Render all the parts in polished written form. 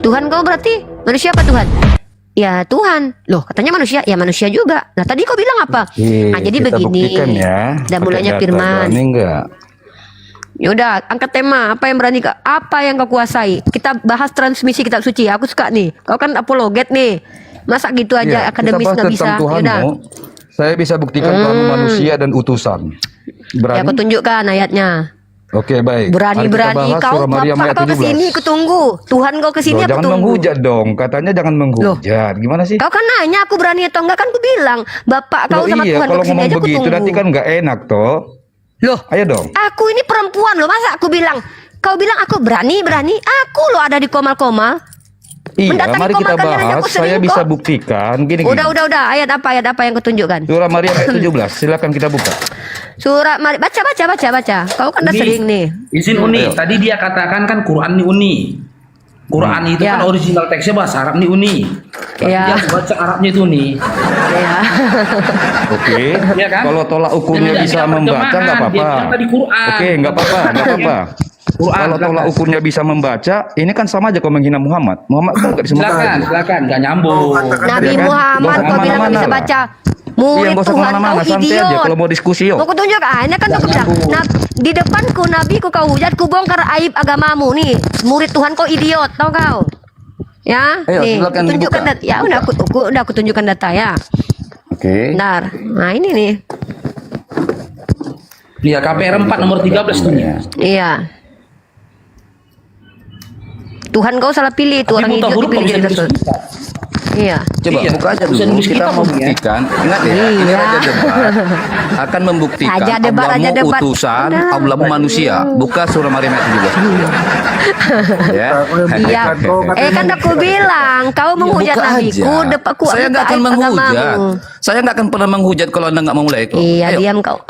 Tuhan kau berarti manusia apa Tuhan? Ya Tuhan. Loh katanya manusia, ya manusia juga. Nah tadi kau bilang apa? Oke, Nah jadi kita begini. buktikan ya. Dan Pakai mulanya data. firman. Berani enggak? Yaudah, angkat tema. Apa yang berani? Apa yang kau kuasai? Kita bahas transmisi kitab suci. Aku suka nih. Kau kan apologet nih. Masa gitu aja Iya, akademis kita bahas nggak bisa? tentang Tuhanmu. Yaudah. Saya bisa buktikan Tuhanmu manusia dan utusan. Ya aku Berani? tunjukkan ayatnya. Oke, baik. Mari kita Berani-berani bahas kau, surah Maryam bapak ayat kau 17. kesini, aku tunggu. Tuhan kau kesini, Loh, aku jangan tunggu. menghujat dong. Katanya jangan menghujat. Gimana sih? Kau kan nanya aku berani atau enggak, kan aku bilang bapak kau Loh, sama iya, Tuhan kau kalau kesini ngomong aja aku begitu tunggu. nanti kan nggak enak toh. Loh, Ayo dong. aku ini perempuan loh, masa aku bilang kau bilang aku berani, aku loh ada di komal-komal. Iya, Mendatangi mari kita komal kalian aja bahas. aku sering Saya bisa kok. buktikan. Gini, Udah, ayat apa yang kau tunjukkan? Surah Maryam ayat 17. Silakan kita buka. Surat mari baca. Kau kan udah Uni. sering nih. Izin Uni, Ayo. tadi dia katakan kan Quran nih Uni. Quran itu Ya. kan original teksnya bahasa Arab nih Uni. Berarti Ya. dia baca Arabnya itu Uni. Ya. Oke. Iya kan? Kalau tolak ukurnya Dia bisa tidak membaca terjemahan, nggak dia apa-apa. bilang tadi Quran. Oke, nggak apa-apa. Quran, Kalau tolak silakan. ukurnya bisa membaca, ini kan sama aja kau menghina Muhammad. Muhammad kan nggak bisa membaca. Silakan, nggak nyambung. Nabi Ya kan? Muhammad Nggak usah kau bilang nggak kemana-mana bisa lah. baca. Iya, Murid nggak usah Tuhan kemana-mana, kau santai aja idiot. kalau mau diskusi yuk. Mau ku tunjuk ini kan aku bilang. Nah, di depanku nabiku kau hujat, ku bongkar aib agamamu nih. Murid Tuhan kau idiot, tau kau? Ya, Ayo, nih, silakan ku tunjukkan dibuka. data. Ya udah aku tunjukkan data ya. Oke. Bentar. Nah, ini nih. Iya, KPR 4 nomor 13 tuh. Iya. Tuhan kau salah pilih tuh Tapi orang buta idiot huruf dipilih nggak bisa jadi nulis rasul. kita. Iya. Coba Iya, buka aja bisa dulu. nulis Kita kita mau dong ya. buktikan. Ingat ya, ini Iya. Raja Debat akan membuktikan Raja Debat, Allahmu Raja Debat. utusan, Udah. Allahmu manusia. Buka surah Maryam ayat 17. Ya. Iya. Kan aku bilang kau menghujat Buka nabiku, aja. depanku Saya nggak akan aib menghujat. agamamu. Saya nggak akan pernah menghujat kalau anda nggak mau mulai kok. Iya, Ayo. diam kau.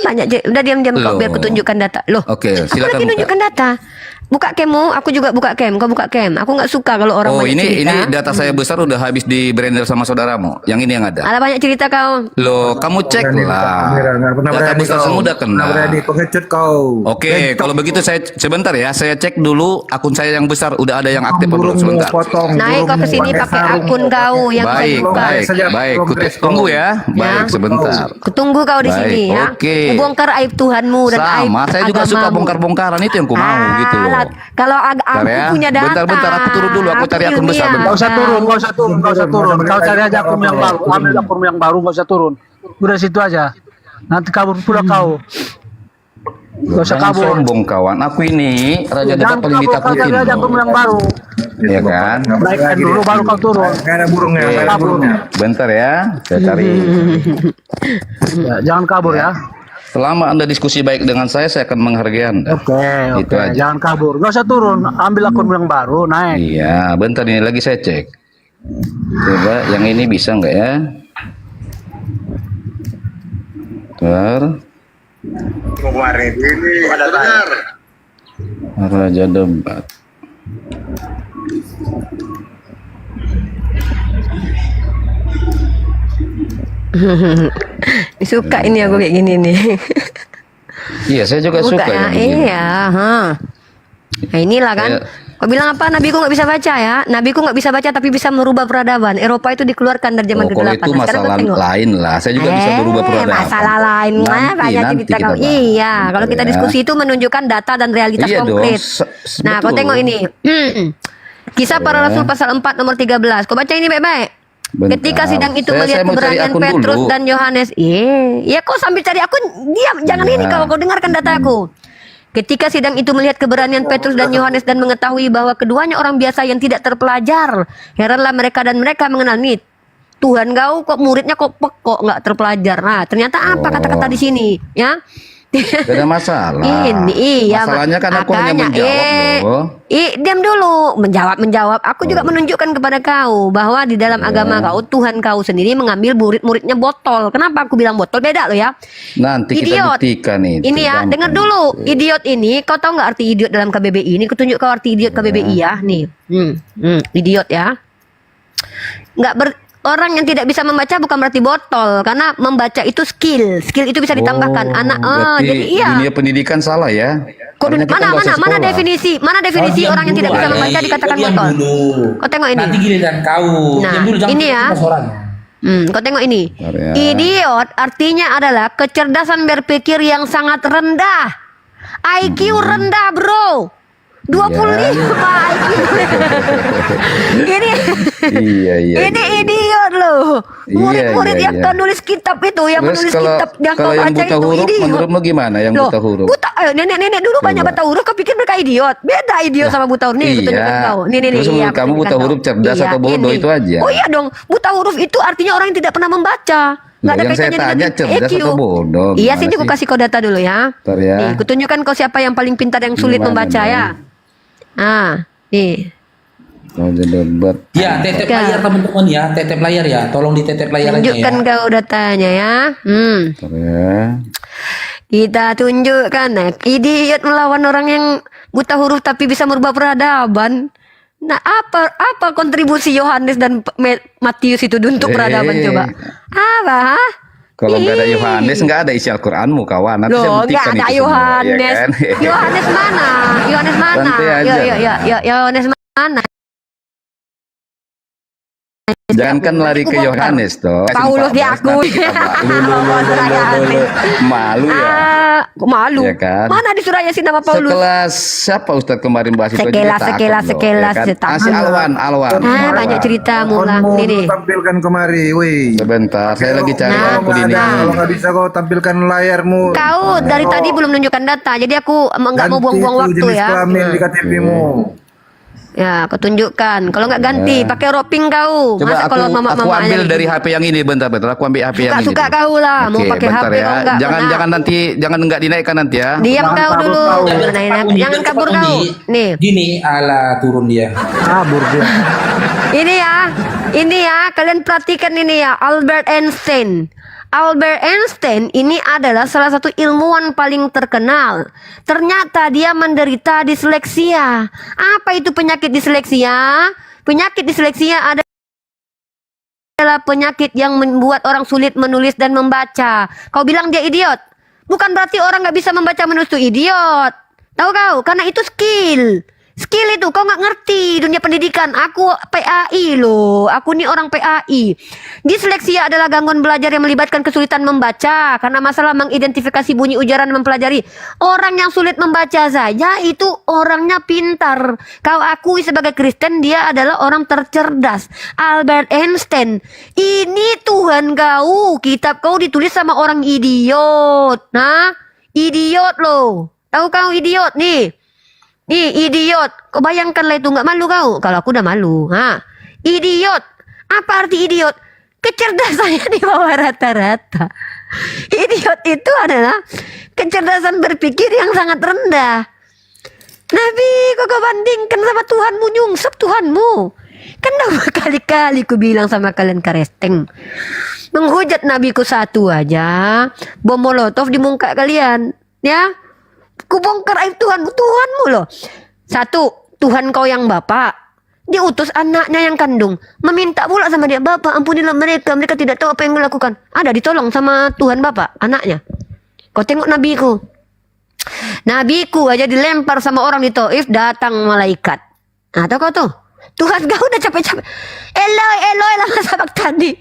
Banyak. Udah diam kau Loh. biar kutunjukkan data. Loh. Oke, Aku silakan lagi buka. nunjukkan data. Buka cammu, aku juga buka cam. Kau buka cam. Aku nggak suka kalau orang Oh, banyak ini cerita. data saya besar udah habis di brander sama saudaramu. Yang ini yang ada. Ada banyak cerita kau. Loh, kamu cek lah. Nggak pernah Data berani besar kau. semua udah Nggak kena. berani pengecut kau. Oke, kalau begitu saya sebentar ya. Saya cek dulu akun saya yang besar udah ada yang aktif belum Burungmu sebentar. potong. Naik kau burungmu kesini pakai sarung. akun kau yang saya Baik, buka. baik, Saja baik. progres Tunggu kau. ya. Baik, sebentar. Kutunggu kau di Baik, sini ya. oke. Ku bongkar aib Tuhanmu dan aib Sama, saya juga suka agamamu. bongkar-bongkaran itu yang ku mau gitu loh. Alat. Kalau Bentar aku ya. punya data. Bentar, aku turun dulu. Aku cari akun besar. ilmiah. Bentar. Gak usah turun, gak usah turun, gak usah turun. Kau cari aja akun yang baru, ambil akun yang baru, gak usah turun. Udah situ aja. Nanti kabur pula kau. Gak usah Jangan kabur. sombong kawan. Aku ini Raja Debat Jangan paling kabur, kau ditakutin. cari aja akun yang baru. Iya kan? Naikkan dulu baru kau turun. Nggak ada burungnya, Oke. nggak ada burungnya. Bentar ya. Saya cari. Ya, jangan kabur ya. Selama Anda diskusi baik dengan saya akan menghargai Anda. Oke, Itu oke. aja. Jangan kabur. Gak usah turun. Ambil akun yang baru, naik. Iya, bentar ini lagi saya cek. Coba yang ini bisa nggak ya? Bentar. Kemarin ini ada benar. Raja Debat. Suka ini aku kayak gini nih. Iya, saya juga Suka suka ya. yang begini. Iya, ha. Nah inilah kan. Saya- Kau bilang apa? Nabiku nggak bisa baca ya? Nabiku nggak bisa baca tapi bisa merubah peradaban. Eropa itu dikeluarkan dari zaman Oh, kalau ke-8. itu Nah, sekarang masalah kau tengok. lain lah. Saya juga bisa berubah peradaban. Masalah lain lah. Nanti Banyak cerita kita kau. bahas. Iya, kalau kita Ya. diskusi itu menunjukkan data dan realitas Iya dong, konkret. Nah, kau betul. tengok ini. Kisah para Ya. Rasul pasal 4 nomor 13. Kau baca ini baik-baik. Bentar. Ketika sidang itu Saya melihat mau cari keberanian akun Petrus dulu. dan Yohanes. Iya, kau sambil cari akun. Diam, jangan Iya. ini kau dengarkan dataku. Ketika sidang itu melihat keberanian Petrus dan Yohanes dan mengetahui bahwa keduanya orang biasa yang tidak terpelajar, heranlah mereka dan mereka mengenal nih. Tuhan kau kok muridnya kok pekok nggak terpelajar. Nah, ternyata apa kata-kata di sini, ya? Gak ada masalah. Ini iya. Masalahnya kan aku hanya makanya, menjawab loh. Diam dulu. Menjawab. Aku juga menunjukkan kepada kau bahwa di dalam agama kau Tuhan kau sendiri mengambil murid-muridnya botol. Kenapa aku bilang botol? Beda loh ya. Nanti kita Idiot. buktikan itu. Ini ya, gampang. dengar dulu. Idiot ini, kau tahu nggak arti idiot dalam KBBI? Ini kutunjuk kau arti idiot KBBI ya. Nih, idiot ya. Nggak orang yang tidak bisa membaca bukan berarti botol, karena membaca itu skill. Skill itu bisa ditambahkan. Berarti Jadi iya. dunia pendidikan salah ya. Kok Karena kita nggak usah mana sekolah. definisi orang yang tidak bisa membaca dikatakan botol? Kau tengok ini. Nanti giliran kau. Nah, Diam dulu, jangan ini ya. keras orang. Kau tengok ini. Bentar ya. Idiot artinya adalah kecerdasan berpikir yang sangat rendah. IQ rendah, bro. 25 IQ. Ini Iya. ini idiot loh. Murid-murid yang iya. nulis kitab itu, yang Terus menulis kalau kitab yang kalau kau yang baca buta itu huruf idiot. menurutmu gimana yang Loh, buta huruf? nenek dulu banyak buta huruf, kau pikir mereka idiot? Beda idiot sama buta huruf. Nih, aku tunjukkan Iya. kau. Nih, Terus menurut aku kamu tunjukkan buta kau. huruf cerdas atau bodoh ini. itu aja? Oh iya dong, buta huruf itu artinya orang yang tidak pernah membaca. Nggak ada Yang saya kaitannya tanya dengan cerdas EQ. atau bodoh? Iya, Gimana sini aku sih? kasih kau data dulu ya. Bentar ya. Nih, aku tunjukkan kau siapa yang paling pintar yang sulit Gimana membaca nih? ya. Nih. Mau debat. Ya, tetep Ya. layar teman-teman ya, tetep layar ya. Tolong ditetep layarnya Tunjukkan ya. kau datanya ya. Bentar ya. Kita tunjukkan. Nah, idiot melawan orang yang buta huruf tapi bisa merubah peradaban. Nah, apa kontribusi Yohanes dan Matius itu untuk peradaban coba? Apa? Ha? Kalau nggak ada Ih. Yohanes nggak ada isi Al-Quranmu kawan. Nanti saya Loh, buktikan nggak ada itu semua, Yohanes. ya kan? Yohanes mana? Yohanes mana? Santai aja. Yohanes mana? Jangankan lari ke Yohanes toh. Paulus diakui. Malu ya. Kok malu? Iya kan? Mana di Surah Yasin nama Paulus? Sekelas siapa Ustadz kemarin bahas itu aja Sekelas, takut sekelas, loh, sekelas, ya kan? sekelas. Si Alwan. Banyak ceritamu lah. Handphonemu Nih, nih. lu tampilkan kemari, woi. Sebentar, saya lagi cari Nah, aku Kalau ini. nggak ada, kalau nggak bisa kau tampilkan layarmu. Kau dari tadi belum menunjukkan data, jadi aku nggak mau Ganti buang-buang itu waktu jenis ya. kelamin di KTP-mu. Ya, aku tunjukkan. Kalau nggak ganti, pakai roping kau. Coba Masa kalau aku mama-mama ambil dari HP yang ini bentar. Aku ambil HP yang ini. Suka dulu. kau lah, mau Oke, pakai bentar HP ya. kau nggak? Jangan Nah. jangan nanti jangan nggak dinaikkan nanti ya. Diam Jangan kau kabur dulu. kau. Jangan kabur kau. Nih, Gini, ala turun dia. Kabur dia. ini ya, kalian perhatikan ini ya, Albert Einstein. Albert Einstein ini adalah salah satu ilmuwan paling terkenal. Ternyata dia menderita disleksia. Apa itu penyakit disleksia? Penyakit disleksia adalah penyakit yang membuat orang sulit menulis dan membaca. Kau bilang dia idiot? Bukan berarti orang nggak bisa membaca menulis itu idiot. Tahu kau? Karena itu skill. Skill itu kau nggak ngerti dunia pendidikan. Aku PAI loh. Aku nih orang PAI. Disleksia adalah gangguan belajar yang melibatkan kesulitan membaca karena masalah mengidentifikasi bunyi ujaran dan mempelajari. Orang yang sulit membaca saja itu orangnya pintar. Kau akui sebagai Kristen dia adalah orang tercerdas. Albert Einstein. Ini Tuhan kau. Kitab kau ditulis sama orang idiot. Nah, idiot loh. Tahu kau idiot nih. Nih idiot, kau bayangkanlah itu nggak malu kau? Kalau aku udah malu, idiot, apa arti idiot? Kecerdasannya di bawah rata-rata. Idiot itu adalah kecerdasan berpikir yang sangat rendah. Nabi, kau bandingkan sama Tuhanmu, nyungsep Tuhanmu. Kan dah berkali-kali ku bilang sama kalian karesteng. Menghujat nabiku satu aja, bom molotov di muka kalian, ya. Ku bongkar aib Tuhanmu, Tuhanmu loh. Satu, Tuhan kau yang bapak. Diutus anaknya yang kandung. Meminta pula sama dia, Bapak ampunilah mereka. Mereka tidak tahu apa yang melakukan. Ada ditolong sama Tuhan bapak, anaknya. Kau tengok nabiku. Nabiku aja dilempar sama orang di Taif, datang malaikat. Nah, tahu kau tuh? Tuhan kau udah capek-capek. Eloi, Eloi lama sabak tadi.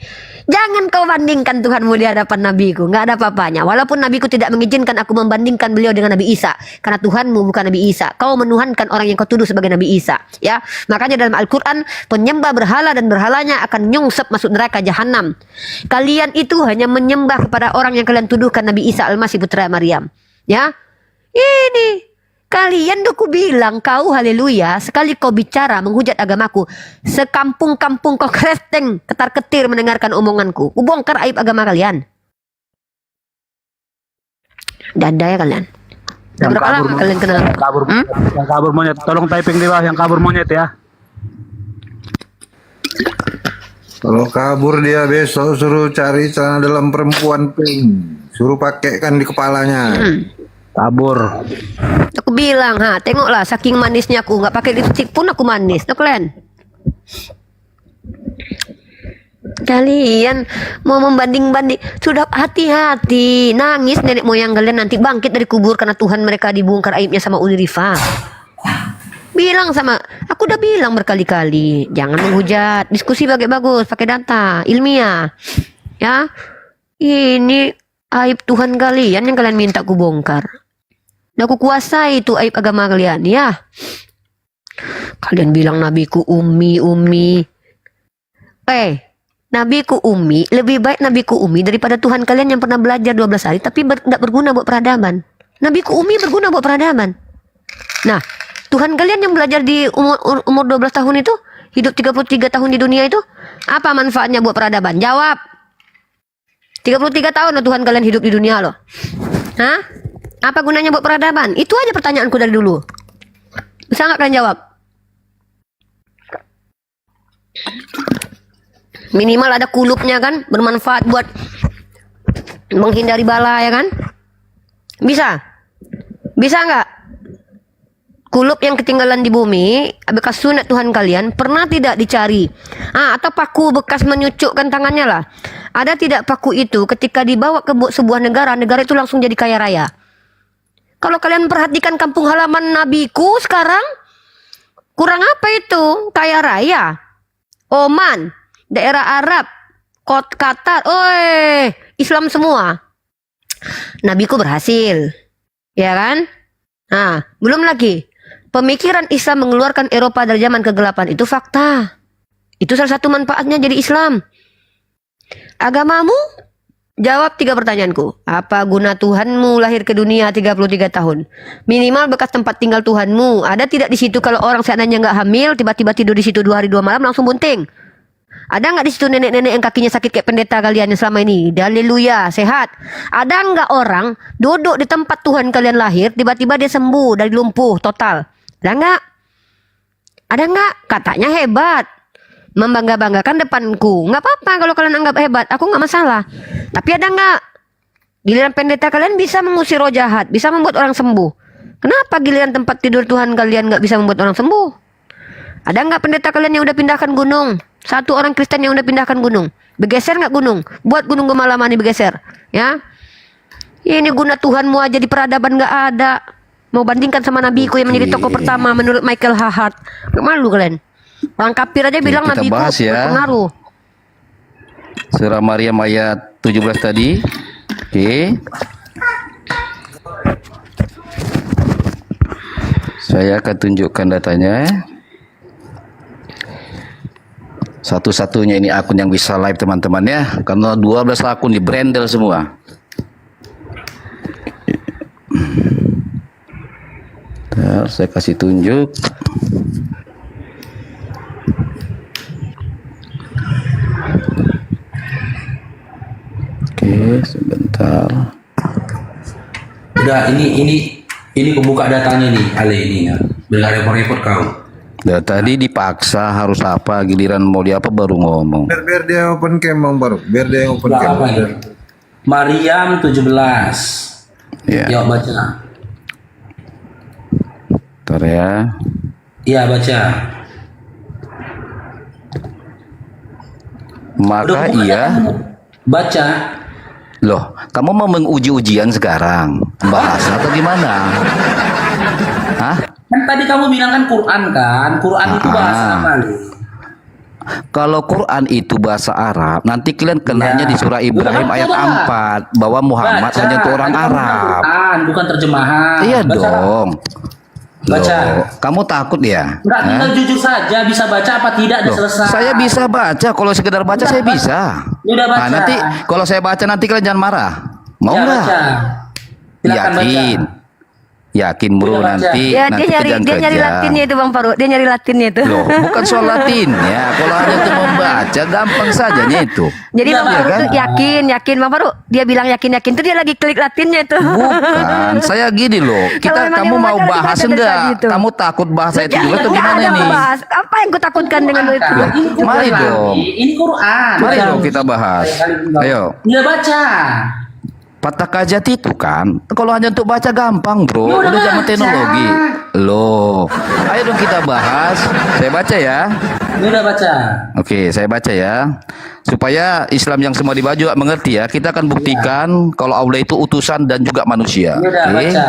Jangan kau bandingkan Tuhanmu di hadapan nabiku. Nggak ada apa-apanya. Walaupun nabiku tidak mengizinkan aku membandingkan beliau dengan Nabi Isa. Karena Tuhanmu bukan Nabi Isa. Kau menuhankan orang yang kau tuduh sebagai Nabi Isa. Ya, makanya dalam Al-Quran penyembah berhala dan berhalanya akan nyungsep masuk neraka jahanam. Kalian itu hanya menyembah kepada orang yang kalian tuduhkan Nabi Isa Al-Masih putra Maryam. Ya, ini kalian udah ku bilang kau haleluya. Sekali kau bicara menghujat agamaku, sekampung-kampung kau kresteng ketar-ketir mendengarkan omonganku. Ku bongkar aib agama kalian. Dada ya kalian. Udah berapa lama kalian kenal? Yang kabur monyet. Tolong typing di bawah yang kabur monyet ya. Kalau kabur dia besok suruh cari celana dalam perempuan pink. Suruh pakaikan di kepalanya. Kabur. Aku bilang, tengoklah saking manisnya aku, nggak pakai lipstick pun aku manis, tuh kalian. Kalian mau membanding-banding, sudah hati-hati. Nangis nenek moyang kalian nanti bangkit dari kubur karena Tuhan mereka dibongkar aibnya sama Uni Rifa. Bilang sama, aku udah bilang berkali-kali, jangan menghujat, diskusi bagus-bagus, pakai data ilmiah. Ya, ini aib Tuhan kalian yang kalian minta aku bongkar. Dan aku kuasai itu aib agama kalian, ya. Kalian bilang nabiku umi. Nabiku umi, lebih baik nabiku umi daripada Tuhan kalian yang pernah belajar 12 hari tapi tidak berguna buat peradaban. Nabiku umi berguna buat peradaban. Nah, Tuhan kalian yang belajar di umur 12 tahun itu, hidup 33 tahun di dunia itu, apa manfaatnya buat peradaban? Jawab. 33 tahun loh Tuhan kalian hidup di dunia loh. Hah? Apa gunanya buat peradaban? Itu aja pertanyaanku dari dulu. Bisa nggak kalian jawab? Minimal ada kulupnya kan, bermanfaat buat menghindari bala ya kan? Bisa? Bisa nggak? Kulup yang ketinggalan di bumi, bekas sunat Tuhan kalian, pernah tidak dicari? Atau paku bekas menyucukkan tangannya lah. Ada tidak paku itu ketika dibawa ke sebuah negara, negara itu langsung jadi kaya raya? Kalau kalian perhatikan kampung halaman nabiku sekarang, kurang apa itu? Kaya raya. Oman, daerah Arab, Qatar, Islam semua. Nabiku berhasil, ya kan? Belum lagi pemikiran Islam mengeluarkan Eropa dari zaman kegelapan, itu fakta. Itu salah satu manfaatnya jadi Islam. Agamamu? Jawab 3 pertanyaanku. Apa guna Tuhanmu lahir ke dunia 33 tahun? Minimal bekas tempat tinggal Tuhanmu ada tidak di situ? Kalau orang seandainya nggak hamil, tiba-tiba tidur di situ 2 hari 2 malam langsung bunting. Ada nggak di situ nenek-nenek yang kakinya sakit kayak pendeta kalian yang selama ini? Haleluya, sehat. Ada nggak orang duduk di tempat Tuhan kalian lahir, tiba-tiba dia sembuh dari lumpuh total? Ada nggak? Ada nggak? Katanya hebat, membangga-banggakan depanku. Nggak apa-apa kalau kalian anggap hebat, aku nggak masalah. Tapi ada nggak? Giliran pendeta kalian bisa mengusir roh jahat, bisa membuat orang sembuh. Kenapa giliran tempat tidur Tuhan kalian nggak bisa membuat orang sembuh? Ada nggak pendeta kalian yang udah pindahkan gunung? Satu orang Kristen yang udah pindahkan gunung. Bergeser nggak gunung? Buat gunung Gemalaman ini bergeser. Ya. Ini guna Tuhanmu aja di peradaban nggak ada. Mau bandingkan sama nabiku yang menjadi tokoh pertama menurut Michael Hahart. Nggak malu kalian. Orang kafir aja bilang kita nabiku bahas ya. berpengaruh. Surah Maryam ayat 17 tadi. Oke. Saya akan tunjukkan datanya. Satu-satunya ini akun yang bisa live teman-teman ya. Karena 12 akun di brandel semua. Bentar, saya kasih tunjuk. Oke, sebentar. Udah, ini kubuka datanya nih, Ale ini ya. Biar repot-repot kau. Nah, tadi dipaksa harus apa, giliran mau di apa baru ngomong. Biar dia open cam Bang Baru. Biar dia yang open Udah, cam. apa ini? Maryam 17. Ya. Yuk baca. Bentar ya. Iya baca. Maka Udah, buka ia datanya. Baca. loh, kamu mau menguji ujian sekarang? Bahasa atau gimana? Hah? Kan tadi kamu bilang kan Quran kan? Quran itu bahasa apa nih? Kalau Quran itu bahasa Arab, nanti kalian kenanya Ya. di surah Ibrahim Bukan, ayat coba. 4 bahwa Muhammad Baca. hanya untuk orang Tadi kamu bilang Arab. Quran, bukan terjemahan. Iya Baca. dong. Baca. Loh, kamu takut ya? Enggak, Hah? tinggal jujur saja bisa baca apa tidak udah Loh, selesai. saya bisa baca, kalau sekedar baca Udah, saya baca. bisa. Udah baca. Nah, nanti kalau saya baca nanti kalian jangan marah. Mau Ya, nggak? baca. Silakan Yakin. baca. Yakin bro, Udah baca. nanti Ya, nanti dia nyari kejang-kejang. latinnya itu Bang Faruk. Dia nyari latinnya itu. Loh, bukan soal Latin ya. Kalau hanya untuk membaca gampang sajanya itu. Jadi Iya, Bang Faruk kan? tuh yakin Bang Faruk. Dia bilang yakin tuh dia lagi klik latinnya itu. Bukan, saya gini loh. Kalau memang Kamu dia mau membaca, bahas dibaca dari enggak? tadi itu. Kamu takut bahasa itu juga atau Nggak gimana ada nih? aku bahas. Apa yang kutakutkan dengan itu? Kan, ini Quran Mari lagi. dong. Ini Quran. Mari Baca. dong kita bahas. Ayo. Iya baca. Patah kajat itu kan, kalau hanya untuk baca gampang bro, Ya udah udah zaman baca. teknologi. Loh, ayo dong kita bahas. Saya baca ya. Ini udah baca. Oke, saya baca ya. Supaya Islam yang semua dibaju mengerti ya. Kita akan buktikan kalau Allah itu utusan dan juga manusia. Ini udah Oke? baca.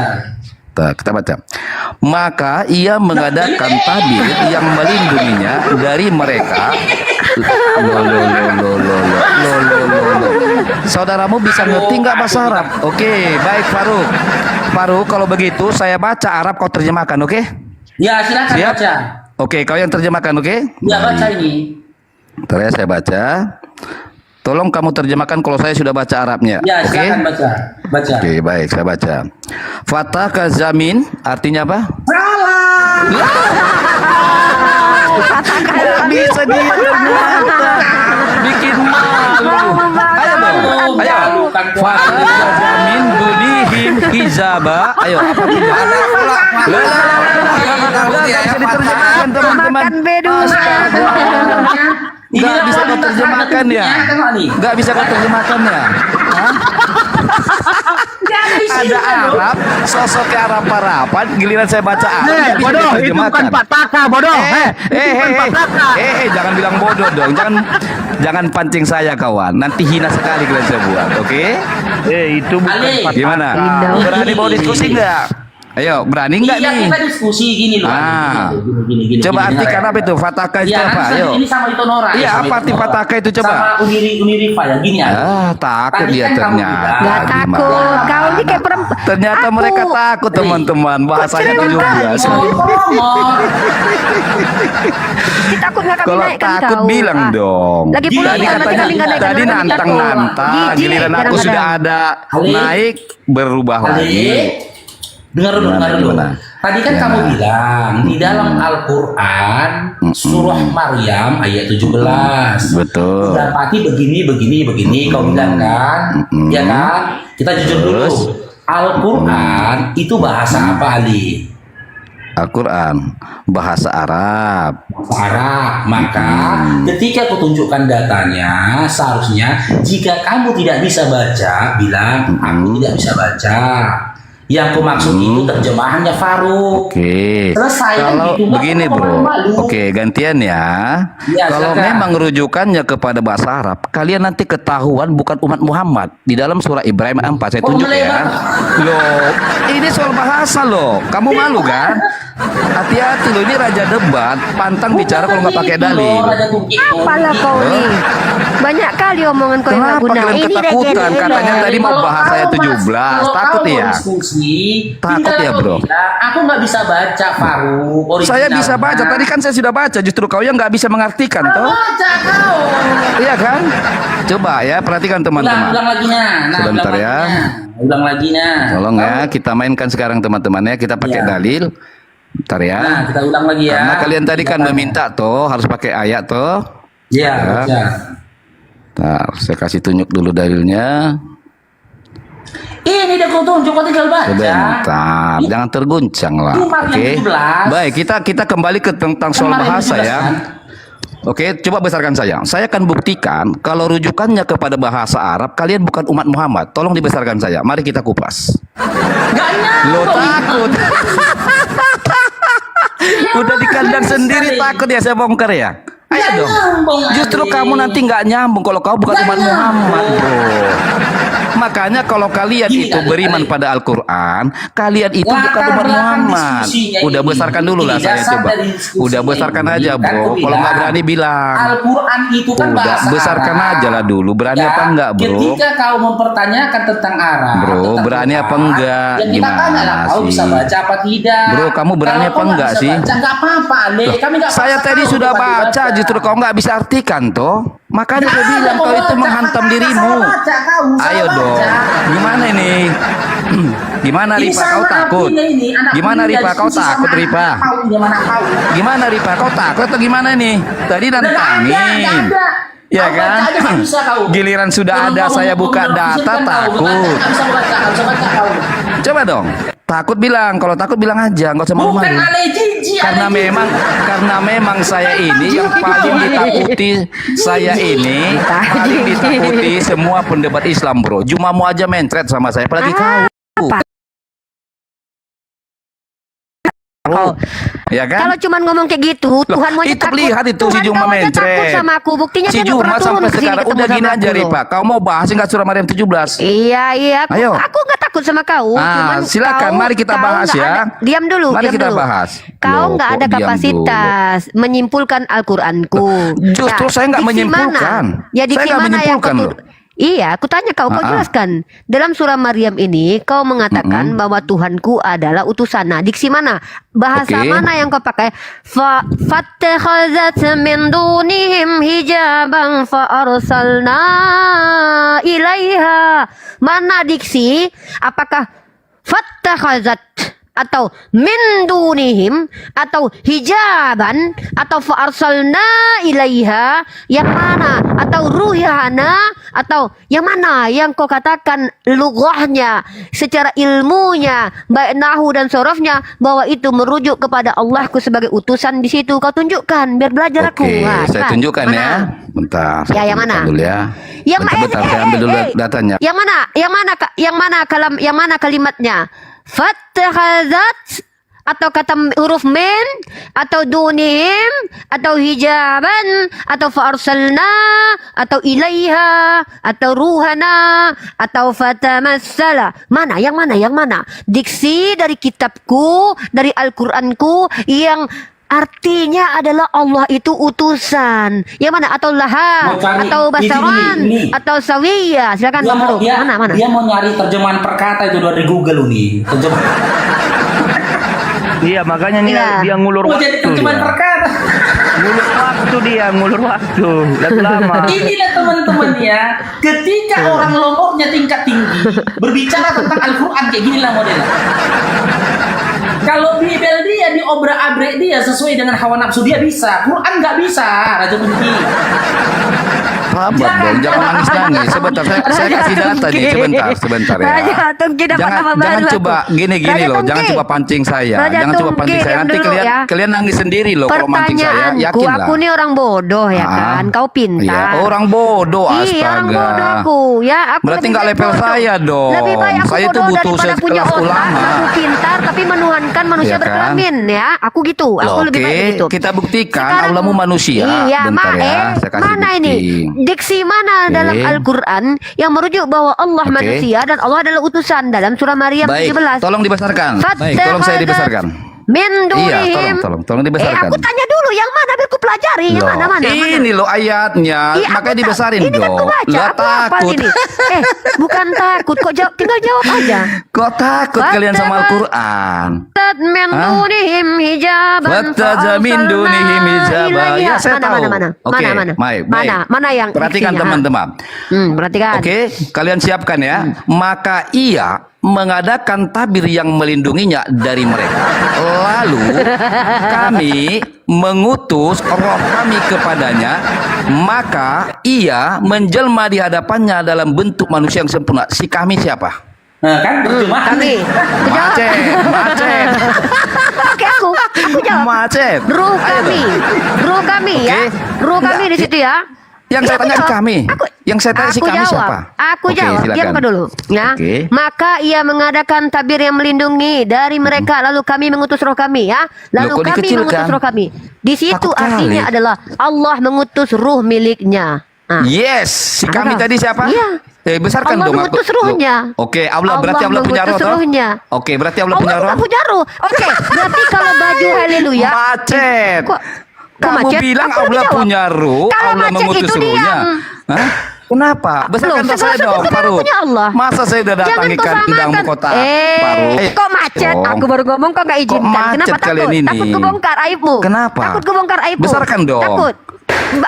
Nah, kita baca. Maka ia mengadakan tabir yang melindunginya dari mereka. Lo. Saudaramu bisa ngerti nggak bahasa Arab? Oke, baik Faruk. Faruk, kalau begitu saya baca Arab, kau terjemahkan, oke? Ya, silakan Siap? baca. Oke, kau yang terjemahkan, oke? Ya, baca ini. Bentar ya, saya baca. Tolong kamu terjemahkan kalau saya sudah baca Arabnya, Ya, oke? silakan baca. Baca. Oke, baik, saya baca. Fatah kazamin artinya apa? Tidak bisa dia ternyata bikin malu. Ayo dong, ayo. Fatah kazamin dunihim hijaba. Ayo, apa tidak? Nggak bisa diterjemahkan teman-teman. Makan bedul. Nggak bisa kau terjemahkan ya? Nggak bisa kau terjemahkan ya? Hah? Ada Arab, sosoknya Arab-Araban, giliran saya baca Arab, nggak bisa Bodoh, itu bukan diterjemahkan. pataka, bodoh. Jangan bilang bodoh dong, jangan pancing saya kawan, nanti hina sekali kalian saya buat, oke? Itu bukan Ale. pataka. Gimana? Berani mau diskusi nggak? Ayo, berani nggak Iya, nih? kita diskusi gini loh. Ah. Gini, Coba gini, artikan dengar apa ya. itu? Fataka itu Ya, apa? nanti Ayo. ini sama itu Nora. Iya, sama apa itu arti Nora. fataka itu coba? Sama Unirifa ya, gini ya. Takut Tadi dia kan kamu ternyata. bilang. Nggak takut. Kau ini kayak perempuan. Ternyata Aku. mereka takut teman-teman. Bahasanya Kok 17. Ngomong. Takutnya kami Kalau naikkan takut kau. bilang dong. Lagi pula Tadi nanti katanya kami nggak naikkan tadi kami nantang-nantang. jatuh. Giliran aku Kadang-kadang. sudah ada Ali. naik berubah lagi. Dengar dulu, dengar dulu. Gimana? Tadi kan Ya. kamu bilang di dalam Al-Quran surah Maryam ayat 17. Betul. Dapati begini, kau bilang kan? Ya kan? Kita jujur dulu. Terus? Al-Quran itu bahasa apa, Ali? Al-Quran bahasa Arab. Bahasa Arab. Maka ketika aku tunjukkan datanya, seharusnya jika kamu tidak bisa baca, bilang aku tidak bisa baca. Yang aku maksud itu terjemahannya Faruk. Oke. Selesai kan Kalau gitu, nggak begini perlu bro, malu-malu. oke gantian ya. Ya, Kalau silakan. memang rujukannya kepada bahasa Arab, kalian nanti ketahuan bukan umat Muhammad di dalam surah Ibrahim 4 saya Oh, tunjuk ya. melebar. Loh, ini soal bahasa loh. Kamu malu kan? Hati-hati loh, ini raja debat, pantang bicara kalau nggak pakai dalil. Apalah kau Hah? nih. Banyak kali omongan kau yang nggak Kenapa guna. kalian Ini ketakutan? raja Katanya debat. tadi mau bahas saya 17. Takut ya? Takut ya, bro? Aku nggak bisa baca Faruk. Saya bisa baca, tadi kan saya sudah baca, justru kau yang nggak bisa mengartikan toh. Baca kau. Iya kan? Coba ya, perhatikan Ulang teman-teman. lagi nah. Sebentar ya. Ulang lagi nah. Tolong ya, kita mainkan sekarang teman-teman ya, kita pakai Iya. dalil. Bentar ya. Nah, kita ulang lagi ya. Karena kalian tadi kan meminta toh harus pakai ayat toh. Iya, Ya. baca. Ntar saya kasih tunjuk dulu dalilnya. Ini dia kau tunjuk, kau tinggal baca. Sebentar, jangan terguncang lah. Ini Maryam Oke. 17. Baik, kita kembali ke tentang soal Maryam bahasa 17 ya. kan? Oke, coba besarkan saya. Saya akan buktikan kalau rujukannya kepada bahasa Arab, kalian bukan umat Muhammad. Tolong dibesarkan saya. Mari kita kupas. Nggak nyambung. Lo takut. Udah di kandang sendiri takut ya saya bongkar ya. Ayo Nggak dong. nyambung, Justru Ali. kamu nanti nggak nyambung kalau kau bukan Nggak umat Muhammad, nyambung. bro. Makanya kalau kalian Gini, itu Ali, beriman Ali. pada Al-Quran, kalian itu bukan Latar umat belakang Muhammad. diskusinya Udah ini, besarkan dulu lah ini saya dasar coba. dari diskusinya Udah besarkan ini, aja kan bro. aku Kalau nggak bilang, berani bilang. Al-Quran itu kan Udah bahasa besarkan Arab. aja lah dulu. Berani Ya, apa enggak bro? Ketika kau mempertanyakan tentang Arab, Bro, tentang berani Quran, apa enggak? Ya kita Gimana tanya lah, kau sih? bisa baca apa tidak? Bro, kamu berani Kalau apa kau nggak enggak bisa sih? Baca, enggak apa-apa, Ale. Kami nggak Saya paksa tadi kau sudah untuk baca, justru kau nggak bisa artikan toh. Makanya saya Nggak ada, bilang mau kau itu baca, menghantam kata-kata dirimu. salah baca kau, salah Ayo baca. dong. Gimana ini? Gimana Ini Ripa kau sama takut? artinya ini, anak Gimana muda Ripa kau diskusi sama takut anak Ripa? kau, gimana kau? Gimana Ripa kau takut atau gimana nih? Tadi Nggak nantangin. ada. Ya Kau kan? baca aja nggak bisa kau. Giliran sudah Kalau ada kau saya mau buka izinkan data kau, takut. nggak bisa baca, nggak bisa baca kau. Coba dong. Takut bilang, kalau takut bilang aja, nggak usah Bukan malu-malu. ale jijik. Karena memang saya ini yang paling ditakuti, saya ini paling ditakuti semua pendebat Islam, bro. Jumamu aja mencret sama saya, apalagi kau. Kau. Ya kan? Kalau cuman ngomong kayak gitu, Tuhan mau itu lihat itu si Tuhan Juma kau aja takut mencret. sama aku. Buktinya Si dia nggak Juma pernah turun sampai ke sini sekarang ketemu udah gini sama aja, aku loh. Ripa. Kau mau bahas nggak surah Maryam 17? Iya, Ayo. aku nggak takut sama kau. Ah, silakan, mari kita bahas nggak ya. diam dulu. Mari diam kita dulu. bahas. Kau Loh, nggak kok ada diam kapasitas menyimpulkan Al-Quranku. Justru saya nggak diksi menyimpulkan. Mana? Ya diksi Saya nggak mana yang menyimpulkan kau loh. Iya, aku tanya kau jelaskan. Dalam surah Maryam ini, kau mengatakan bahwa Tuhanku adalah utusan. Nah, diksi mana? Bahasa Oke. mana yang kau pakai? Fattakhazat min dunihim hijaban fa arsalna ilaiha. Mana diksi? Apakah fattakhazat atau min dunihim atau hijaban atau fa arsalna ilaiha, yang mana? Atau ruhana atau yang mana yang kau katakan lughahnya secara ilmunya baik nahu dan sorofnya bahwa itu merujuk kepada Allahku sebagai utusan? Di situ kau tunjukkan biar belajar aku. Oke, Nah, saya kan? tunjukkan Mana? ya. Bentar. Ya, saya yang mana? tunjukkan dulu ya. Yang Bentar, saya ambil dulu datanya. Yang mana? Yang mana kalimatnya? Fattakhazat atau kata huruf min atau dunihim atau hijaban atau fa'arsalna atau ilaiha atau ruhana atau fatamassala. Mana? Yang mana? Yang mana? Diksi dari kitabku, dari Al-Qur'anku yang artinya adalah Allah itu utusan. Yang mana? Atau laha, Mau cari atau basaran, ini. atau sawiyah. Silakan Dia Bang mau, Farouk. Mana? dia mau nyari terjemahan perkata itu dari Google nih. Terjemahan. Iya, makanya nih Iya. dia ngulur Mau jadi waktu. terjemahan Dia. perkata. Ngulur waktu. Udah lama. Inilah teman-teman ya, ketika orang lomboknya tingkat tinggi berbicara tentang Al-Quran kayak ginilah modelnya. Kalau Bible dia diobrak-abrik dia sesuai dengan hawa nafsu dia bisa, Quran nggak bisa, Raja Tungki. Sabar dong, jangan nangis-nangis. Sebentar, saya kasih data nih, sebentar ya. Raja Tungki dapat nama Jangan baru coba aku. gini-gini Raja loh, Tungki. jangan coba pancing saya. Raja Jangan coba Tungki, pancing saya. diam Nanti dulu ya. kalian nangis sendiri loh kalau mancing saya. Pertanyaanku, Yakin lah. aku nih orang bodoh ya Ah. kan, kau pintar. Iya, orang bodoh, Iya, astaga. orang bodoh aku. Ya, aku Berarti lebih nggak baik level bodoh. saya dong. Lebih baik aku Saya itu bodoh butuh daripada punya sekelas otak. ulama. Aku pintar tapi menuhankan manusia Iya kan? berkelamin ya. Aku gitu. Aku Loh, lebih baik oke, begitu. kita buktikan Sekarang- Allahmu manusia. Iya, Bentar ya, saya kasih mana bukti. ini? Diksi mana Oke. dalam Al-Quran yang merujuk bahwa Allah Oke. manusia dan Allah adalah utusan dalam surah Maryam Baik, 17. tolong dibesarkan. Baik, tolong saya dibesarkan. Min Iya, dunihim. tolong dibesarkan. Aku tanya dulu yang mana biar ku pelajari. Yang Loh, mana? ini loh ayatnya, Iya, makanya aku dibesarin ini kan dong. ku baca, Lah aku hafal takut. ini. Bukan takut, kok tinggal jawab aja. Kok takut kalian sama Al-Quran? Tat min Hah? dunihim hijaban. Wattaja min dunihim hijaba. Ya, saya tahu. Mana? Oke, Mana? baik. Mana yang Perhatikan diksinya? teman-teman. Perhatikan. Oke, kalian siapkan ya. Maka ia mengadakan tabir yang melindunginya dari mereka. Lalu kami mengutus roh kami kepadanya, maka ia menjelma di hadapannya dalam bentuk manusia yang sempurna. Si kami siapa? Nah, kan terjemahan. Kami. Aku jawab. Macet. Oke, aku jawab. Macet. Ruh kami ya. Oke. Ruh kami di situ ya. Yang Iya, saya aku tanya jawab. kami. Yang saya tanya si Aku kami jawab. siapa? Aku Oke, jawab. silakan. Diam dulu. Ya. Oke. Maka ia mengadakan tabir yang melindungi dari mereka. Lalu kami mengutus roh kami ya. Lalu Loh, kok kami dikecilkan? mengutus roh kami. Di situ Takut artinya kali. adalah Allah mengutus ruh miliknya. Nah. Yes, si kami Apa? tadi siapa? Iya. Besarkan Allah dong mengutus Loh. ruhnya. Oke, Allah berarti Allah punya roh mengutus toh? ruhnya. Oke, berarti Allah punya roh. nggak punya roh. Oke, berarti kalau baju haleluya. Macet. Kok Kamu macet? bilang Aku Allah jawab. punya roh, Kalau Allah macet mengutus itu ruhnya. diam. Hah? Kenapa? Besarkan Loh, roh saya segala dong, sesuatu Faruk. punya Allah. Masa saya udah Jangan datangi kau kandangmu samakan. kota Faruk? Kok macet? Dong. Aku baru ngomong kok nggak izinkan. macet Kenapa takut? kalian ini? Takut kebongkar aibmu. Kenapa? Takut kebongkar aibmu. Besarkan dong. Takut.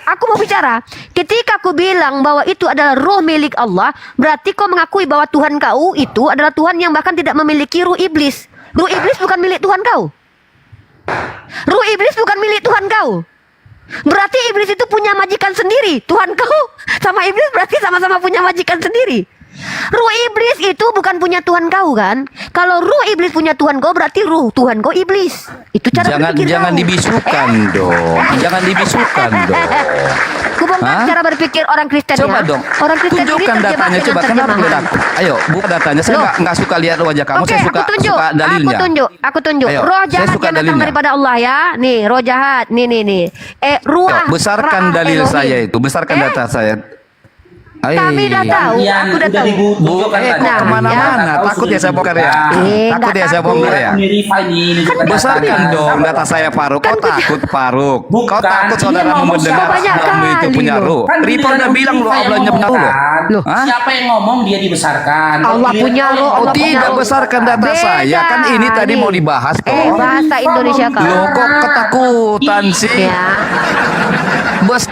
Aku mau bicara. Ketika aku bilang bahwa itu adalah roh milik Allah, berarti kau mengakui bahwa Tuhan kau itu adalah Tuhan yang bahkan tidak memiliki ruh iblis. Ruh iblis bukan milik Tuhan kau. Ruh iblis bukan milik Tuhan kau. Berarti iblis itu punya majikan sendiri. Tuhan kau sama iblis berarti sama-sama punya majikan sendiri. Ruh iblis itu bukan punya Tuhan kau kan? Kalau ruh iblis punya Tuhan kau berarti ruh Tuhan kau iblis. Itu cara berpikir Jangan kau. dibisukan dong. Jangan dibisukan dong. Kubongkar Hah? cara berpikir orang Kristen Coba ya. dong. Orang Kristen ini Tunjukkan terjebak datanya. dengan Coba kenapa terjemahan. lihat aku? Ayo, buka datanya. Saya Loh. nggak suka lihat wajah kamu. Oke, Saya suka aku tunjuk. dalilnya. Aku tunjuk. Ayo, Roh saya jahat suka yang datang dalilnya. daripada Allah ya. Nih, roh jahat. Nih. Ruah. Yuk, besarkan Ra'ah dalil Elohim. saya itu. Besarkan data saya. Kami dah tahu. Yang Aku dah udah tahu. ditunjukkan kok tadi. kemana-mana? Tahu Takut ya sudah saya bongkar ya? Eh, Takut nggak ya saya takut. bongkar ya? Ini Rifa ini nunjukkan Besarkan datanya. dong data saya Faruk. Kau takut Faruk? Kau Bukan, takut dia saudara ngomong mendengar banyak kamu itu kali punya loh. ruh? Kan Rifa giliran udah bilang loh Rifa yang Allahnya punya ruh loh. ngomong, Loh. Hah? Siapa yang ngomong dia dibesarkan. Allah Giliran punya kau yang roh, Oh Allah ngomong, punya tidak ruh. besarkan data Beda. saya kan ini tadi Nih. mau dibahas kok. Bahasa Indonesia kau. Loh kok ketakutan sih? Ya. Bos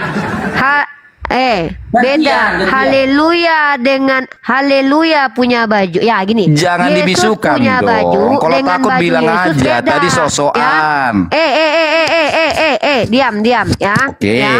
Beda. Gantian. Haleluya dengan haleluya punya baju. Ya gini. Jangan Yesus dibisukan punya dong. baju Kalau dengan takut baju bilang Yesus aja. beda. Tadi sosokan. Ya. Diam ya. Oke. Ya.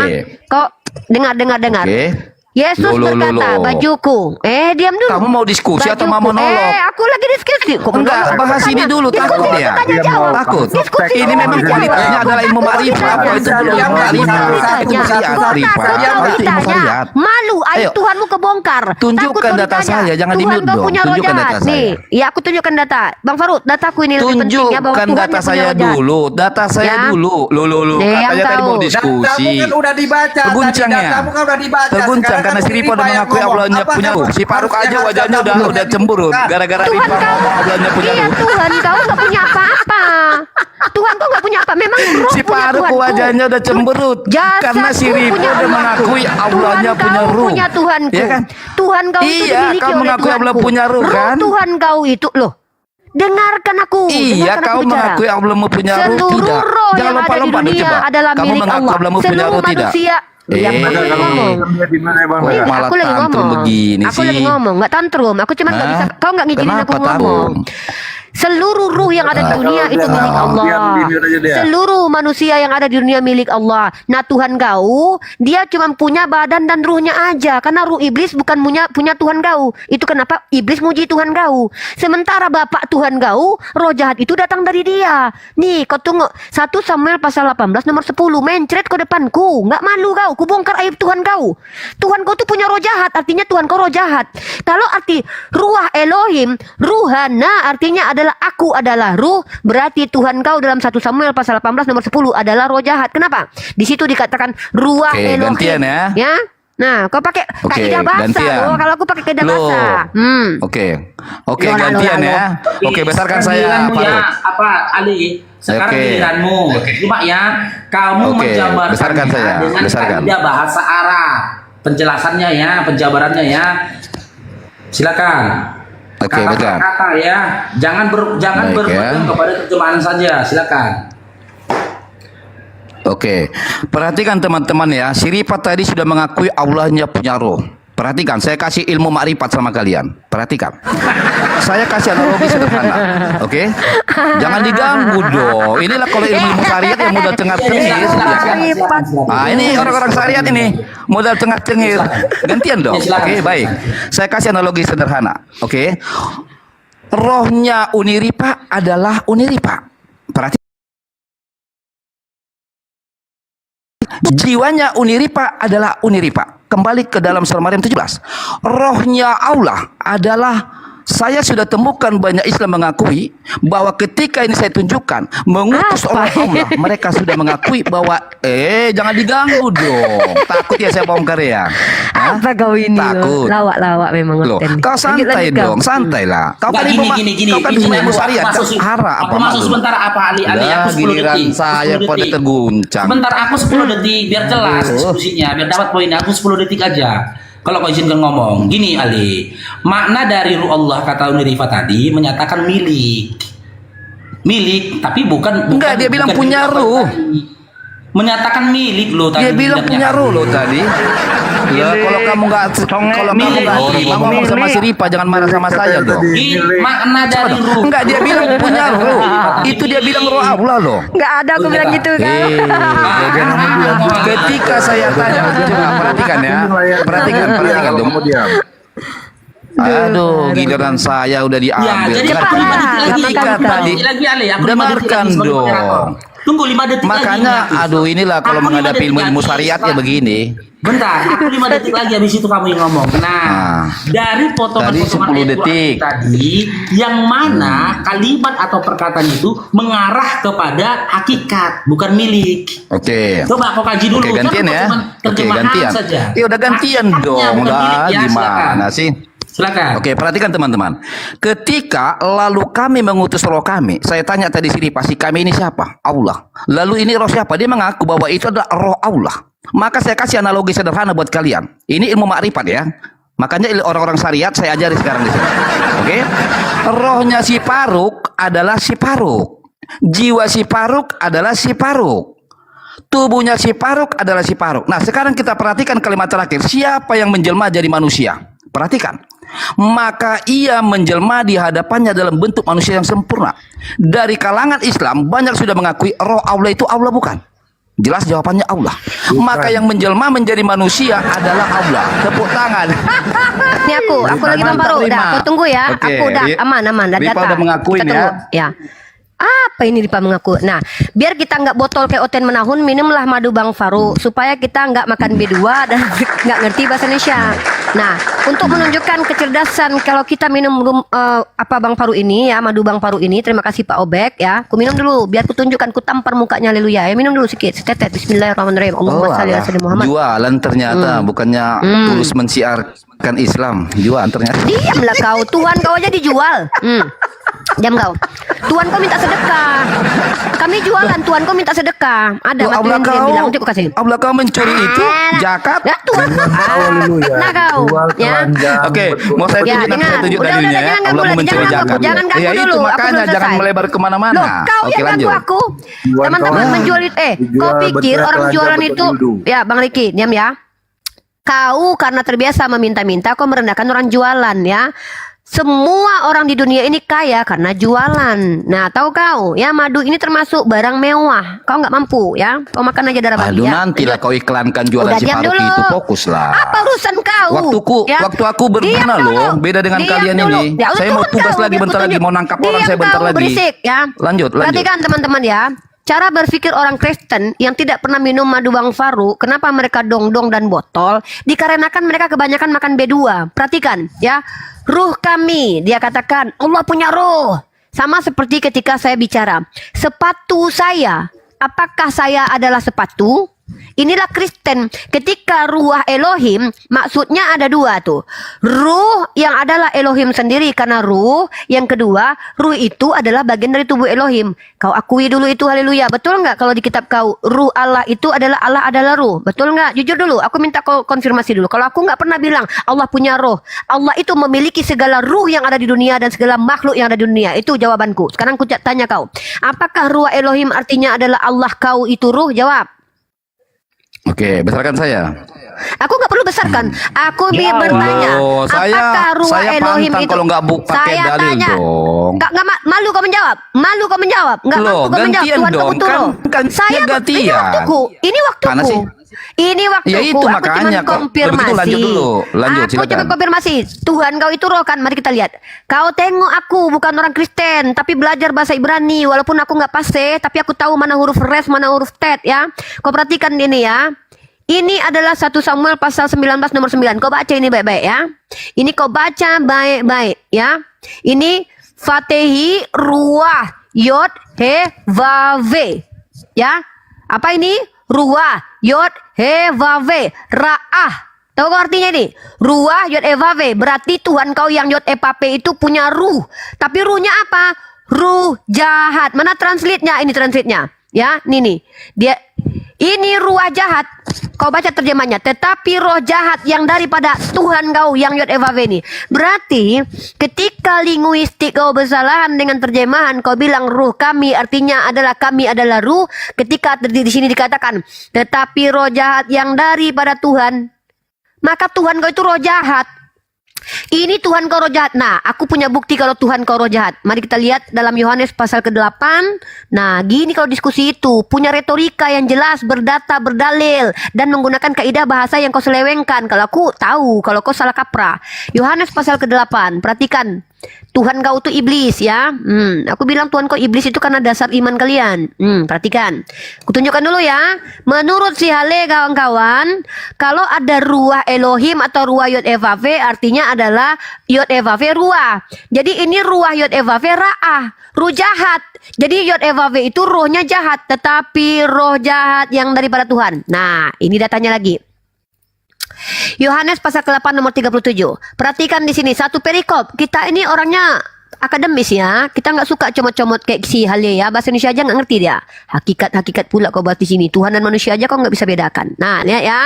Kok dengar. Oke. Yesus Loh. berkata, bajuku. Diam dulu. Kamu mau diskusi atau mau Bajuku. monolog? Aku lagi diskusi. Kok Enggak, bahas ini dulu. Takut ya? Tanya jawab. Takut. Diskusi Ini dulu, memang tanya kualitasnya jawab. adalah ilmu ma'rifat. Apa itu belum ilmu ma'rifat? Itu mesti ma'rifat. Apa itu ilmu syariat? Malu, aib Ayo. Tuhanmu kebongkar. Tunjukkan Takut kau data ditanya. saya, jangan Tuhan di-mute kau dong. punya roh Tunjukkan jahat. data saya. Nih, ya aku tunjukkan data. Bang Faruk, dataku ini lebih penting ya, bahwa Tunjukkan Tuhan data yang punya saya roh jahat. dulu. Data saya Ya. dulu. Loh. Nih, yang Katanya tadi tahu. mau diskusi. Kamu kan udah dibaca. Terguncang tadi, ya? Kamu kan udah dibaca. Terguncang Sekarang karena kan si Rifa udah yang mengakui ngomong. Allahnya Apa punya kamu ruh. Si Faruk harusnya aja harus wajahnya kamu udah bilang. cemburu. Nah, Gara-gara Tuhan Rifa kau, ngomong Allahnya punya iya ruh. Tuhan kau nggak punya apa-apa. Tuhan kau nggak punya apa. Memang roh Si punya Faruk Tuhanku. wajahnya udah cemberut Jasadku karena si Rifa punya udah Allahku. mengakui Allahnya Tuhan punya kau ruh. punya Tuhanku. Iya kan? Tuhan kau itu Iya, dimiliki kau oleh mengakui Allah Tuhanku. punya ruh, kan? Tuhan kau itu loh. Dengarkan aku. Iya, dengarkan kau aku bicara. mengakui Allahmu punya ruh Seluruh tidak? roh Jangan yang ada di lompat-lompat dulu, dunia coba. adalah Kamu milik mengaku Allah. Allahmu punya Seluruh ruh tidak? manusia. Diam, aku lagi ngomong. Dia di mana bang? Ini malah aku lagi tantrum ngomong. begini Aku sih. lagi ngomong, nggak tantrum. Aku cuma nggak Hah? bisa. Kau nggak ngizinin Kenapa aku ngomong. Seluruh ruh yang ada di dunia itu milik Allah. Diam, di-mute aja dia. Seluruh manusia yang ada di dunia milik Allah. Nah Tuhan kau, dia cuma punya badan dan ruhnya aja. Karena ruh iblis bukan punya Tuhan kau. Itu kenapa iblis muji Tuhan kau. Sementara bapak Tuhan kau, roh jahat itu datang dari dia. Nih kau tunggu. 1 Samuel pasal 18 nomor 10. Mencret ke depanku. Nggak malu kau. Kubongkar aib Tuhan kau. Tuhan kau tuh punya roh jahat. Artinya Tuhan kau roh jahat. Kalau arti ruah Elohim, ruhana artinya adalah aku adalah ruh, berarti Tuhan kau dalam 1 Samuel pasal 18 nomor 10 adalah roh jahat. Kenapa? Di situ dikatakan ruah Oke, Elohim. gantian ya. Nah, kau pakai Oke, kaidah bahasa. gantian. Oh, kalau aku pakai kaidah Loh. bahasa. Oke, Loh, gantian loh. ya. Oke, besarkan saya Giliranmu ya, Faruk. apa Ali? Sekarang Oke. giliranmu. Cuma ya, kamu Oke, menjabarkan besarkan saya, dengan besarkan. kaidah bahasa Arab. Penjelasannya ya, penjabarannya ya. Silakan. Oke, betul. Kata ya, jangan Baik, berpegang ya. kepada terjemahan saja. Silakan. Oke, perhatikan teman-teman ya. Si Rifat tadi sudah mengakui Allahnya punya roh. Perhatikan, saya kasih ilmu makrifat sama kalian. Perhatikan. Saya kasih analogi sederhana. Oke? Jangan diganggu dong. Inilah kalau ilmu syariat yang modal cengar-cengir. ya kan? Ah, ini orang-orang syariat ini modal cengar-cengir. Gantian dong. Oke, baik. Saya kasih analogi sederhana. Oke? Rohnya Uni Ripa adalah Uni Ripa. Perhatikan. Jiwanya Uni Ripa adalah Uni Ripa. Kembali ke dalam surah Maryam 17. Rohnya Allah adalah, saya sudah temukan banyak Islam mengakui bahwa ketika ini saya tunjukkan mengutus orang Allah, mereka sudah mengakui bahwa jangan diganggu dong. Takut ya saya bongkar ya. Hah? Apa kau ini? Takut. Lawak-lawak memang. Loh, konten. kau santai Lanjut, dong, santai lah. Kau Nggak, kan gini. kau kan Ini ilmu aku syariat, masuk- hara aku apa masuk malu? sebentar apa Ali aku Dah, 10 giliran detik. saya 10 pada detik. terguncang. Sebentar aku 10 detik biar jelas diskusinya, biar dapat poinnya. Aku 10 detik aja. Kalau kau izinkan ngomong, gini Ali, makna dari ruh Allah kata Uni Rifa tadi menyatakan milik, tapi bukan. Enggak, dia bilang bukan punya milik apa ruh. tadi. Menyatakan milik lo tadi. Dia bilang tidak punya ruh loh tadi. Ya, kalau kamu nggak terima ngomong sama si Ripa, jangan marah sama saya dong. Ini makna dari ruh. Enggak, dia bilang punya ruh. Itu dia bilang ruh Allah loh. Nggak ada aku bilang gitu kan. Ketika saya tanya, coba perhatikan ya, perhatikan dong. Kamu diam. Aduh, giliran saya udah Ya, diambil. jadi Cepat aku 5 lah, detik lagi. lama Ketika kali tadi, 5 detik lagi Ale, aku 5 detik dengarkan lagi sebagai dong. moderator. Tunggu 5 detik Makanya, lagi. aduh inilah kalau Aku 5 menghadapi detik ilmu lagi. syariat ya begini. Bentar, aku 5 detik lagi habis itu kamu yang ngomong. Nah, dari potongan-potongan Tadi 10 ayat Quran detik. tadi, yang mana kalimat atau perkataan itu mengarah kepada hakikat, bukan milik. Oke. Coba kau kaji dulu. Oke, gantian Kan ya. cuma Oke, terjemahan gantian. saja. Ya udah gantian Hakikatnya dong bukan lah. milik, ya, Gimana sih? Silakan. Oke, perhatikan teman-teman. Ketika lalu kami mengutus roh kami, saya tanya tadi sini pasti kami ini siapa? Allah. Lalu ini roh siapa? Dia mengaku bahwa itu adalah roh Allah. Maka saya kasih analogi sederhana buat kalian. Ini ilmu makrifat ya. Makanya orang-orang syariat saya ajari sekarang di sini. Oke? Rohnya si Faruk adalah si Faruk. Jiwa si Faruk adalah si Faruk. Tubuhnya si Faruk adalah si Faruk. Nah, sekarang kita perhatikan kalimat terakhir. Siapa yang menjelma jadi manusia? Perhatikan. Maka ia menjelma di hadapannya dalam bentuk manusia yang sempurna. Dari kalangan Islam banyak sudah mengakui roh Allah itu Allah bukan? Jelas jawabannya Allah. Maka yang menjelma menjadi manusia adalah Allah. Tepuk tangan. Ini aku lagi Bang Faru. Dah, kau tunggu ya. Oke, Aku udah aman, dah Rifa data. udah mengakuin Kita tunggu. Ya. Apa ini Rifa mengaku? Nah, biar kita nggak botol kayak Oten menahun, minumlah madu Bang Faru supaya kita nggak makan B2 dan nggak ngerti bahasa Indonesia. Nah, untuk menunjukkan kecerdasan kalau kita minum Bang Faru ini ya, madu Bang Faru ini, terima kasih Pak Obek ya. Ku minum dulu biar ku tunjukkan, ku tampar mukanya, haleluya. Ya, minum dulu sedikit, setetes. Bismillahirrahmanirrahim. Allahumma shalli ala sayyidina Muhammad. Jualan ternyata bukannya tulus mensiarkan Islam. Jualan ternyata. Diamlah kau, Tuhan kau aja dijual. Diam kau. Tuhan kau minta sedekah. Kami jualan, Tuhan kau minta sedekah. Ada Loh, batu Allah yang dia kau, bilang, nanti aku kasih. Allah kau mencuri itu zakat. Ya Tuhan. Haleluya. Nah kau. Jual Ya. telanjang, Oke, betul. mau saya Ya, tunjuk nanti dengar. saya tunjuk Udah, dalilnya ya. jangan Allah ganggu mau lagi, mencuri jangan zakat. ganggu, jangan ganggu Ya itu dulu, aku makanya belum jangan selesai. melebar kemana-mana. Loh, kau Oke, yang lanjut. ganggu aku. Jual Teman-teman kau. menjual itu. Kau Dijual pikir betul, orang telanjang jualan betul itu dulu. ya Bang Riki, diam ya. Kau karena terbiasa meminta-minta, kau merendahkan orang jualan ya. Semua orang di dunia ini kaya karena jualan. Nah, tahu kau ya, madu ini termasuk barang mewah. Kau nggak mampu ya. Kau makan aja darah babi Aduh, ya. nantilah kau iklankan jualan Udah, si diam Faruq dulu. itu, fokuslah. Apa urusan kau? Waktu aku berguna Diam loh, dulu. beda dengan Diam kalian dulu. ini. Ya, Saya turun mau tugas kau, lagi biar bentar ku lagi, tunjuk. mau nangkap orang Diam saya bentar kau, lagi. Berisik ya. Lanjut. Perhatikan teman-teman ya. Cara berpikir orang Kristen yang tidak pernah minum madu Bang Faru, kenapa mereka dong-dong dan botol? Dikarenakan mereka kebanyakan makan B2. Perhatikan ya. Ruh kami, dia katakan Allah punya ruh. Sama seperti ketika saya bicara, sepatu saya, apakah saya adalah sepatu? Inilah Kristen. Ketika ruah Elohim, maksudnya ada dua tuh. Ruh yang adalah Elohim sendiri karena ruh. Yang kedua, ruh itu adalah bagian dari tubuh Elohim. Kau akui dulu itu, haleluya. Betul nggak kalau di kitab kau, ruh Allah itu adalah Allah adalah ruh? Betul nggak? Jujur dulu, aku minta kau konfirmasi dulu. Kalau aku nggak pernah bilang Allah punya ruh. Allah itu memiliki segala ruh yang ada di dunia dan segala makhluk yang ada di dunia. Itu jawabanku. Sekarang aku tanya kau. Apakah ruh Elohim artinya adalah Allah kau itu ruh? Jawab. Oke, besarkan saya. Aku nggak perlu besarkan. Aku Ya bertanya, Allah, apakah ruah saya Elohim pantang itu? kalau nggak pakai Saya dalil tanya. dong. Nggak malu kau menjawab. Malu kau menjawab. Nggak Loh, mampu kau menjawab. gantian Tuhan kau dong. butuh roh. Kan Saya dia gantian. ini waktuku. Ini waktuku. Mana sih? Ini waktuku. Ya itu aku makanya, cuma kok. konfirmasi. Begitu lanjut dulu. Lanjut, aku silakan. cuma konfirmasi. Tuhan kau itu roh kan? Mari kita lihat. Kau tengok aku bukan orang Kristen, tapi belajar bahasa Ibrani. Walaupun aku nggak fasih, tapi aku tahu mana huruf res, mana huruf tet ya. Kau perhatikan ini ya. Ini adalah 1 Samuel pasal 19 nomor 9. Kau baca ini baik-baik ya. Ini kau baca baik-baik ya. Ini Fatehi Ruah Yod He Vave. Ya. Apa ini? Ruah Yod He Vave. Ra'ah. Tahu kau artinya ini? Ruah Yod He Vave. Berarti Tuhan kau yang Yod He Pape itu punya ruh. Tapi ruhnya apa? Ruh jahat. Mana translate-nya? Ini translate-nya. Ya, ini. Dia ini ruah jahat. Kau baca terjemahnya. Tetapi roh jahat yang daripada Tuhan kau yang Yod He Vave ini. Berarti ketika linguistik kau bersalahan dengan terjemahan, kau bilang ruh kami artinya adalah kami adalah ruh. Ketika di sini dikatakan tetapi roh jahat yang daripada Tuhan, maka Tuhan kau itu roh jahat. Ini Tuhan kau roh jahat. Nah, aku punya bukti kalau Tuhan kau roh jahat. Mari kita lihat dalam Yohanes pasal ke-8. Nah, gini kalau diskusi itu. Punya retorika yang jelas, berdata, berdalil. Dan menggunakan kaidah bahasa yang kau selewengkan. Kalau aku tahu, kalau kau salah kaprah. Yohanes pasal ke-8. Perhatikan. Tuhan kau itu iblis ya. Aku bilang Tuhan kau iblis itu karena dasar iman kalian. Perhatikan. Kutunjukkan dulu ya. Menurut si Hale kawan-kawan, kalau ada ruah Elohim atau ruah Yod Evave artinya adalah Yod Evave ruah. Jadi ini ruah Yod Evave ra'ah, ruh jahat. Jadi Yod Evave itu rohnya jahat, tetapi roh jahat yang daripada Tuhan. Nah, ini datanya lagi. Yohanes pasal ke-8 nomor 37. Perhatikan di sini satu perikop. Kita ini orangnya akademis ya. Kita nggak suka comot-comot kayak si Hale ya. Bahasa Indonesia aja nggak ngerti dia. Hakikat pula kau bahas di sini. Tuhan dan manusia aja kau nggak bisa bedakan. Nah, lihat ya.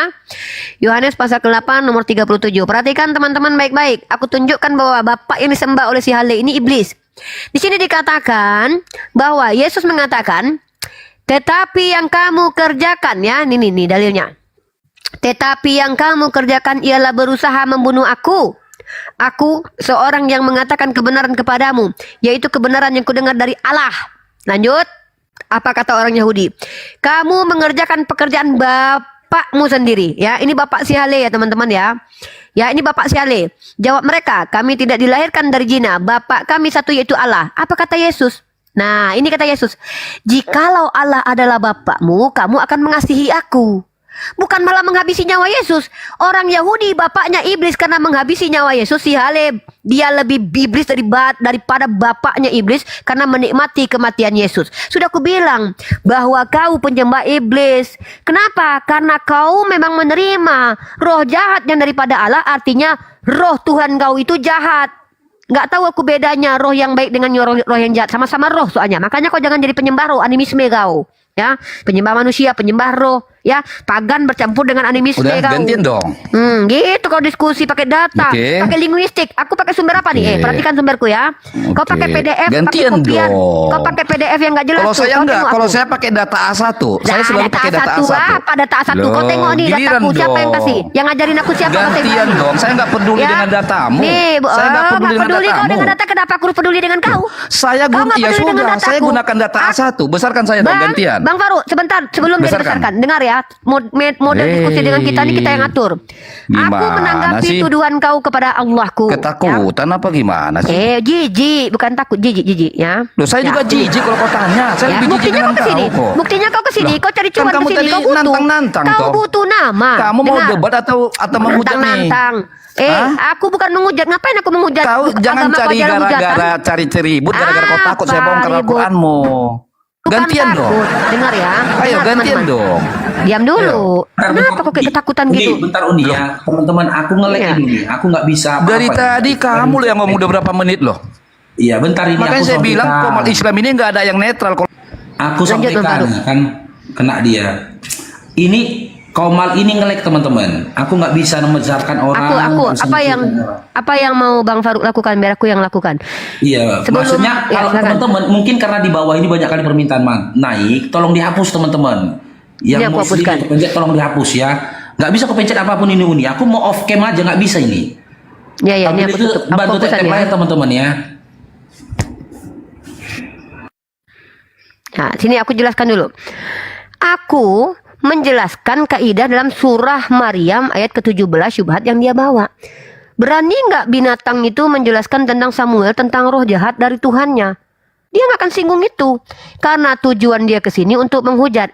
Yohanes pasal ke-8 nomor 37. Perhatikan teman-teman baik-baik. Aku tunjukkan bahwa Bapak yang disembah oleh si Hale ini iblis. Di sini dikatakan bahwa Yesus mengatakan, tetapi yang kamu kerjakan ya. Nih dalilnya. Tetapi yang kamu kerjakan ialah berusaha membunuh aku. Aku seorang yang mengatakan kebenaran kepadamu, yaitu kebenaran yang kudengar dari Allah. Lanjut. Apa kata orang Yahudi? Kamu mengerjakan pekerjaan bapakmu sendiri. Ya, ini bapak si Hale ya teman-teman ya. Ya, ini bapak si Hale. Jawab mereka, kami tidak dilahirkan dari zina. Bapak kami satu yaitu Allah. Apa kata Yesus? Nah, ini kata Yesus. Jikalau Allah adalah bapakmu, kamu akan mengasihi aku. Bukan malah menghabisi nyawa Yesus. Orang Yahudi bapaknya iblis karena menghabisi nyawa Yesus. Si Hale dia lebih iblis daripada bapaknya iblis karena menikmati kematian Yesus. Sudah aku bilang bahwa kau penyembah iblis. Kenapa? Karena kau memang menerima roh jahat yang daripada Allah. Artinya roh Tuhan kau itu jahat. Nggak tahu aku bedanya roh yang baik dengan roh yang jahat. Sama-sama roh soalnya. Makanya kau jangan jadi penyembah roh, animisme kau. Ya, penyembah manusia, penyembah roh, ya, pagan bercampur dengan animisme Udah kau. gantian dong. Gitu kau diskusi pakai data, Oke. pakai linguistik. Aku pakai sumber apa nih? Oke. Perhatikan sumberku ya. Kau Oke. pakai PDF, pakai Gantian kopian. dong. Kau pakai PDF yang nggak jelas. Kalau tuh. saya Kau enggak, tengok kalau aku. saya pakai data A1. Saya Nah, selalu pakai data A1. apa data A1? Kau Loh, tengok nih giliran dataku. Siapa yang dong. kasih? Yang ngajarin aku siapa? Kau Gantian tengok. dong. Saya nggak peduli Ya. dengan datamu. Nih, Saya nggak peduli dengan peduli kau datamu. dengan data. Kenapa aku harus peduli dengan kau? Saya Kau nggak ya peduli dengan sudah, saya dataku. gunakan data A1. Besarkan saya dong Bang, gantian. Bang Faru, sebentar sebelum dia Besarkan. dibesarkan. Dengar ya, model diskusi dengan kita ini kita yang atur. Aku Gimana menanggapi sih? tuduhan kau kepada Allahku. Ketakutan apa gimana sih? Jijik, bukan takut, jijik ya. Loh, saya Ya. juga jijik kalau kau tanya. Saya Ya, lebih jijik buktinya dengan kau kesini. kau kok. Buktinya kau kesini, Loh, kau cari kan cuan kamu kesini, tadi kau butuh. nantang-nantang Kau toh. butuh nama. Kamu mau Dengar. debat atau menghujat nih? Nantang. Hah? Aku bukan menghujat. Ngapain aku menghujat? Kau jangan Agama kau cari jarang hujatan. gara-gara cari ribut gara-gara kau takut saya Apa bongkar ribut? Al-Quranmu. Bukan Gantian takut. dong. Dengar ya. Ayo Dengar, gantian teman-teman. dong. Diam dulu. Kenapa kok kayak ketakutan Uni, gitu? bentar Uni ya. Teman-teman, aku nge-lag Iya. ini nih. Aku nggak bisa apa-apa. Dari tadi kamu loh yang ngomong udah berapa menit loh. Iya, bentar ini Makanya aku saya bilang sampaikan. komal Islam ini nggak ada yang netral. Aku Lanjut, Bang sampaikan Faru. kan kena dia. Ini Komal ini nge-lag teman-teman. Aku nggak bisa membesarkan orang. Aku bisa apa yang menceritakan orang. apa yang mau Bang Faruk lakukan biar aku yang lakukan. Iya, Sebelum- maksudnya ya, kalau silakan. teman-teman mungkin karena di bawah ini banyak kali permintaan naik, tolong dihapus teman-teman. Ini Yang aku muslim hapuskan. kepencet tolong dihapus ya. Nggak bisa kepencet apapun ini Uni. Aku mau off cam aja nggak bisa ini. Ya ya, ini Tapi aku itu tutup. Aku bantu fokusan tab ya. lain teman-teman ya. Nah, sini aku jelaskan dulu. Aku menjelaskan kaidah dalam surah Maryam ayat ke-17 syubhat yang dia bawa. Berani nggak binatang itu menjelaskan tentang Samuel tentang roh jahat dari Tuhannya? Dia nggak akan singgung itu karena tujuan dia ke sini untuk menghujat.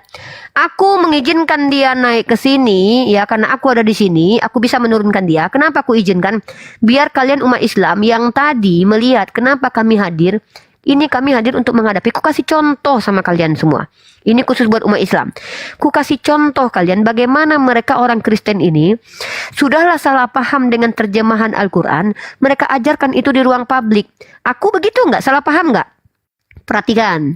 Aku mengizinkan dia naik ke sini ya karena aku ada di sini, aku bisa menurunkan dia. Kenapa aku izinkan? Biar kalian umat Islam yang tadi melihat kenapa kami hadir. Ini kami hadir untuk menghadapi. Ku kasih contoh sama kalian semua. Ini khusus buat umat Islam. Ku kasih contoh kalian bagaimana mereka orang Kristen ini sudahlah salah paham dengan terjemahan Al-Quran. Mereka ajarkan itu di ruang publik. Aku begitu nggak? Salah paham nggak? Perhatikan.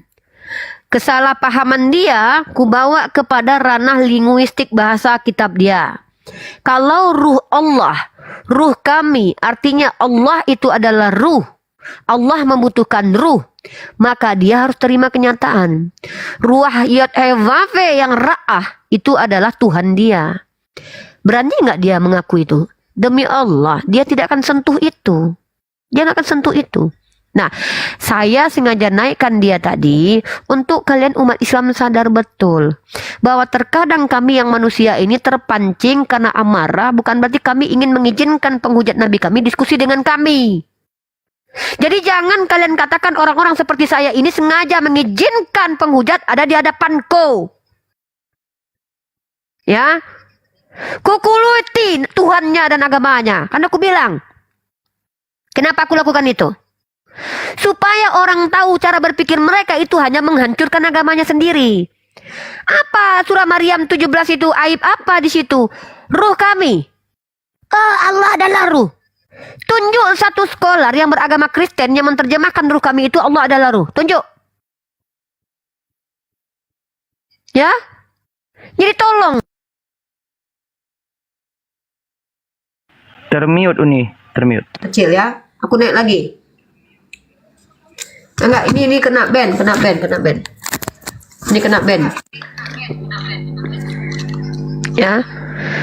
Kesalahpahaman dia ku bawa kepada ranah linguistik bahasa kitab dia. Kalau ruh Allah, ruh kami, artinya Allah itu adalah ruh. Allah membutuhkan ruh, maka dia harus terima kenyataan. Ruah Yod Hevave yang ra'ah itu adalah Tuhan dia. Berani nggak dia mengaku itu? Demi Allah, dia tidak akan sentuh itu. Dia nggak akan sentuh itu. Nah, saya sengaja naikkan dia tadi untuk kalian umat Islam sadar betul bahwa terkadang kami yang manusia ini terpancing karena amarah, bukan berarti kami ingin mengizinkan penghujat Nabi kami diskusi dengan kami. Jadi jangan kalian katakan orang-orang seperti saya ini sengaja mengizinkan penghujat ada di hadapanku. Ya, kukuluti Tuhannya dan agamanya. Karena aku bilang, kenapa aku lakukan itu? Supaya orang tahu cara berpikir mereka itu hanya menghancurkan agamanya sendiri. Apa surah Maryam 17 itu aib apa di situ? Ruh kami. Allah adalah ruh. Tunjuk satu skolar yang beragama Kristen yang menerjemahkan ruh kami itu Allah adalah ruh. Tunjuk. Ya? Jadi tolong. Termute Uni, termute. Kecil ya. Aku naik lagi. Enggak, ini kena ban. Ini kena ban. Ya.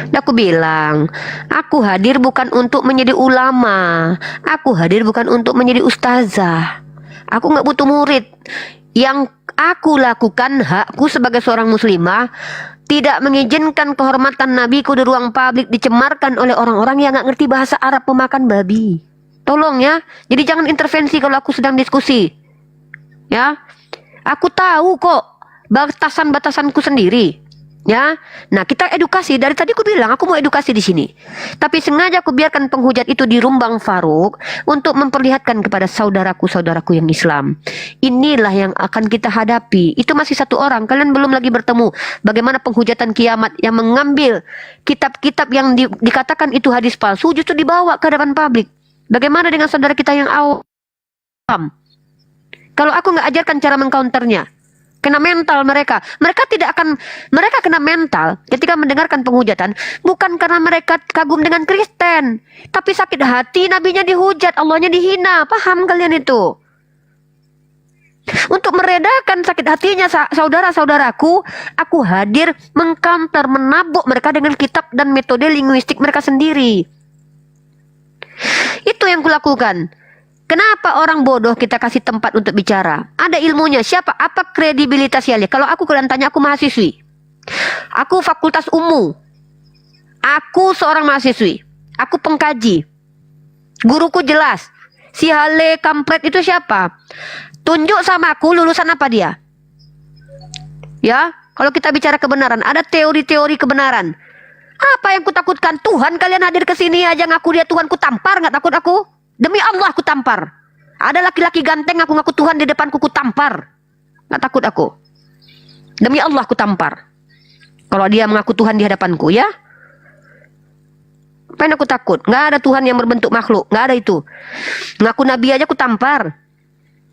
Dan aku bilang, aku hadir bukan untuk menjadi ulama. Aku hadir bukan untuk menjadi ustazah. Aku nggak butuh murid. Yang aku lakukan, hakku sebagai seorang muslimah, tidak mengizinkan kehormatan nabiku di ruang publik dicemarkan oleh orang-orang yang nggak ngerti bahasa Arab pemakan babi. Tolong ya. Jadi jangan intervensi kalau aku sedang diskusi. Ya. Aku tahu kok batasan-batasanku sendiri. Ya, nah kita edukasi. Dari tadi aku bilang aku mau edukasi di sini. Tapi sengaja aku biarkan penghujat itu di Rumbang Faruk untuk memperlihatkan kepada saudaraku-saudaraku yang Islam. Inilah yang akan kita hadapi. Itu masih satu orang. Kalian belum lagi bertemu bagaimana penghujatan kiamat yang mengambil kitab-kitab yang dikatakan itu hadis palsu justru dibawa ke hadapan publik. Bagaimana dengan saudara kita yang awam? Kalau aku nggak ajarkan cara mengcounternya, kena mental mereka. Mereka kena mental ketika mendengarkan penghujatan. Bukan karena mereka kagum dengan Kristen. Tapi sakit hati nabinya dihujat, Allahnya dihina. Paham kalian itu? Untuk meredakan sakit hatinya saudara-saudaraku, aku hadir mengcounter, menabuk mereka dengan kitab dan metode linguistik mereka sendiri. Itu yang kulakukan. Kenapa orang bodoh kita kasih tempat untuk bicara? Ada ilmunya. Siapa? Apa kredibilitasnya? Kalau aku kalian tanya, aku mahasiswi. Aku fakultas umum. Aku seorang mahasiswi. Aku pengkaji. Guruku jelas. Si Hale Kampret itu siapa? Tunjuk sama aku lulusan apa dia. Ya, kalau kita bicara kebenaran, ada teori-teori kebenaran. Apa yang kutakutkan? Tuhan kalian hadir ke sini aja ngaku dia Tuhan, ku tampar, nggak takut aku? Demi Allah ku tampar. Ada laki-laki ganteng ngaku Tuhan di depanku, ku tampar. Nggak takut aku. Demi Allah ku tampar. Kalau dia mengaku Tuhan di hadapanku, ya. Apa yang aku takut? Nggak ada Tuhan yang berbentuk makhluk. Nggak ada itu. Ngaku Nabi aja ku tampar.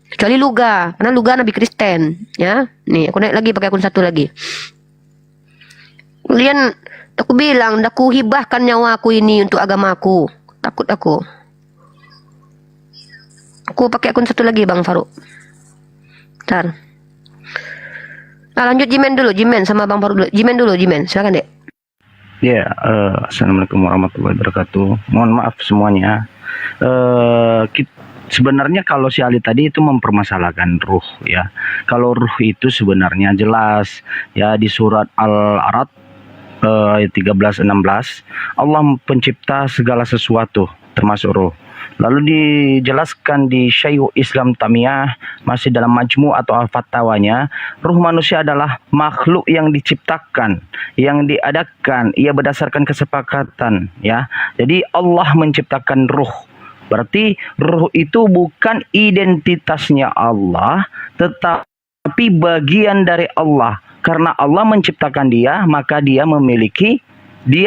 Kecuali Luga. Karena Luga Nabi Kristen. Ya. Nih aku naik lagi pakai akun satu lagi. Kalian, aku bilang, aku hibahkan nyawaku ini untuk agamaku. Takut aku. Aku pakai akun satu lagi Bang Faruk. Bentar. Nah, lanjut Jimen dulu, Jimen sama Bang Faruk dulu. Jimen dulu, Jimen. Silakan, Dek. Ya, assalamualaikum warahmatullahi wabarakatuh. Mohon maaf semuanya. Sebenarnya kalau si Ali tadi itu mempermasalahkan ruh, ya. Kalau ruh itu sebenarnya jelas, ya, di surat Al-Arad ayat 13-16, Allah pencipta segala sesuatu termasuk ruh. Lalu dijelaskan di Syaikh Islam Tamiyah, masih dalam majmu atau al-fatawanya, ruh manusia adalah makhluk yang diciptakan, yang diadakan, ia berdasarkan kesepakatan, ya. Jadi Allah menciptakan ruh. Berarti ruh itu bukan identitasnya Allah, tetapi bagian dari Allah. Karena Allah menciptakan dia, maka dia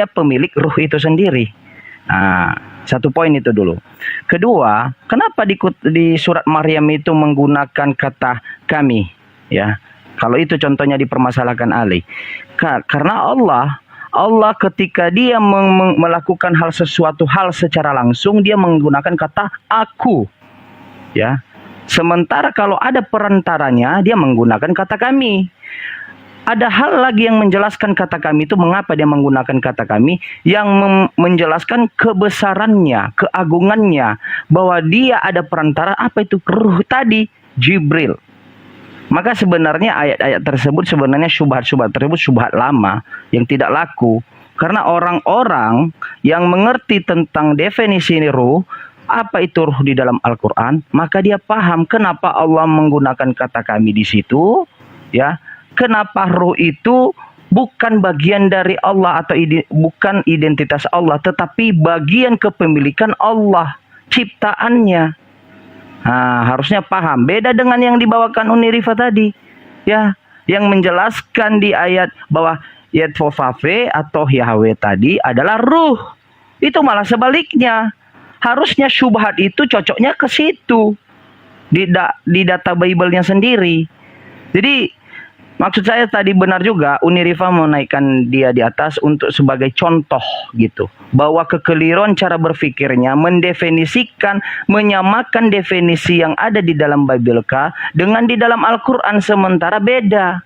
pemilik ruh itu sendiri. Nah, satu poin itu dulu. Kedua, kenapa di surat Maryam itu menggunakan kata kami, ya? Kalau itu contohnya dipermasalahkan Ali. Karena Allah ketika dia melakukan sesuatu hal secara langsung, dia menggunakan kata aku, ya. Sementara kalau ada perantaranya, dia menggunakan kata kami. ada hal lagi yang menjelaskan kata kami itu, mengapa dia menggunakan kata kami yang menjelaskan kebesarannya, keagungannya, bahwa dia ada perantara. Apa itu ruh tadi? Jibril. Maka sebenarnya ayat-ayat tersebut sebenarnya syubhat-syubhat tersebut syubhat lama yang tidak laku. Karena orang-orang yang mengerti tentang definisi ruh, apa itu ruh di dalam Al-Quran, maka dia paham kenapa Allah menggunakan kata kami di situ, ya. Kenapa ruh itu bukan bagian dari Allah atau bukan identitas Allah, tetapi bagian kepemilikan Allah, ciptaannya. Nah, harusnya paham. Beda dengan yang dibawakan Uni Rifa tadi, ya, yang menjelaskan di ayat bahwa Yatfofafe atau Yahweh tadi adalah ruh. Itu malah sebaliknya. Harusnya syubhat itu cocoknya ke situ. Di data Bible-nya sendiri. Jadi maksud saya tadi benar juga, Uni Rifa menaikkan dia di atas untuk sebagai contoh gitu. Bahwa kekeliruan cara berpikirnya mendefinisikan, menyamakan definisi yang ada di dalam Bible dengan di dalam Al-Quran, sementara beda.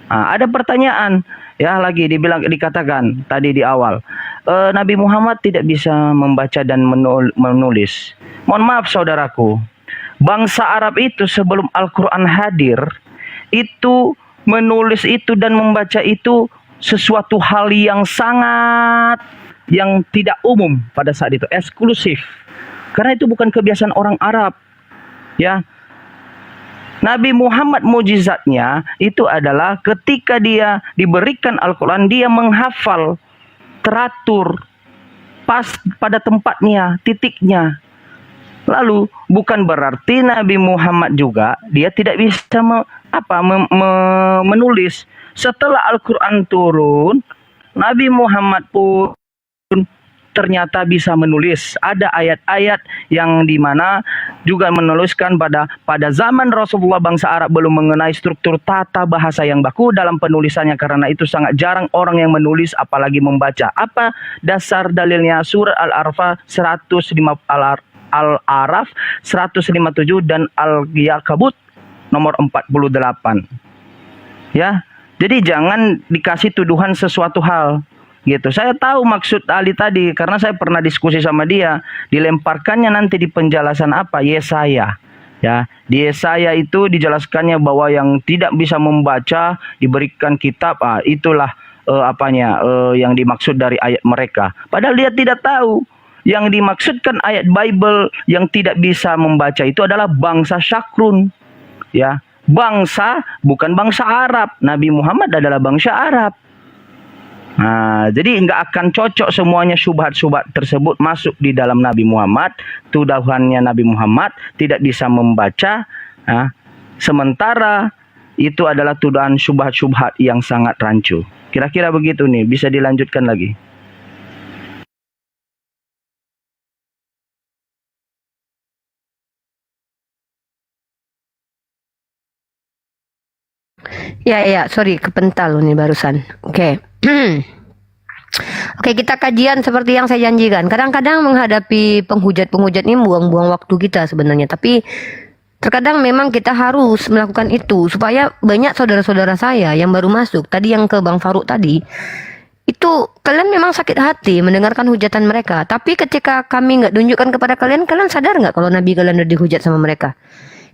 Nah, ada pertanyaan, ya, lagi dikatakan tadi di awal, Nabi Muhammad tidak bisa membaca dan menulis. Mohon maaf saudaraku, bangsa Arab itu sebelum Al-Quran hadir, itu menulis itu dan membaca itu sesuatu hal yang tidak umum pada saat itu, eksklusif. Karena itu bukan kebiasaan orang Arab, ya. Nabi Muhammad mujizatnya itu adalah ketika dia diberikan Al-Quran, dia menghafal teratur pas pada tempatnya, titiknya. Lalu bukan berarti Nabi Muhammad juga dia tidak bisa menulis. Setelah Al-Quran turun, Nabi Muhammad pun ternyata bisa menulis. Ada ayat-ayat yang dimana juga menuliskan pada zaman Rasulullah, bangsa Arab belum mengenai struktur tata bahasa yang baku dalam penulisannya. Karena itu sangat jarang orang yang menulis apalagi membaca. Apa dasar dalilnya? Surah Al-Araf 157 dan Al-Yakabut nomor 48. Ya. Jadi jangan dikasih tuduhan sesuatu hal. Gitu. Saya tahu maksud Ali tadi karena saya pernah diskusi sama dia. Dilemparkannya nanti di penjelasan apa? Yesaya. Ya, di Yesaya itu dijelaskannya bahwa yang tidak bisa membaca diberikan kitab. Itulah yang dimaksud dari ayat mereka. Padahal dia tidak tahu. Yang dimaksudkan ayat Bible yang tidak bisa membaca itu adalah bangsa Syakrun. Ya, bangsa bukan bangsa Arab. Nabi Muhammad adalah bangsa Arab. Nah, jadi nggak akan cocok semuanya syubhat-syubhat tersebut masuk di dalam Nabi Muhammad. Tuduhannya Nabi Muhammad tidak bisa membaca. Sementara itu adalah tuduhan syubhat-syubhat yang sangat rancu. Kira-kira begitu nih, bisa dilanjutkan lagi. Ya, sorry, kepental nih barusan. Oke. Oke, kita kajian seperti yang saya janjikan. Kadang-kadang menghadapi penghujat-penghujat ini buang-buang waktu kita sebenarnya. Tapi terkadang memang kita harus melakukan itu supaya banyak saudara-saudara saya yang baru masuk. Tadi yang ke Bang Faruk tadi, itu kalian memang sakit hati mendengarkan hujatan mereka. Tapi ketika kami nggak tunjukkan kepada kalian, kalian sadar nggak kalau Nabi kalian udah dihujat sama mereka?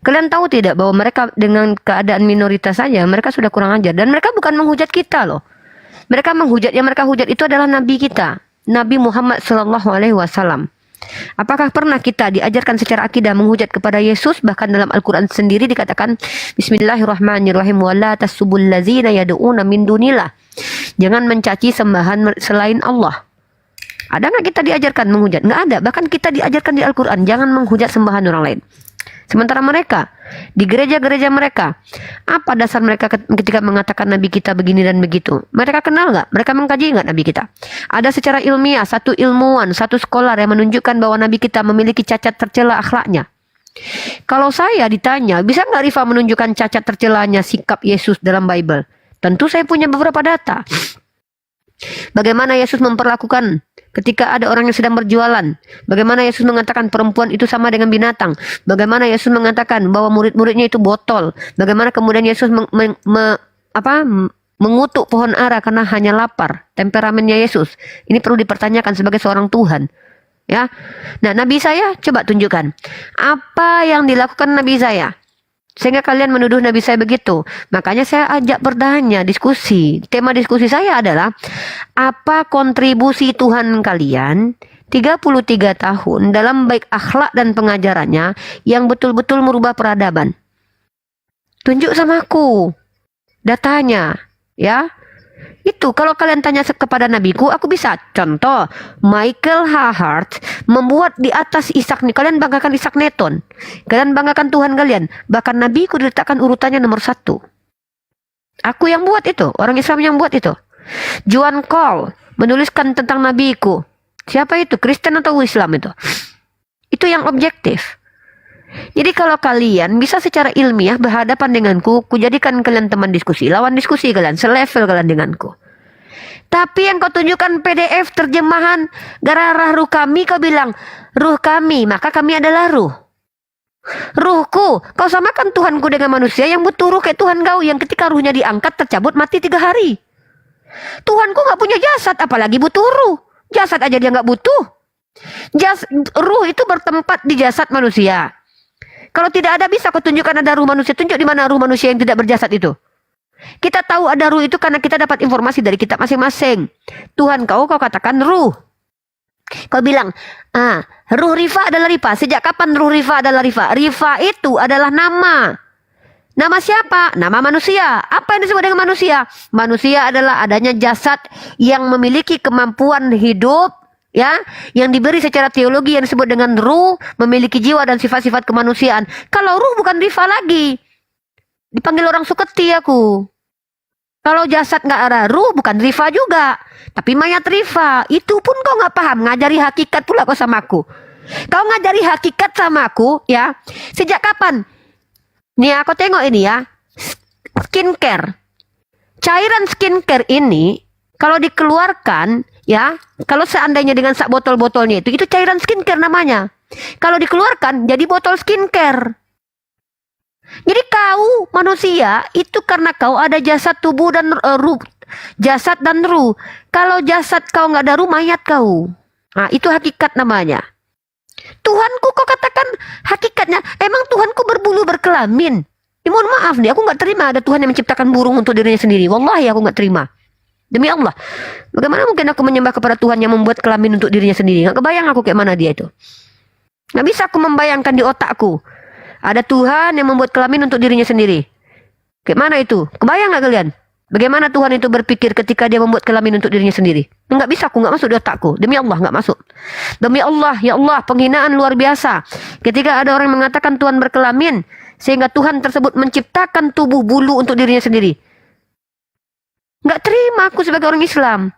Kalian tahu tidak bahwa mereka dengan keadaan minoritas saja mereka sudah kurang ajar, dan mereka bukan menghujat kita loh. Mereka yang mereka hujat itu adalah Nabi kita, Nabi Muhammad Sallallahu Alaihi Wasallam. Apakah pernah kita diajarkan secara akidah menghujat kepada Yesus? Bahkan dalam Al-Quran sendiri dikatakan Bismillahirrahmanirrahim, wala tasubul lazina yad'una min dunillah. Jangan mencaci sembahan selain Allah. Ada nggak kita diajarkan menghujat? Nggak ada. Bahkan kita diajarkan di Al-Quran jangan menghujat sembahan orang lain. Sementara mereka di gereja-gereja mereka, apa dasar mereka ketika mengatakan Nabi kita begini dan begitu? Mereka kenal nggak? Mereka mengkaji nggak Nabi kita? Ada secara ilmiah satu ilmuwan, satu scholar yang menunjukkan bahwa Nabi kita memiliki cacat tercela akhlaknya. Kalau saya ditanya, bisa nggak Rifa menunjukkan cacat tercelanya sikap Yesus dalam Bible? Tentu saya punya beberapa data. Bagaimana Yesus memperlakukan ketika ada orang yang sedang berjualan? Bagaimana Yesus mengatakan perempuan itu sama dengan binatang? Bagaimana Yesus mengatakan bahwa murid-muridnya itu botol? Bagaimana kemudian Yesus mengutuk pohon ara karena hanya lapar. Temperamennya Yesus. Ini perlu dipertanyakan sebagai seorang Tuhan. Ya. Nah, Nabi saya coba tunjukkan. Apa yang dilakukan Nabi saya? Sehingga kalian menuduh Nabi saya begitu. Makanya saya ajak bertanya, diskusi. Tema diskusi saya adalah, apa kontribusi Tuhan kalian 33 tahun dalam baik akhlak dan pengajarannya yang betul-betul merubah peradaban? Tunjuk sama aku datanya, ya. Itu kalau kalian tanya kepada nabiku, aku bisa. Contoh, Michael Hart membuat di atas Ishak nih. Kalian banggakan Ishak Newton. Kalian banggakan Tuhan kalian. Bahkan nabiku diletakkan urutannya nomor 1. Aku yang buat itu. Orang Islam yang buat itu. Joan Cole menuliskan tentang nabiku. Siapa itu? Kristen atau Islam itu? Itu yang objektif. Jadi kalau kalian bisa secara ilmiah berhadapan denganku, kujadikan kalian teman diskusi, lawan diskusi kalian, selevel kalian denganku. Tapi yang kau tunjukkan PDF terjemahan gara-gara ruh kami, kau bilang ruh kami, maka kami adalah ruh. Ruhku, kau samakan Tuhanku dengan manusia yang butuh ruh kayak Tuhan kau, yang ketika ruhnya diangkat tercabut mati 3 hari. Tuhanku gak punya jasad, apalagi butuh ruh. Jasad aja dia gak butuh. Ruh itu bertempat di jasad manusia. Kalau tidak ada, bisa kau tunjukkan ada ruh manusia. Tunjuk di mana ruh manusia yang tidak berjasad itu. Kita tahu ada ruh itu karena kita dapat informasi dari kitab masing-masing. Tuhan kau katakan ruh. Kau bilang, ruh Rifa adalah Rifa. Sejak kapan ruh Rifa adalah Rifa? Rifa itu adalah nama. Nama siapa? Nama manusia. Apa yang disebut dengan manusia? Manusia adalah adanya jasad yang memiliki kemampuan hidup, ya, yang diberi secara teologi yang disebut dengan ruh, memiliki jiwa dan sifat-sifat kemanusiaan. Kalau ruh bukan Rifa lagi, dipanggil orang Suketi aku. Kalau jasad nggak ada ruh, bukan Rifa juga, tapi mayat Rifa. Itu pun kau nggak paham. Ngajari hakikat pula kau sama aku. Kau ngajari hakikat sama aku, ya. Sejak kapan? Nih aku tengok ini ya, skincare. Cairan skincare ini kalau dikeluarkan, ya, kalau seandainya dengan sak botol-botolnya itu cairan skincare namanya. Kalau dikeluarkan jadi botol skincare. Jadi kau manusia itu karena kau ada jasad tubuh dan ruh, jasad dan ruh. Kalau jasad kau nggak ada ruh, mayat kau. Nah, itu hakikat namanya. Tuhanku kau katakan hakikatnya, emang Tuhanku berbulu berkelamin? Mohon maaf nih, aku nggak terima ada Tuhan yang menciptakan burung untuk dirinya sendiri. Wallahi aku nggak terima. Demi Allah, bagaimana mungkin aku menyembah kepada Tuhan yang membuat kelamin untuk dirinya sendiri? Nggak kebayang aku kayak mana dia itu. Nggak bisa aku membayangkan di otakku ada Tuhan yang membuat kelamin untuk dirinya sendiri. Kayak mana itu? Kebayang nggak kalian? Bagaimana Tuhan itu berpikir ketika dia membuat kelamin untuk dirinya sendiri? Nggak bisa, aku nggak masuk di otakku. Demi Allah nggak masuk. Demi Allah, ya Allah, penghinaan luar biasa. Ketika ada orang yang mengatakan Tuhan berkelamin, sehingga Tuhan tersebut menciptakan tubuh bulu untuk dirinya sendiri. Nggak terima aku sebagai orang Islam.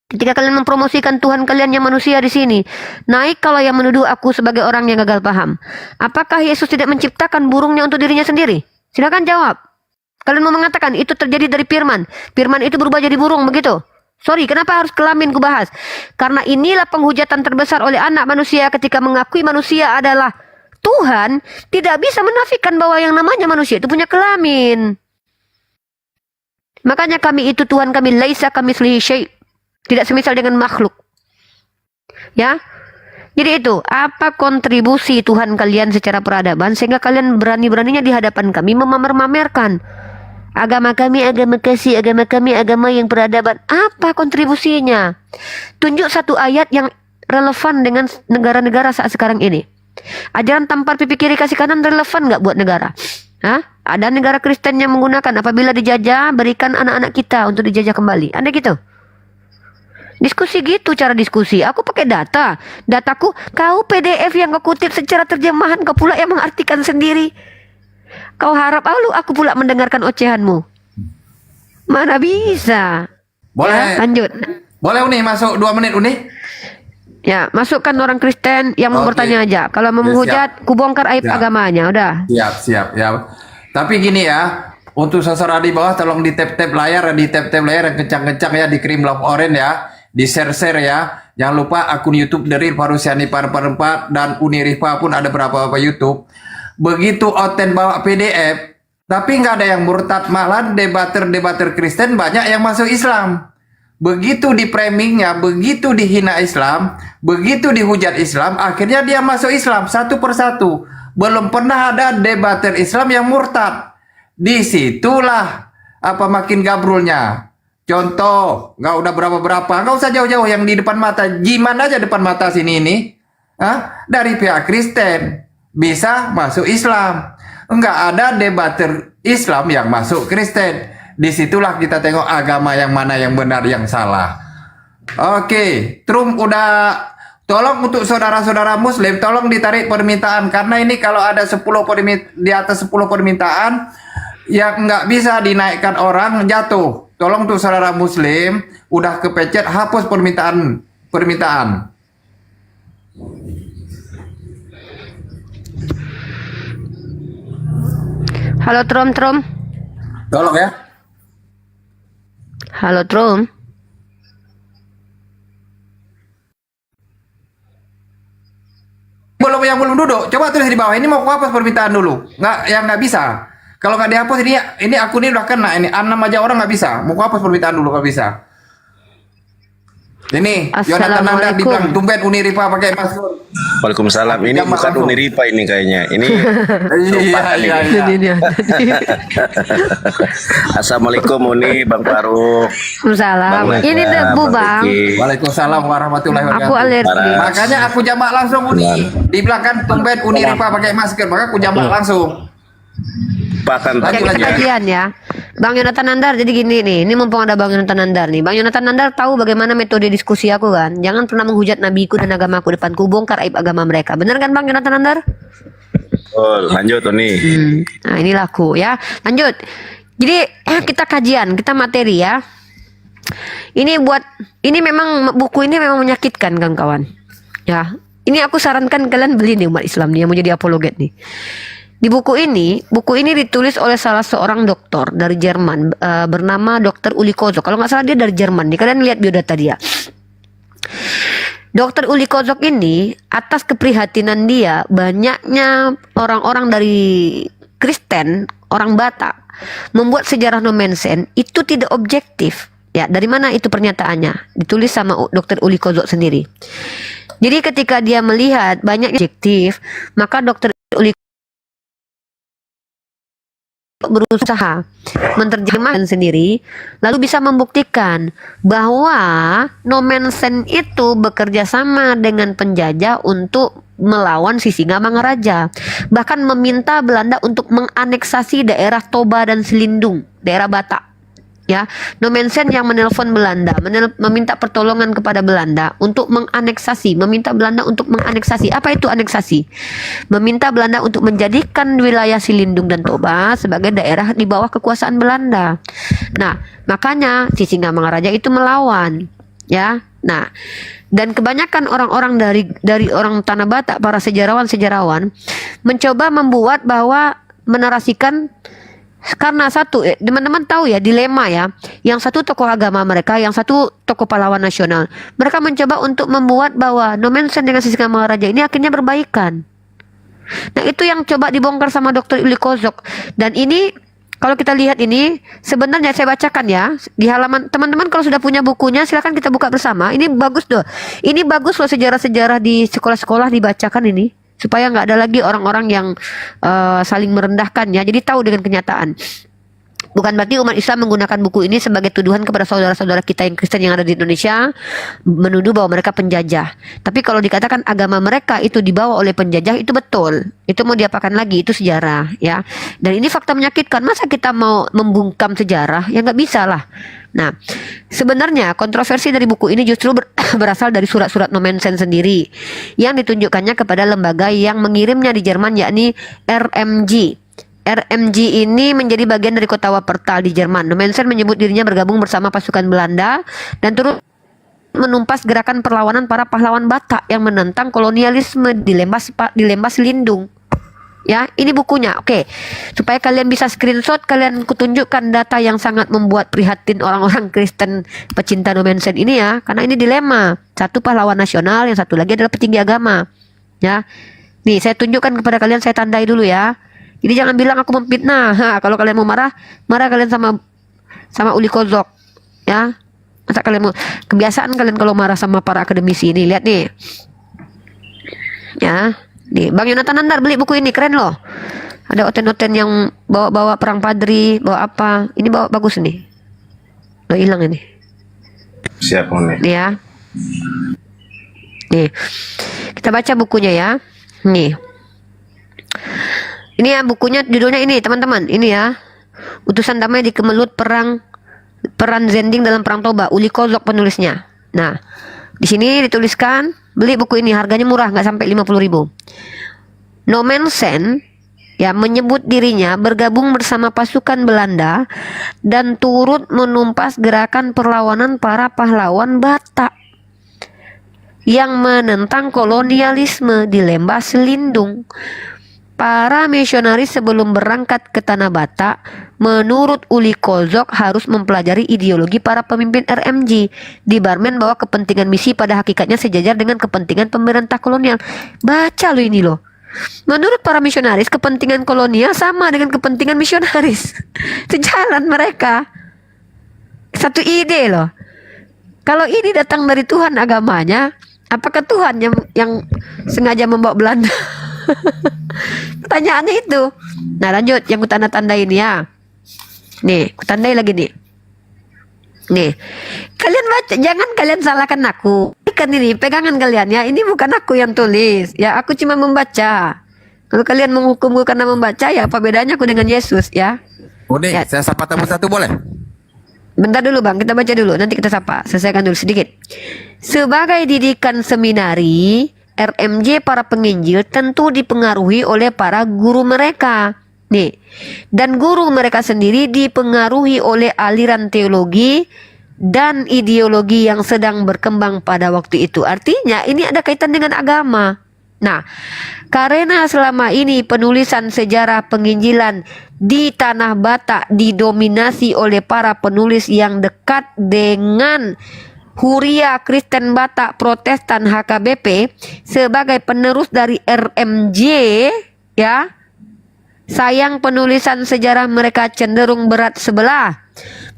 Ketika kalian mempromosikan Tuhan kalian yang manusia di sini, naik kalau yang menuduh aku sebagai orang yang gagal paham. Apakah Yesus tidak menciptakan burungnya untuk dirinya sendiri? Silakan jawab. Kalian mau mengatakan itu terjadi dari firman. Firman itu berubah jadi burung begitu. Sorry, kenapa harus kelamin kubahas? Karena inilah penghujatan terbesar oleh anak manusia ketika mengakui manusia adalah Tuhan, tidak bisa menafikan bahwa yang namanya manusia itu punya kelamin. Makanya kami itu Tuhan kami laisa kamitslihi syai'. Tidak semisal dengan makhluk. Ya. Jadi itu, apa kontribusi Tuhan kalian secara peradaban sehingga kalian berani-beraninya di hadapan kami memamer-mamerkan agama kami, agama kasih, agama kami, agama yang peradaban. Apa kontribusinya? Tunjuk satu ayat yang relevan dengan negara-negara saat sekarang ini. Ajaran tampar pipi kiri kasih kanan relevan nggak buat negara? Hah? Ada negara Kristen yang menggunakan apabila dijajah, berikan anak-anak kita untuk dijajah kembali. Ada gitu? Diskusi gitu cara diskusi. Aku pakai data. Dataku, kau PDF yang kau kutip secara terjemahan, kau pula yang mengartikan sendiri. Kau harap aku pula mendengarkan ocehanmu. Mana bisa. Boleh. Ya, lanjut. Boleh Uni masuk 2 menit Uni? Ya, masukkan orang Kristen yang mau Oke. bertanya aja. Kalau mau Ya, menghujat, kubongkar aib Siap. agamanya. Udah. Siap ya. Tapi gini ya, untuk saudara di bawah tolong di tap-tap layar yang kencang-kencang ya, dikirim lampu oranye ya, di share ya. Jangan lupa akun YouTube dari Parusiani Parempat dan Uni Rifa pun ada berapa YouTube. Begitu Oten bawa PDF, Tapi nggak ada yang murtad, malah debater-debater Kristen banyak yang masuk Islam. Begitu di framingnya, begitu dihina Islam, begitu dihujat Islam, akhirnya dia masuk Islam satu persatu. Belum pernah ada debater Islam yang murtad. Disitulah apa makin gabrulnya. Contoh, nggak udah berapa-berapa, nggak usah jauh-jauh yang di depan mata, Jiman aja depan mata sini ini, dari pihak Kristen bisa masuk Islam. Nggak ada debater Islam yang masuk Kristen. Disitulah kita tengok agama yang mana yang benar, yang salah. Oke, Trump udah, tolong untuk saudara-saudara Muslim, tolong ditarik permintaan, karena ini kalau ada 10 di atas 10 permintaan yang nggak bisa dinaikkan orang jatuh. Tolong tuh saudara Muslim, udah kepecet, hapus permintaan. Halo Trom. Tolong ya. Halo Trom. Yang belum duduk, coba tulis di bawah. Ini mau hapus permintaan dulu. Nggak bisa. Kalau nggak dihapus ini akun ini udah kena. Ini 6 aja orang nggak bisa. Mau hapus permintaan dulu kalau bisa. Ini Yonatan Nanda dibilang tumben Uniripa pakai masker. Waalaikumsalam. Ini Jam bukan langsung. Uniripa ini kayaknya. Ini Iya. Ini dia. Assalamualaikum Uni, Bang Faruk. Salam. Bang Ini Leka, debu Bang bang. Riki. Waalaikumsalam warahmatullahi wabarakatuh. Aku alergi. Makanya aku jamak langsung Uni. Dibilang kan tumben Uniripa pakai masker, maka aku jamak langsung. Bahkan Oke, kita takutnya kajian ya. Bang Yonatan Nandar, jadi gini nih, ini mumpung ada Bang Yonatan Nandar nih. Bang Yonatan Nandar tahu bagaimana metode diskusi aku kan? Jangan pernah menghujat nabiku dan agamaku depanku, bongkar aib agama mereka. Bener kan Bang Yonatan Nandar? lanjut Uni. Nah inilah aku ya. Lanjut. Jadi kita kajian, kita materi ya. Ini memang buku ini memang menyakitkan kawan-kawan. Ya, ini aku sarankan kalian beli nih umat Islam nih yang mau jadi apologet nih. Di buku ini ditulis oleh salah seorang dokter dari Jerman bernama Dr. Uli Kozok. Kalau nggak salah dia dari Jerman nih. Kalian lihat biodata dia. Dr. Uli Kozok ini atas keprihatinan dia banyaknya orang-orang dari Kristen, orang Batak membuat sejarah Nomensen itu tidak objektif. Ya, dari mana itu pernyataannya? Ditulis sama Dr. Uli Kozok sendiri. Jadi ketika dia melihat banyak objektif, maka Dr. Uli berusaha menerjemahkan sendiri lalu bisa membuktikan bahwa Nomensen itu bekerja sama dengan penjajah untuk melawan Sisingamangaraja, bahkan meminta Belanda untuk menganeksasi daerah Toba dan Selindung, daerah Batak. Ya, Nomensen yang menelpon Belanda, meminta pertolongan kepada Belanda untuk menganeksasi, meminta Belanda untuk menganeksasi. Apa itu aneksasi? Meminta Belanda untuk menjadikan wilayah Selindung dan Toba sebagai daerah di bawah kekuasaan Belanda. Nah, makanya Sisingamangaraja itu melawan, ya. Nah, dan kebanyakan orang-orang dari orang Tanah Batak, para sejarawan mencoba membuat bahwa menarasikan. Karena satu, teman-teman tahu ya dilema ya. Yang satu tokoh agama mereka, yang satu tokoh pahlawan nasional. Mereka mencoba untuk membuat bahwa Nomensen dengan Sisingamangaraja ini akhirnya berbaikan. Nah itu yang coba dibongkar sama Dr. Uli Kozok. Dan ini kalau kita lihat ini sebenarnya saya bacakan ya di halaman teman-teman kalau sudah punya bukunya silakan kita buka bersama. Ini bagus loh. Ini bagus loh sejarah-sejarah di sekolah-sekolah dibacakan ini. Supaya nggak ada lagi orang-orang yang saling merendahkan ya. Jadi tahu dengan kenyataan. Bukan berarti umat Islam menggunakan buku ini sebagai tuduhan kepada saudara-saudara kita yang Kristen yang ada di Indonesia menuduh bahwa mereka penjajah. Tapi kalau dikatakan agama mereka itu dibawa oleh penjajah itu betul. Itu mau diapakan lagi, itu sejarah ya. Dan ini fakta menyakitkan. Masa kita mau membungkam sejarah? Ya nggak bisa lah. Nah, sebenarnya kontroversi dari buku ini justru berasal dari surat-surat Nomensen sendiri yang ditunjukkannya kepada lembaga yang mengirimnya di Jerman yakni RMG. RMG ini menjadi bagian dari kota Wuppertal di Jerman. Nomensen menyebut dirinya bergabung bersama pasukan Belanda dan turut menumpas gerakan perlawanan para pahlawan Batak yang menentang kolonialisme di Lembah Selindung. Ya, ini bukunya. Oke. Supaya kalian bisa screenshot, kalian kutunjukkan data yang sangat membuat prihatin orang-orang Kristen pecinta Nomensen ini ya, karena ini dilema. Satu pahlawan nasional, yang satu lagi adalah petinggi agama. Ya. Nih, saya tunjukkan kepada kalian, saya tandai dulu ya. Jadi jangan bilang aku memfitnah. Kalau kalian mau marah, marah kalian sama Uli Kozok, ya. Masa kalian mau, kebiasaan kalian kalau marah sama para akademisi ini, lihat nih. Ya, nih Bang Yonatan Nandar beli buku ini, keren loh. Ada oten-oten yang bawa perang padri, bawa apa? Ini bawa bagus nih. Lo hilang ini. Siap Uni. Nih ya. Nih. Kita baca bukunya ya. Nih. Ini ya bukunya, judulnya ini teman-teman. Ini ya. Utusan Damai di Kemelut Peran Zending dalam Perang Toba. Uli Kozok penulisnya. Nah, di sini dituliskan beli buku ini, harganya murah, nggak sampai 50.000. Nomensen ya menyebut dirinya bergabung bersama pasukan Belanda dan turut menumpas gerakan perlawanan para pahlawan Batak yang menentang kolonialisme di Lembah Selindung. Para misionaris sebelum berangkat ke Tanah Batak, menurut Uli Kozok harus mempelajari ideologi para pemimpin RMJ di Barmen bahwa kepentingan misi pada hakikatnya sejajar dengan kepentingan pemerintah kolonial. Baca lo ini loh. Menurut para misionaris, kepentingan kolonial sama dengan kepentingan misionaris. Sejalan mereka. Satu ide loh. Kalau ini datang dari Tuhan agamanya, apakah Tuhan yang sengaja membawa Belanda? Pertanyaannya itu. Nah lanjut, yang kutanda-tandain ya. Nih, kutandai lagi nih. Nih, kalian baca, jangan kalian salahkan aku. Kan ini pegangan kalian ya. Ini bukan aku yang tulis. Ya, aku cuma membaca. Kalau kalian menghukumku karena membaca, ya apa bedanya aku dengan Yesus ya? Uni, Ya. saya sapa tamu satu boleh? Bentar dulu Bang, kita baca dulu. Nanti kita sapa. Selesaikan dulu sedikit. Sebagai didikan seminari, RMJ para penginjil tentu dipengaruhi oleh para guru mereka. Nih. Dan guru mereka sendiri dipengaruhi oleh aliran teologi dan ideologi yang sedang berkembang pada waktu itu. Artinya ini ada kaitan dengan agama. Nah, karena selama ini penulisan sejarah penginjilan di Tanah Batak didominasi oleh para penulis yang dekat dengan Huria Kristen Batak Protestan HKBP sebagai penerus dari RMJ, ya. Sayang penulisan sejarah mereka cenderung berat sebelah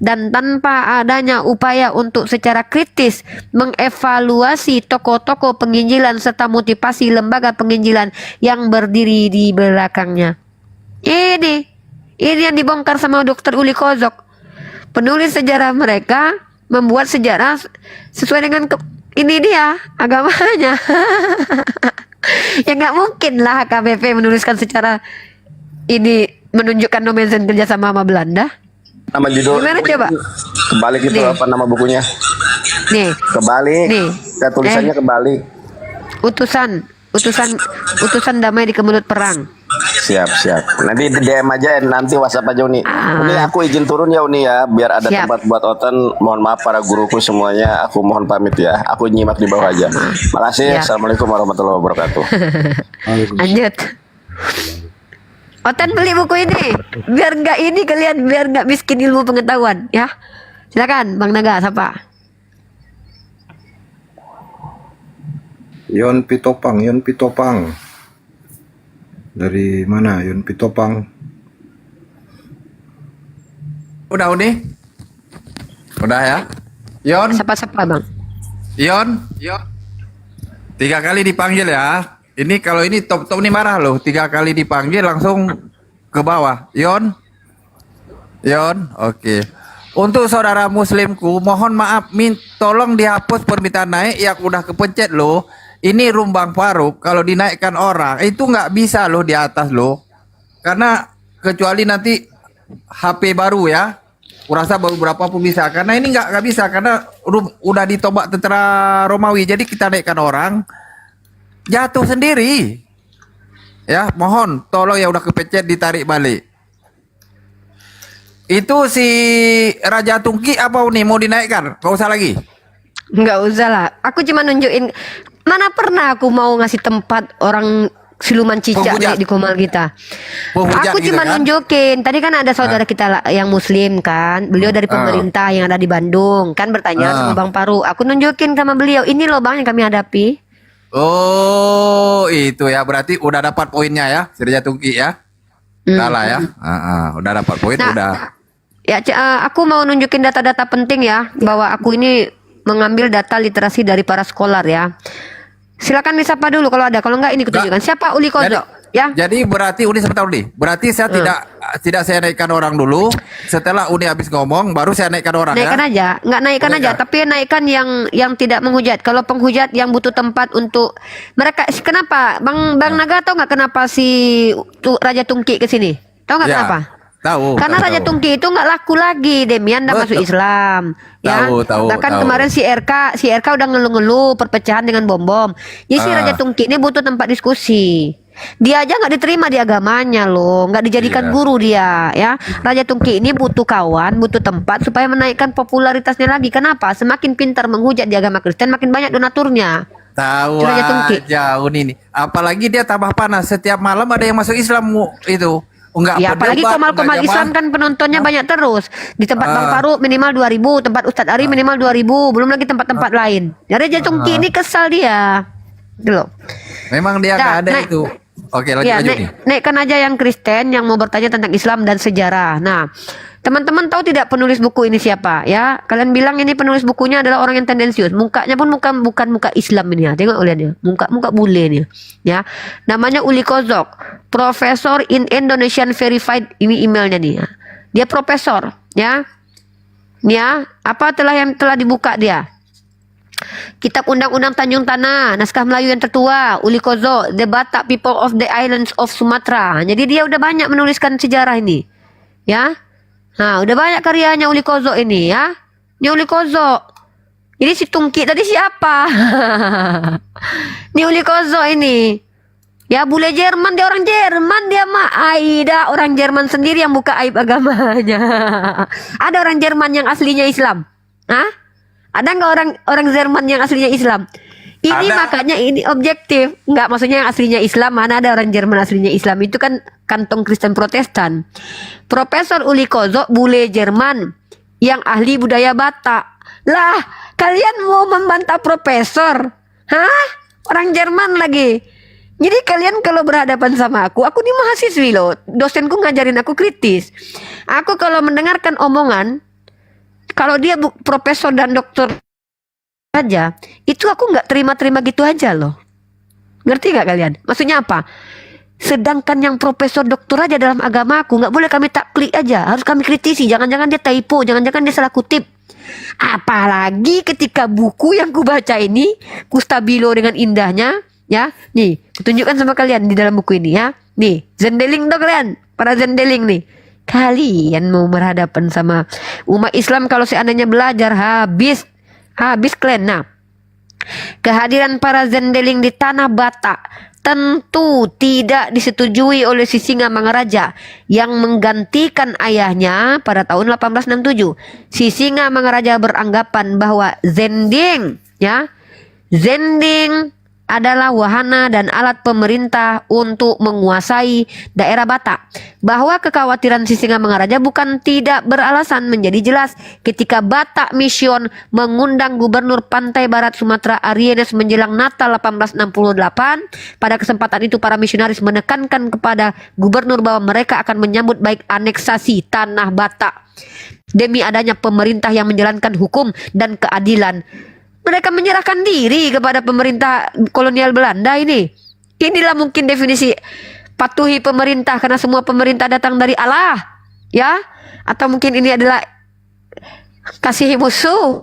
dan tanpa adanya upaya untuk secara kritis mengevaluasi tokoh-tokoh penginjilan serta motivasi lembaga penginjilan yang berdiri di belakangnya. Ini yang dibongkar sama Dr. Uli Kozok. Penulis sejarah mereka membuat sejarah sesuai dengan ini dia agamanya. Ya nggak mungkin lah HKBP menuliskan secara ini menunjukkan nomensen kerjasama sama Belanda. Nama judul Gimana coba? kebalik itu Nih. apa nama bukunya? Nih, Kebalik. Nih. Tulisannya kebalik. utusan damai di Kemelut Perang. Siap. Nanti di DM aja, nanti WhatsApp aja Uni. Ah. Uni aku izin turun ya Uni ya, biar ada Siap. tempat buat oten. Mohon maaf para guruku semuanya, aku mohon pamit ya. Aku nyimak di bawah aja. Makasih. Siap. Assalamualaikum warahmatullahi wabarakatuh. Lanjut. Otan beli buku ini biar nggak ini kalian biar nggak miskin ilmu pengetahuan ya. Silakan Bang Naga sapa. Yon Pitopang. Dari mana Yon Pitopang? Udah Uni? Udah ya? Yon, Sapa Bang. Yon. 3 kali dipanggil ya. Ini kalau ini top nih marah loh. 3 kali dipanggil langsung ke bawah. Yon, oke. Untuk saudara muslimku, mohon maaf, tolong dihapus permintaan naik yang udah kepencet loh. Ini Rumbang Faruk, kalau dinaikkan orang itu nggak bisa loh di atas loh. Karena kecuali nanti HP baru ya. Kurasa baru berapa pun bisa. Karena ini nggak bisa karena udah ditobak tentara Romawi. Jadi kita naikkan orang jatuh sendiri. Ya, mohon tolong yang udah kepencet ditarik balik. Itu si Raja Tungki apa nih mau dinaikkan? Gak usah lagi. Nggak usah lah. Aku cuma nunjukin. Mana pernah aku mau ngasih tempat orang siluman cicak Penghujat. di Komal kita. Penghujat Aku gitu cuma kan? nunjukin. Tadi kan ada saudara kita yang muslim kan. Beliau dari pemerintah yang ada di Bandung. Kan bertanya sama Bang Paru. Aku nunjukin sama beliau. Ini loh Bang yang kami hadapi. Oh, itu ya berarti udah dapat poinnya ya, si Raja Tungki ya. Udah lah ya. Udah dapat poin Nah, udah. Ya, aku mau nunjukin data-data penting ya, bahwa aku ini mengambil data literasi dari para scholar ya. Silakan disapa dulu kalau ada, kalau enggak ini kutunjukkan. Siapa Uli Kozo? Ya. Jadi berarti Uni sebentar Uni. Berarti saya tidak saya naikkan orang dulu. Setelah Uni habis ngomong, baru saya naikkan orang Naikkan ya. aja, nggak naikkan aja, tapi naikkan yang tidak menghujat. Kalau penghujat yang butuh tempat untuk mereka. Kenapa, Bang Naga tahu nggak kenapa si Raja Tungki ke sini? Tahu nggak Ya, kenapa? tahu. Karena Raja tahu. Tungki itu nggak laku lagi, Demian udah masuk Islam, ya. Tahu, Bahkan tahu. kemarin si RK udah ngeluh-ngeluh perpecahan dengan bom-bom. Jadi si Raja Tungki ini butuh tempat diskusi. Dia aja nggak diterima di agamanya loh, nggak dijadikan guru dia, ya. Raja Tungki ini butuh kawan, butuh tempat supaya menaikkan popularitasnya lagi. Kenapa? Semakin pintar menghujat di agama Kristen, makin banyak donaturnya. Tahu Raja Tungki. aja Uni nih. Apalagi dia tambah panas. Setiap malam ada yang masuk Islam itu. Enggak Ya apalagi Komal-Komal Islam kan penontonnya banyak terus. Di tempat Bang Farouk minimal 2000, tempat Ustadz Ari minimal 2000, belum lagi tempat-tempat lain. Raja Tungki ini kesal dia. Gitu loh. Memang dia nggak ada itu. Oke, lanjut Ya, nih. naikkan aja yang Kristen yang mau bertanya tentang Islam dan sejarah. Nah, teman-teman tahu tidak penulis buku ini siapa? Ya, kalian bilang ini penulis bukunya adalah orang yang tendensius. Mukanya pun bukan muka Islam ini ya. Tengok lihat dia. Muka bule nih. Ya. Namanya Uli Kozok, Profesor in Indonesian Verified, ini emailnya nih ya. Dia profesor, ya. Nih ya, apa yang telah dibuka dia? Kitab Undang-Undang Tanjung Tanah, Naskah Melayu yang tertua, Uli Kozo, The Batak People of the Islands of Sumatra. Jadi dia udah banyak menuliskan sejarah ini. Ya. Nah, udah banyak karyanya Uli Kozo ini ya. Ini Uli Kozo. Ini si Tungki tadi siapa? Ini Uli Kozo ini. Ya, bule Jerman, dia orang Jerman, dia mah Aida orang Jerman sendiri yang buka aib agamanya. Ada orang Jerman yang aslinya Islam? Hah? Ada nggak orang Jerman yang aslinya Islam? Ini Ada. makanya ini objektif. Nggak, maksudnya yang aslinya Islam, mana ada orang Jerman aslinya Islam. Itu kan kantong Kristen Protestan. Profesor Uli Kozo, bule Jerman yang ahli budaya Batak. Lah, kalian mau membantah profesor? Hah? Orang Jerman lagi. Jadi kalian kalau berhadapan sama aku ini mahasiswi loh. Dosenku ngajarin aku kritis. Aku kalau mendengarkan omongan, kalau dia profesor dan dokter aja, itu aku nggak terima-terima gitu aja loh. Ngerti nggak kalian? Maksudnya apa? Sedangkan yang profesor dokter aja dalam agama aku nggak boleh kami taklid aja, harus kami kritisi. Jangan-jangan dia typo, jangan-jangan dia salah kutip. Apalagi ketika buku yang ku baca ini, ku stabilo dengan indahnya, ya. Nih, kutunjukkan sama kalian di dalam buku ini ya. Nih, Zendeling tuh kalian, para Zendeling nih. Kalian mau berhadapan sama umat Islam kalau seandainya belajar habis kalian. Nah, kehadiran para Zendeling di tanah Batak tentu tidak disetujui oleh si Singa Mangaraja yang menggantikan ayahnya pada tahun 1867. Si Singa Mangaraja beranggapan bahwa Zending adalah wahana dan alat pemerintah untuk menguasai daerah Batak. Bahwa kekhawatiran si Singa Mangaraja bukan tidak beralasan menjadi jelas ketika Batak Mission mengundang Gubernur Pantai Barat Sumatera Arienes menjelang Natal 1868. Pada kesempatan itu para misionaris menekankan kepada gubernur bahwa mereka akan menyambut baik aneksasi tanah Batak demi adanya pemerintah yang menjalankan hukum dan keadilan. Mereka menyerahkan diri kepada pemerintah kolonial Belanda ini. Inilah mungkin definisi patuhi pemerintah, karena semua pemerintah datang dari Allah, ya? Atau mungkin ini adalah kasihi musuh.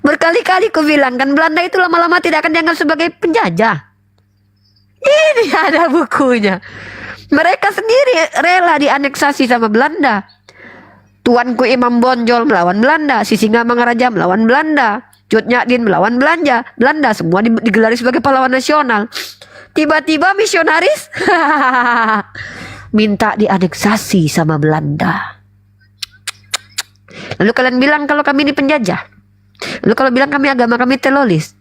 Berkali-kali ku bilang kan, Belanda itu lama-lama tidak akan dianggap sebagai penjajah. Ini ada bukunya. Mereka sendiri rela dianeksasi sama Belanda. Tuanku Imam Bonjol melawan Belanda, si Singa Mangaraja melawan Belanda, Cut Nyak melawan Belanda, semua digelari sebagai pahlawan nasional. Tiba-tiba misionaris minta dianeksasi sama Belanda. Lalu kalian bilang kalau kami ini penjajah. Lalu kalau bilang agama kami teroris,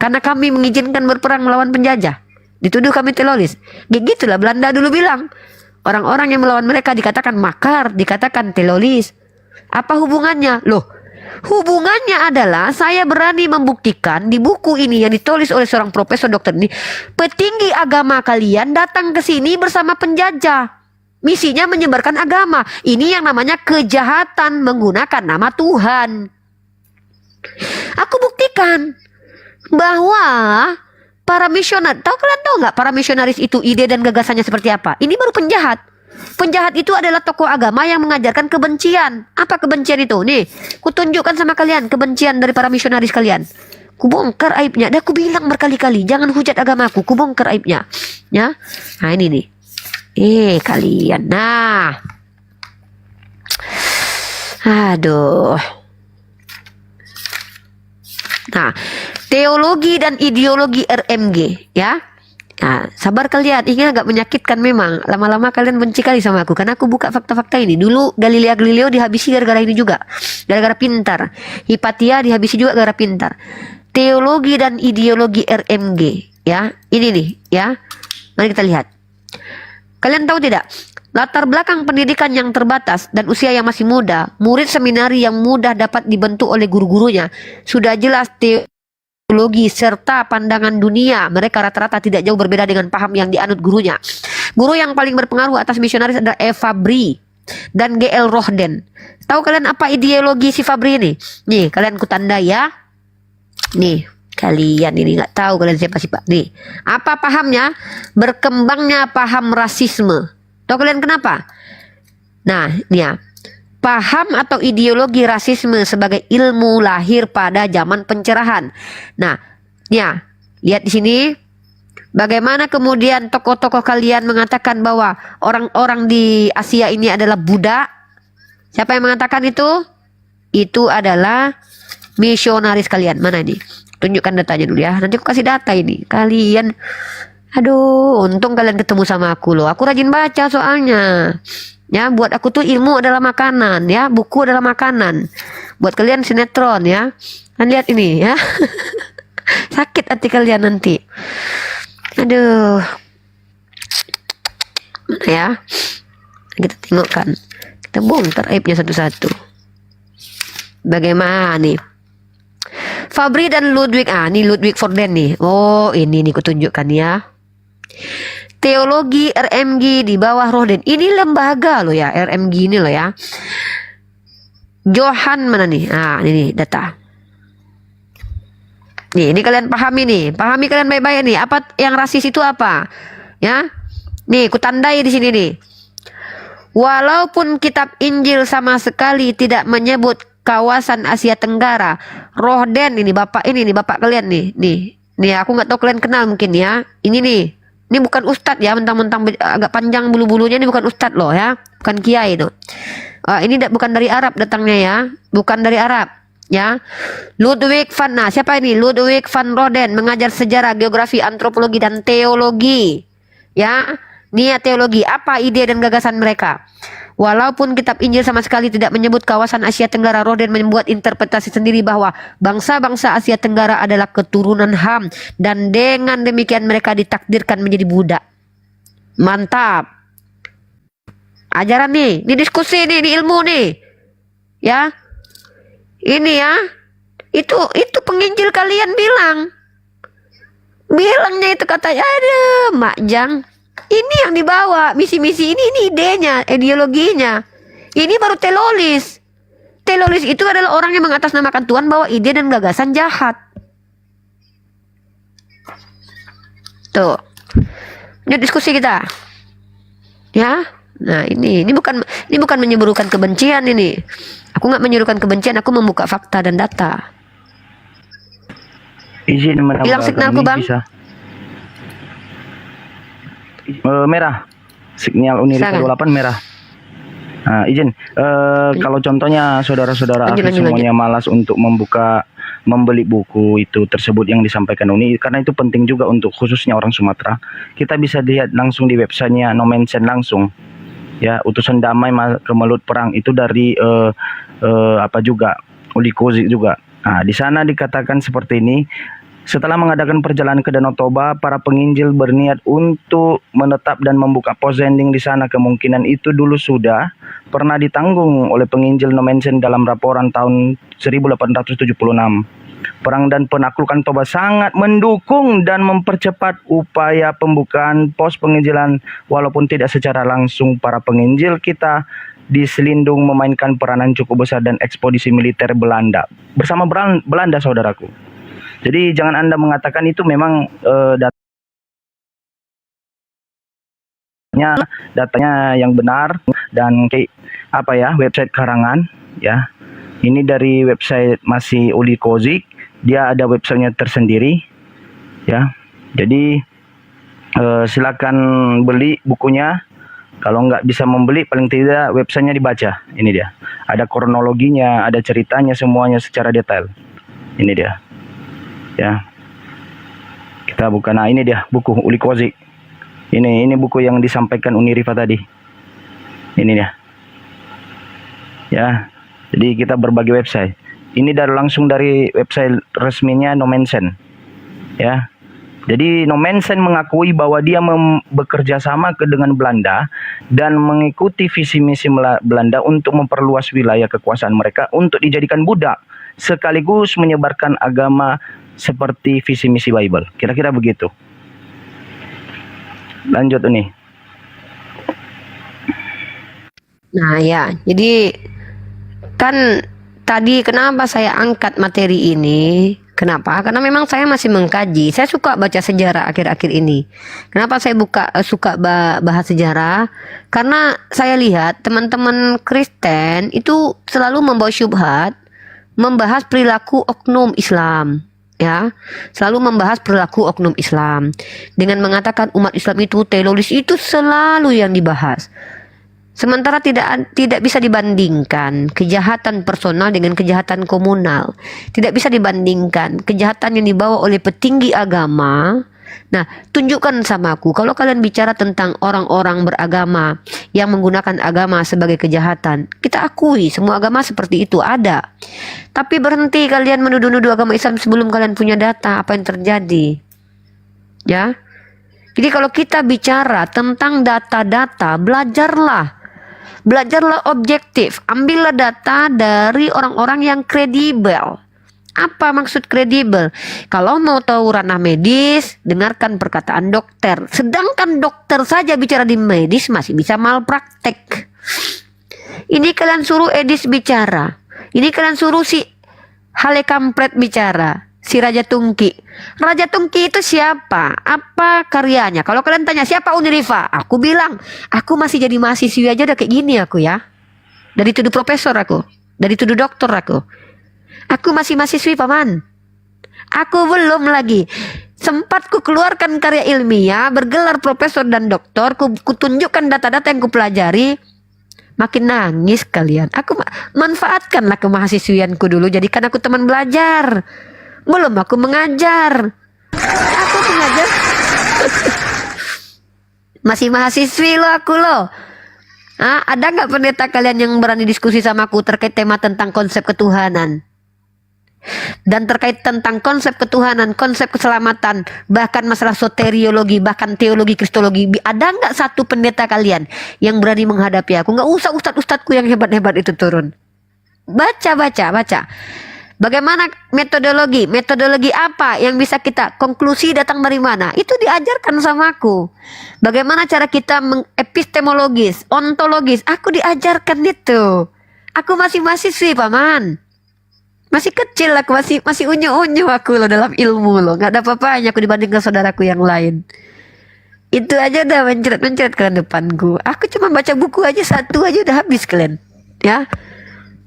karena kami mengizinkan berperang melawan penjajah, dituduh kami teroris. Gitulah Belanda dulu bilang. Orang-orang yang melawan mereka dikatakan makar, dikatakan teroris. Apa hubungannya? Loh, hubungannya adalah saya berani membuktikan di buku ini yang ditulis oleh seorang profesor dokter ini, petinggi agama kalian datang ke sini bersama penjajah. Misinya menyebarkan agama. Ini yang namanya kejahatan menggunakan nama Tuhan. Aku buktikan bahwa para misionaris, kalian tahu nggak para misionaris itu ide dan gagasannya seperti apa? Ini baru penjahat. Penjahat itu adalah tokoh agama yang mengajarkan kebencian. Apa kebencian itu? Nih, kutunjukkan sama kalian kebencian dari para misionaris kalian. Kubongkar aibnya. Dan aku bilang berkali-kali, jangan hujat agamaku. Kubongkar aibnya. Ya, nah ini nih. Kalian. Nah. Aduh. Nah, teologi dan ideologi RMG, ya. Nah, sabar kalian, ini agak menyakitkan memang. Lama-lama kalian benci kali sama aku karena aku buka fakta-fakta ini. Dulu Galileo dihabisi gara-gara ini juga. Gara-gara pintar. Hipatia dihabisi juga gara-gara pintar. Teologi dan ideologi RMG, ya. Ini nih, ya. Mari kita lihat. Kalian tahu tidak? Latar belakang pendidikan yang terbatas dan usia yang masih muda, murid seminari yang mudah dapat dibentuk oleh guru-gurunya, sudah jelas teologi serta pandangan dunia mereka rata-rata tidak jauh berbeda dengan paham yang dianut gurunya. Guru yang paling berpengaruh atas misionaris adalah E. Fabri dan G.L. Rohden. Tahu kalian apa ideologi si Fabri ini? Nih, kalian kutanda ya. Nih, kalian ini nggak tahu kalian siapa sih Pak? Nih, apa pahamnya? Berkembangnya paham rasisme. Tahu kalian kenapa? Nah, ini ya. Paham atau ideologi rasisme sebagai ilmu lahir pada zaman pencerahan. Nah, ya, lihat di sini. Bagaimana kemudian tokoh-tokoh kalian mengatakan bahwa orang-orang di Asia ini adalah budak? Siapa yang mengatakan itu? Itu adalah misionaris kalian. Mana ini? Tunjukkan datanya dulu ya. Nanti aku kasih data ini. Kalian, aduh, untung kalian ketemu sama aku loh. Aku rajin baca soalnya. Ya, buat aku tuh ilmu adalah makanan ya, buku adalah makanan. Buat kalian sinetron ya. Kan lihat ini ya. Sakit hati kalian nanti. Aduh. Mana ya? Kita tengok kan. Kita bongkar aibnya satu-satu. Bagaimana nih? Fabri dan Ludwig, ini Ludwig Vorden nih. Oh, ini nih kutunjukkan ya. Teologi RMG di bawah Rohden. Ini lembaga loh ya, RMG ini loh ya. Johan mana nih? Ini nih data. Nih, ini kalian pahami nih. Pahami kalian baik-baik nih. Apa yang rasis itu apa? Ya. Nih, kutandai di sini nih. Walaupun kitab Injil sama sekali tidak menyebut kawasan Asia Tenggara, Rohden ini bapak kalian nih. Nih aku nggak tahu kalian kenal mungkin ya. Ini bukan ustadz ya, mentang-mentang agak panjang bulu-bulunya, ini bukan ustadz loh ya, bukan kiai itu. Ini bukan dari Arab datangnya ya, bukan dari Arab ya. Ludwig van, siapa ini? Ludwig van Roden mengajar sejarah, geografi, antropologi dan teologi ya. Nih ya, teologi, apa ide dan gagasan mereka? Walaupun kitab Injil sama sekali tidak menyebut kawasan Asia Tenggara, Rohden membuat interpretasi sendiri bahwa bangsa-bangsa Asia Tenggara adalah keturunan Ham dan dengan demikian mereka ditakdirkan menjadi budak. Mantap. Ajaran nih, ini diskusi nih, ini ilmu nih. Ya. Ini ya. Itu penginjil kalian bilang. Bilangnya itu katanya, aduh, Mak Jang. Ini yang dibawa, misi-misi ini idenya, ideologinya. Ini baru telolis. Telolis itu adalah orang yang mengatasnamakan Tuhan bawa ide dan gagasan jahat. Tuh. Ini diskusi kita. Ya. Nah, ini bukan menyuruhkan kebencian ini. Aku nggak menyuruhkan kebencian, aku membuka fakta dan data. Izin menambahkan. Hilang signalku, Bang. Bisa. Merah, sinyal Unirita 28 merah. Nah, izin, kalau contohnya saudara-saudara aku semuanya malas untuk membeli buku itu tersebut yang disampaikan Uni, karena itu penting juga untuk khususnya orang Sumatera. Kita bisa lihat langsung di websitenya No Mention langsung. Ya, utusan damai kemelut perang itu dari apa juga Uli Kozik juga. Nah, di sana dikatakan seperti ini. Setelah mengadakan perjalanan ke Danau Toba, para penginjil berniat untuk menetap dan membuka posending di sana. Kemungkinan itu dulu sudah pernah ditanggung oleh penginjil No Mention dalam laporan tahun 1876. Perang dan Penaklukan Toba sangat mendukung dan mempercepat upaya pembukaan pos penginjilan walaupun tidak secara langsung. Para penginjil kita di Selindung memainkan peranan cukup besar dan ekspedisi militer Belanda bersama Belanda, saudaraku. Jadi jangan Anda mengatakan itu memang datanya yang benar dan website karangan ya. Ini dari website masih Uli Kozik, dia ada websitenya tersendiri ya. Jadi silakan beli bukunya. Kalau nggak bisa membeli, paling tidak websitenya dibaca. Ini dia, ada kronologinya, ada ceritanya semuanya secara detail. Ini dia ya. Kita buka, nah ini dia buku Uli Kozik. Ini buku yang disampaikan Uni Rifa tadi. Ini dia. Ya. Jadi kita berbagi website. Ini langsung dari website resminya Nomensen. Ya. Jadi Nomensen mengakui bahwa dia bekerja sama dengan Belanda dan mengikuti visi misi Belanda untuk memperluas wilayah kekuasaan mereka untuk dijadikan budak sekaligus menyebarkan agama seperti visi misi Bible. Kira-kira begitu. Lanjut nih. Nah ya, jadi kan tadi kenapa saya angkat materi ini? Kenapa? Karena memang saya masih mengkaji. Saya suka baca sejarah akhir-akhir ini. Kenapa saya suka bahas sejarah? Karena saya lihat teman-teman Kristen itu selalu membawa syubhat, membahas perilaku oknum Islam. Ya, selalu membahas perilaku oknum Islam dengan mengatakan umat Islam itu teroris, itu selalu yang dibahas. Sementara tidak bisa dibandingkan kejahatan personal dengan kejahatan komunal. Tidak bisa dibandingkan kejahatan yang dibawa oleh petinggi agama. Nah, tunjukkan sama aku kalau kalian bicara tentang orang-orang beragama yang menggunakan agama sebagai kejahatan. Kita akui semua agama seperti itu ada. Tapi berhenti kalian menuduh-nuduh agama Islam sebelum kalian punya data apa yang terjadi. Ya. Jadi kalau kita bicara tentang data-data, belajarlah objektif. Ambillah data dari orang-orang yang kredibel. Apa maksud kredibel? Kalau mau tahu ranah medis, dengarkan perkataan dokter. Sedangkan dokter saja bicara di medis masih bisa malpraktek. Ini kalian suruh Edis bicara. Ini kalian suruh si Hale Kampret bicara. Si Raja Tungki. Raja Tungki itu siapa? Apa karyanya? Kalau kalian tanya siapa Uni Rifa? Aku bilang, aku masih jadi mahasiswi aja udah kayak gini aku ya. Dari tuduh profesor aku. Dari tuduh dokter aku. Aku masih mahasiswi paman. Aku belum lagi. Sempat ku keluarkan karya ilmiah, bergelar profesor dan doktor, ku tunjukkan data-data yang ku pelajari. Makin nangis kalian. Aku manfaatkanlah kemahasiswianku dulu, jadikan aku teman belajar. Belum aku mengajar. Aku mengajar. Masih mahasiswi lo aku lo. Ada nggak pendeta kalian yang berani diskusi sama aku terkait tema tentang konsep ketuhanan? Dan terkait tentang konsep ketuhanan, konsep keselamatan, bahkan masalah soteriologi, bahkan teologi kristologi, ada nggak satu pendeta kalian yang berani menghadapi aku? Nggak usah ustadz-ustadzku yang hebat-hebat itu turun. Baca. Bagaimana metodologi apa yang bisa kita konklusi datang dari mana? Itu diajarkan sama aku. Bagaimana cara kita epistemologis, ontologis, aku diajarkan itu. Aku masih mahasiswi paman. Masih kecil aku, masih unyu-unyu aku loh dalam ilmu loh. Gak ada apa-apanya aku dibandingkan saudaraku yang lain. Itu aja udah mencret-mencret ke depanku. Aku cuma baca buku aja satu aja udah habis kalian. Ya.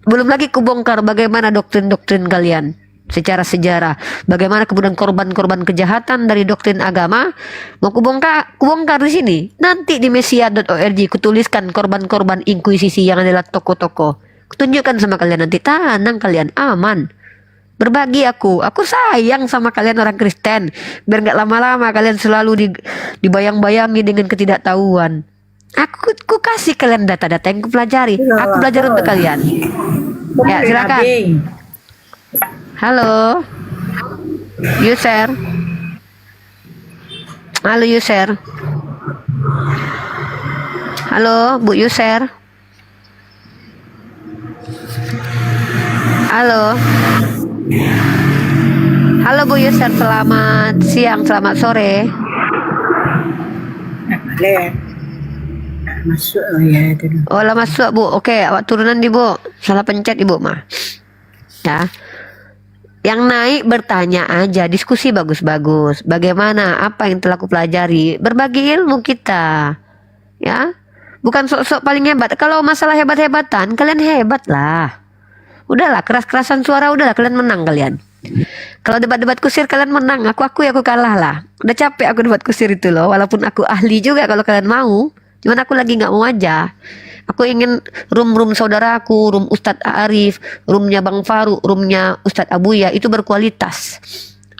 Belum lagi kubongkar bagaimana doktrin-doktrin kalian secara sejarah. Bagaimana kemudian korban-korban kejahatan dari doktrin agama. Mau kubongkar di sini. Nanti di mesia.org kutuliskan korban-korban inkuisisi yang adalah tokoh-tokoh. Kutunjukkan sama kalian nanti, tenang kalian, aman. Berbagi aku sayang sama kalian orang Kristen. Biar gak lama-lama kalian selalu dibayang-bayangi dengan ketidaktahuan. Aku kasih kalian data-data yang aku pelajari. Aku belajar untuk kalian. Ya silakan. Halo, user. Halo user. Halo Bu user. Halo. Halo Bu Yusar, selamat siang, selamat sore. Masuk ya itu. Oh lah masuk Bu. Oke, awak turunan di Bu. Salah pencet Ibu mah. Ya. Yang naik bertanya aja, diskusi bagus-bagus. Bagaimana, apa yang telah aku pelajari, berbagi ilmu kita. Ya. Bukan sok-sok paling hebat. Kalau masalah hebat-hebatan, kalian hebat lah. Udahlah, keras-kerasan suara udahlah, kalian menang kalian. Kalau debat-debat kusir kalian menang, aku kalah lah. Udah capek aku debat kusir itu loh. Walaupun aku ahli juga kalau kalian mau. Cuman aku lagi nggak mau aja. Aku ingin room saudaraku, room Ustadz Arif, roomnya Bang Faru, roomnya Ustadz Abuya itu berkualitas.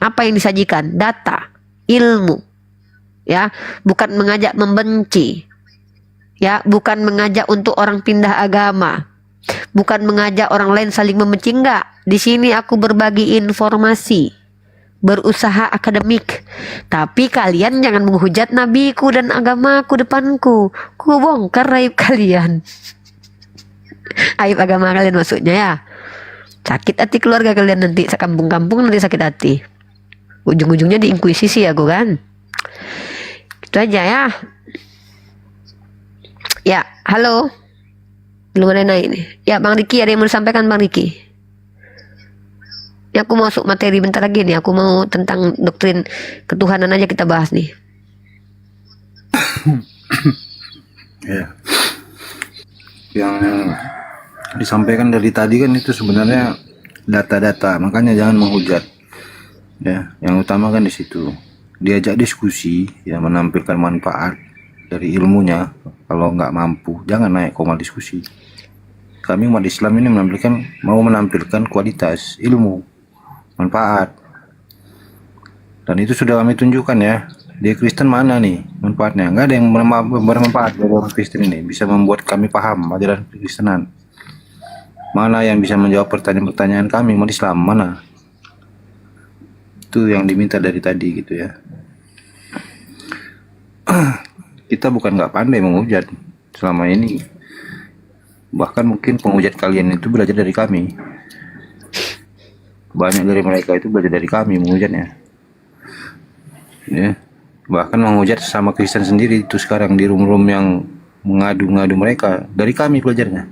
Apa yang disajikan? Data, ilmu, ya, bukan mengajak membenci, ya, bukan mengajak untuk orang pindah agama, bukan mengajak orang lain saling membenci, enggak. Di sini aku berbagi informasi, berusaha akademik. Tapi kalian jangan menghujat nabiku dan agamaku depanku. Ku bongkar aib kalian. Aib agama kalian maksudnya ya. Sakit hati keluarga kalian nanti, sekampung-kampung nanti sakit hati. Ujung-ujungnya diinkuisisi aku kan. Itu aja ya. Ya, halo. Belum ada naik nih. Ya Bang Riki, ada yang mau disampaikan Bang Riki? Ya, aku masuk materi bentar lagi nih. Aku mau tentang doktrin ketuhanan aja kita bahas nih. Ya. Yang disampaikan dari tadi kan itu sebenarnya data-data, makanya jangan menghujat. Ya, yang utama kan di situ. Diajak diskusi, ya, menampilkan manfaat dari ilmunya. Kalau nggak mampu, jangan naik koma diskusi. Kami umat Islam ini mau menampilkan kualitas ilmu, manfaat, dan itu sudah kami tunjukkan ya. Di Kristen mana nih manfaatnya? Nggak ada yang bermanfaat dari orang Kristen ini, bisa membuat kami paham ajaran Kristenan. Mana yang bisa menjawab pertanyaan-pertanyaan kami umat Islam? Mana? Itu yang diminta dari tadi gitu ya. Kita bukan nggak pandai menghujat selama ini, bahkan mungkin penghujat kalian itu belajar dari kami. Banyak dari mereka itu belajar dari kami menghujatnya, ya. Bahkan menghujat sama Kristen sendiri itu sekarang di room-room yang mengadu-ngadu mereka, dari kami belajarnya.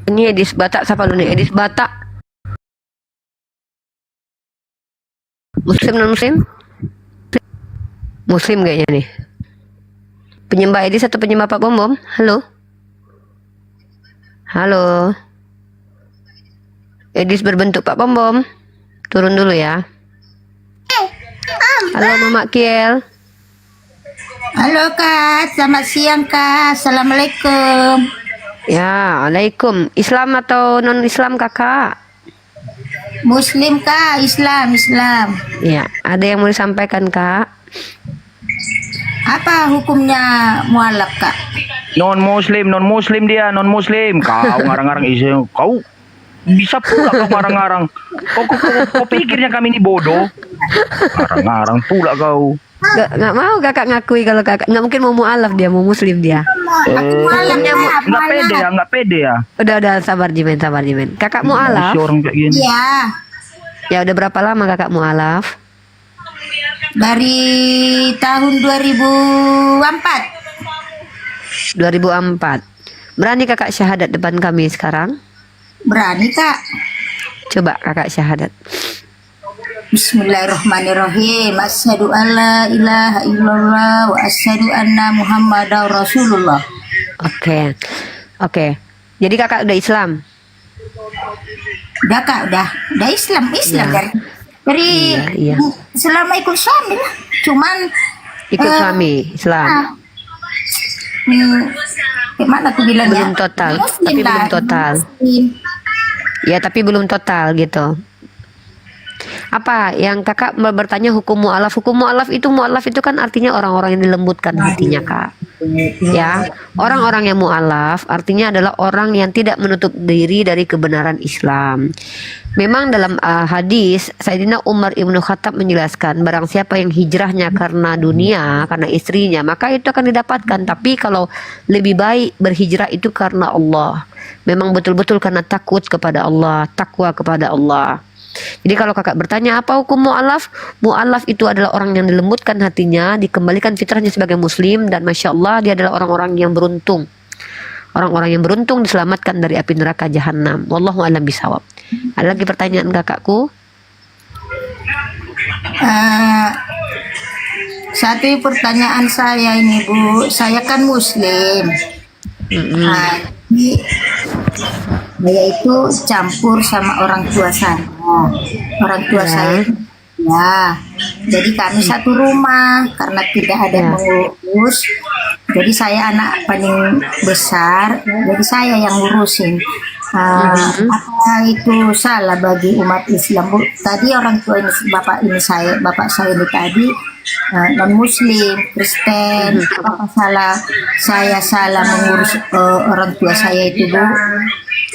Ini Edis Batak, siapa dulu nih? Edis Batak. Muslim non Muslim? Muslim kayaknya nih. Penyembah Edis atau penyembah Pak Bom Bom? Halo? Halo? Edis berbentuk Pak Bom Bom. Turun dulu ya. Halo Mama Kiel. Halo Kak, selamat siang Kak. Assalamualaikum. Ya, Alaikum. Islam atau non Islam kakak? Muslim Kak, Islam. Ya, ada yang mau disampaikan kak? Apa hukumnya mualaf Kak? Non muslim dia, non muslim. Kau ngarang-ngarang isu, kau bisa pula kau ngarang-ngarang. Kau pikirnya kami ini bodoh? Ngarang-ngarang pula kau. Nggak mau kakak ngakui kalau kakak nggak mungkin mau mualaf, dia mau muslim dia. Nggak pede ya. Udah sabar Jimen. Kakak mualaf? Masih orang kayak gini. Iya, Ya udah berapa lama kakak mualaf? dari tahun 2004. 2004. Berani kakak syahadat depan kami sekarang? Berani Kak. Coba kakak syahadat. Bismillahirrahmanirrahim. Asyhadu alla ilaha illallah wa asyhadu anna Muhammadar Rasulullah. Oke. Jadi kakak udah Islam? Udah Kak, udah Islam Ya. dari Iya. selama ikut suami lah. Cuman Ikut suami Islam? gimana aku bilangnya? Belum total, Muslim tapi lah, belum total. Muslim. Ya tapi belum total gitu. Apa yang kakak bertanya hukum mu'alaf? Hukum mu'alaf itu kan artinya orang-orang yang dilembutkan hatinya, Kak. Ya, orang-orang yang mu'alaf artinya adalah orang yang tidak menutup diri dari kebenaran Islam. Memang dalam hadis Sayyidina Umar Ibnu Khattab menjelaskan, barang siapa yang hijrahnya karena dunia, karena istrinya, maka itu akan didapatkan. Tapi kalau lebih baik berhijrah itu karena Allah, memang betul-betul karena takut kepada Allah, takwa kepada Allah. Jadi kalau kakak bertanya apa hukum mu'alaf? Mu'alaf itu adalah orang yang dilembutkan hatinya, dikembalikan fitrahnya sebagai muslim, dan Masya Allah dia adalah orang-orang yang beruntung. Orang-orang yang beruntung diselamatkan dari api neraka jahanam. Wallahu a'lam bishawab. Ada lagi pertanyaan kakakku? Satu pertanyaan saya ini Bu, saya kan muslim. Jadi saya itu campur sama orang tua saya. Orang tua saya ya. Jadi kami satu rumah karena tidak ada yang mengurus. Jadi saya anak paling besar, jadi saya yang ngurusin. Apa itu salah bagi umat Islam? Bu, tadi orang tua ini, bapak saya ini tadi non Muslim, Kristen. Apa saya salah mengurus orang tua saya itu, Bu?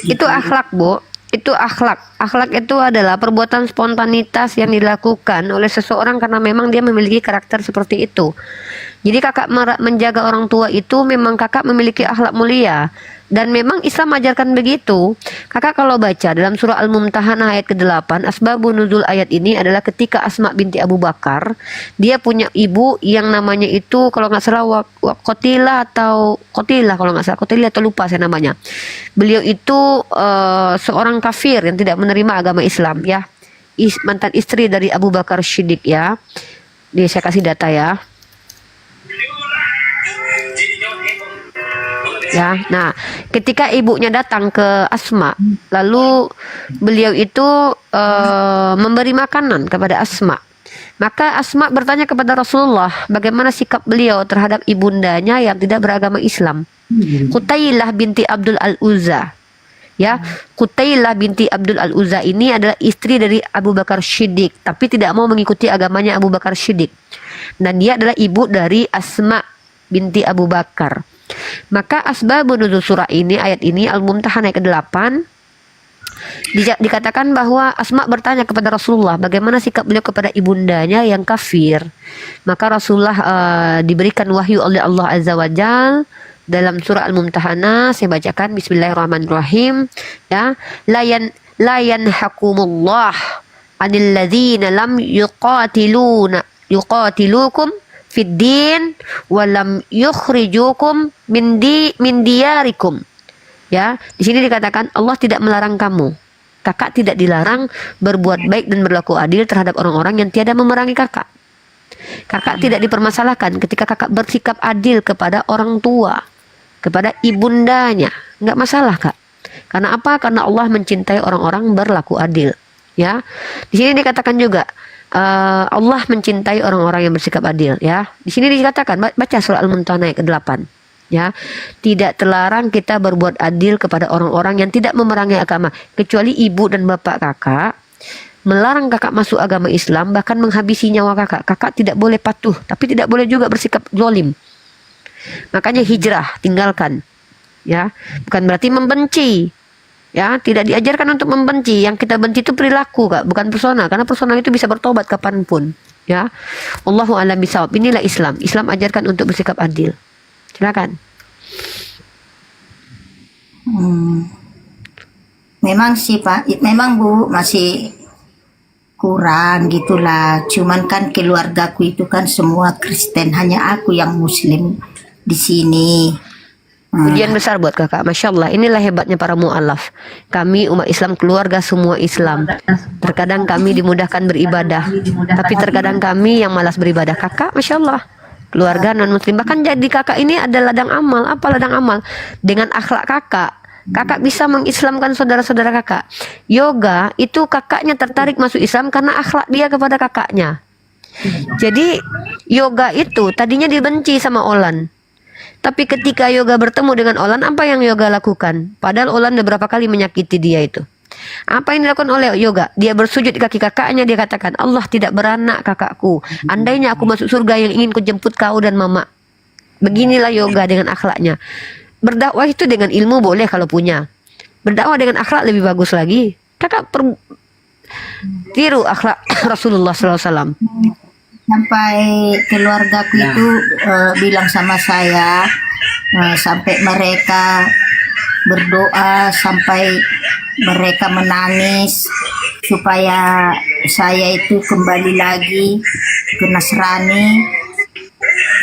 Itu akhlak, Bu. Itu akhlak. Akhlak itu adalah perbuatan spontanitas yang dilakukan oleh seseorang karena memang dia memiliki karakter seperti itu. Jadi kakak menjaga orang tua itu memang kakak memiliki akhlak mulia. Dan memang Islam ajarkan begitu. Kakak kalau baca dalam surah Al-Mumtahanah ayat ke-8, asbabun nuzul ayat ini adalah ketika Asma binti Abu Bakar, dia punya ibu yang namanya itu kalau nggak salah Qatilah atau Qatilah atau lupa saya namanya. Beliau itu seorang kafir yang tidak menerima agama Islam ya. Mantan istri dari Abu Bakar Siddiq ya. Ini saya kasih data ya. Ya, nah, ketika ibunya datang ke Asma, lalu beliau itu memberi makanan kepada Asma. Maka Asma bertanya kepada Rasulullah, bagaimana sikap beliau terhadap ibundanya yang tidak beragama Islam. Qutailah binti Abdul Al-Uzza. Ya, Qutailah binti Abdul Al-Uzza ini adalah istri dari Abu Bakar Siddiq, tapi tidak mau mengikuti agamanya Abu Bakar Siddiq. Dan dia adalah ibu dari Asma binti Abu Bakar. Maka asbabun nuzul surah ini, ayat ini Al-Mumtahanah ayat ke-8 dikatakan bahwa Asma bertanya kepada Rasulullah bagaimana sikap beliau kepada ibundanya yang kafir. Maka Rasulullah diberikan wahyu oleh Allah Azza wa Jal dalam surah Al-Mumtahanah. Saya bacakan, bismillahirrahmanirrahim ya. La yanhakumullah 'anil ladzina lam yuqatilukum fid din walam yukhrijukum min diyarikum. Ya, di sini dikatakan Allah tidak melarang kamu. Kakak tidak dilarang berbuat baik dan berlaku adil terhadap orang-orang yang tiada memerangi kakak. Kakak tidak dipermasalahkan ketika kakak bersikap adil kepada orang tua, kepada ibundanya. Enggak masalah, Kak. Karena apa? Karena Allah mencintai orang-orang berlaku adil. Ya. Di sini dikatakan juga Allah mencintai orang-orang yang bersikap adil ya. Di sini dikatakan baca surah Al-Mumtahanah ayat ke-8 ya. Tidak terlarang kita berbuat adil kepada orang-orang yang tidak memerangi agama, kecuali ibu dan bapak kakak melarang kakak masuk agama Islam, bahkan menghabisi nyawa kakak. Kakak tidak boleh patuh, tapi tidak boleh juga bersikap zalim. Makanya hijrah, tinggalkan ya. Bukan berarti membenci. Ya, tidak diajarkan untuk membenci. Yang kita benci itu perilaku, Kak, bukan persona. Karena persona itu bisa bertobat kapanpun. Ya, Allahu a'lam bishawab. Inilah Islam. Islam ajarkan untuk bersikap adil. Silakan. Memang sih Pak, memang Bu masih kurang gitulah. Cuman kan keluargaku itu kan semua Kristen, hanya aku yang Muslim di sini. Pujian besar buat kakak, Masya Allah. Inilah hebatnya para mu'alaf. Kami umat Islam, keluarga semua Islam. Terkadang kami dimudahkan beribadah, tapi terkadang kami yang malas beribadah. Kakak, Masya Allah, keluarga non muslim. Bahkan jadi kakak ini ada ladang amal. Apa ladang amal? Dengan akhlak kakak, kakak bisa mengislamkan saudara-saudara kakak. Yoga itu kakaknya tertarik masuk Islam karena akhlak dia kepada kakaknya. Jadi yoga itu tadinya dibenci sama Olan. Tapi ketika Yoga bertemu dengan Olan, apa yang Yoga lakukan? Padahal Olan beberapa kali menyakiti dia itu. Apa yang dilakukan oleh yoga? Dia bersujud di kaki kakaknya, dia katakan, Allah tidak beranak kakakku. Andainya aku masuk surga yang ingin kujemput kau dan mama. Beginilah yoga dengan akhlaknya. Berdakwah itu dengan ilmu boleh kalau punya. Berdakwah dengan akhlak lebih bagus lagi. Kakak tiru akhlak Rasulullah SAW. Sampai keluargaku itu bilang sama saya, sampai mereka berdoa, sampai mereka menangis supaya saya itu kembali lagi ke Nasrani,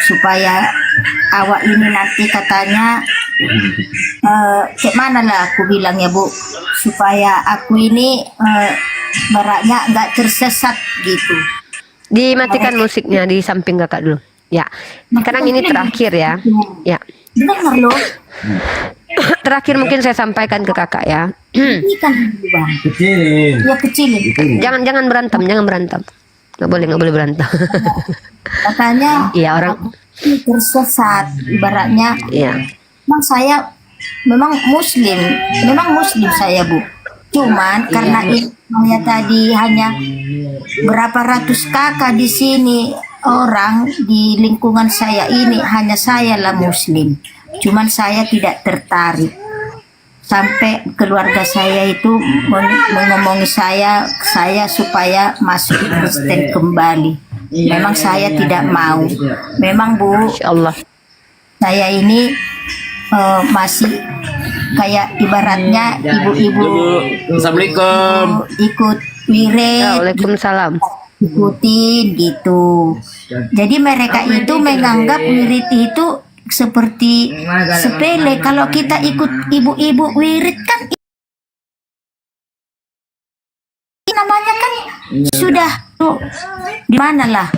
supaya awak ini nanti katanya kayak mana lah aku bilang ya Bu, supaya aku ini baraknya nggak tersesat gitu. Dimatikan musiknya di samping kakak dulu. Ya, sekarang ini terakhir ya. Ya, Dengar loh, terakhir mungkin saya sampaikan ke kakak ya. ini kan Bang. Kecilin. Ya kecilin. Jangan berantem, jangan berantem. Nggak boleh berantem. Makanya Iya orang. ini tersesat ibaratnya. Iya. Memang muslim saya Bu. Cuman karena itu saya tadi hanya berapa ratus kakak di sini, orang di lingkungan saya ini hanya saya lah muslim. Cuman saya tidak tertarik. Sampai keluarga saya itu mengomongi saya supaya masuk Kristen kembali. Memang saya tidak mau. Memang Bu, Insya Allah. saya ini masih kayak ibaratnya ibu-ibu Assalamualaikum. ikut wirid, Waalaikumsalam. ikutin gitu. Jadi mereka itu menganggap wirid itu seperti sepele. Kalau kita ikut ibu-ibu wirid kan namanya kan sudah tuh di mana lah.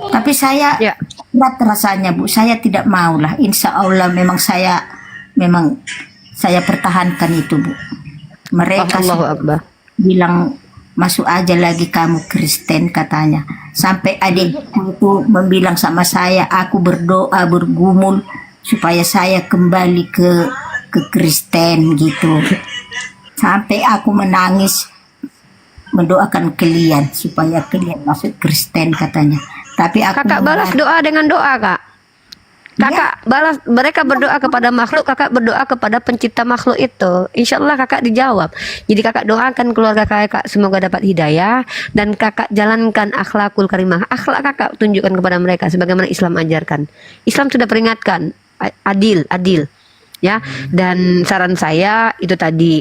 Tapi saya Ya. berat rasanya Bu, saya tidak mau lah. Insya Allah memang saya pertahankan itu Bu. Mereka Allahu Akbar. bilang masuk aja lagi kamu Kristen katanya. Sampai adikku itu membilang sama saya, aku berdoa bergumul supaya saya kembali ke Kristen gitu. Sampai aku menangis mendoakan kalian supaya kalian masuk Kristen katanya. Tapi aku Kakak balas doa dengan doa, Kak. Kakak balas, mereka berdoa kepada makhluk, kakak berdoa kepada pencipta makhluk itu. Insya Allah kakak dijawab. Jadi kakak doakan keluarga kakak semoga dapat hidayah, dan kakak jalankan akhlakul karimah. Akhlak kakak tunjukkan kepada mereka sebagaimana Islam ajarkan. Islam sudah peringatkan, adil. Ya, dan saran saya itu tadi,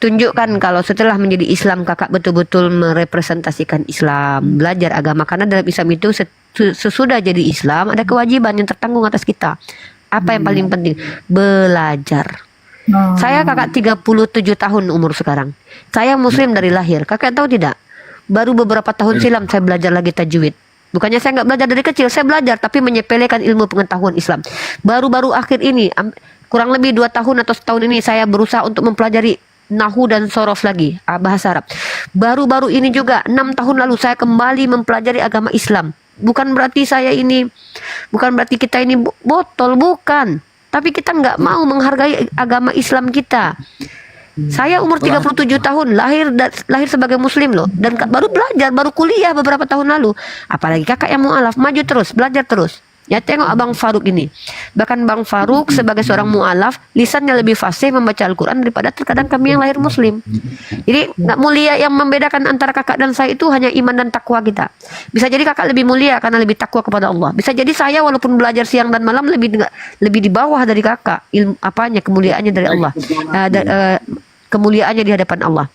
tunjukkan kalau setelah menjadi Islam kakak betul-betul merepresentasikan Islam, belajar agama, karena dalam Islam itu sesudah jadi Islam ada kewajiban yang tertanggung atas kita. Apa yang paling penting? Belajar. Saya kakak 37 tahun umur sekarang. Saya muslim dari lahir. Kakak tahu tidak? Baru beberapa tahun silam saya belajar lagi tajwid. Bukannya saya nggak belajar dari kecil, saya belajar tapi menyepelekan ilmu pengetahuan Islam. Baru-baru akhir ini, kurang lebih 2 tahun atau setahun ini saya berusaha untuk mempelajari Nahu dan Sorof lagi, bahasa Arab. Baru-baru ini juga 6 tahun lalu saya kembali mempelajari agama Islam. Bukan berarti kita ini botol, bukan. Tapi kita nggak mau menghargai agama Islam kita. Saya umur 37 tahun, lahir sebagai muslim loh. Dan baru belajar, baru kuliah beberapa tahun lalu. Apalagi kakak yang mu'alaf, maju terus, belajar terus. Ya tengok Abang Faruk ini. Bahkan Bang Faruk sebagai seorang mu'alaf, lisannya lebih fasih membaca Al-Quran daripada terkadang kami yang lahir muslim. Jadi nggak mulia, yang membedakan antara kakak dan saya itu hanya iman dan takwa kita. Bisa jadi kakak lebih mulia karena lebih takwa kepada Allah. Bisa jadi saya walaupun belajar siang dan malam lebih di bawah dari kakak. Kemuliaannya dari Allah. Kemuliaannya di hadapan Allah.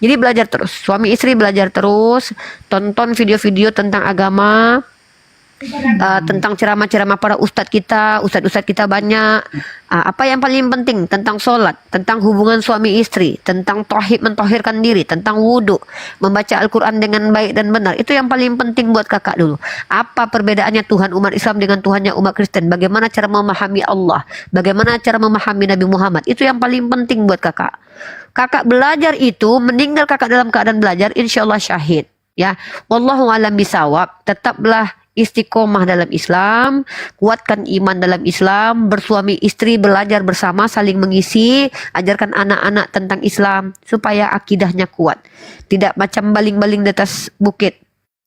Jadi belajar terus. Suami istri belajar terus. Tonton video-video tentang agama. Tentang ceramah-ceramah para ustadz kita banyak. Apa yang paling penting tentang sholat, tentang hubungan suami istri, tentang tauhid, mentohirkan diri, tentang wudhu, membaca Al-Quran dengan baik dan benar. Itu yang paling penting buat kakak dulu. Apa perbedaannya Tuhan umat Islam dengan Tuhannya umat Kristen? Bagaimana cara memahami Allah? Bagaimana cara memahami Nabi Muhammad? Itu yang paling penting buat kakak. Kakak belajar itu, meninggal kakak dalam keadaan belajar, insya Allah syahid. Ya, wallahu alam bisawab. Tetaplah istiqomah dalam Islam, kuatkan iman dalam Islam, bersuami istri belajar bersama saling mengisi, ajarkan anak-anak tentang Islam supaya akidahnya kuat. Tidak macam baling-baling di atas bukit.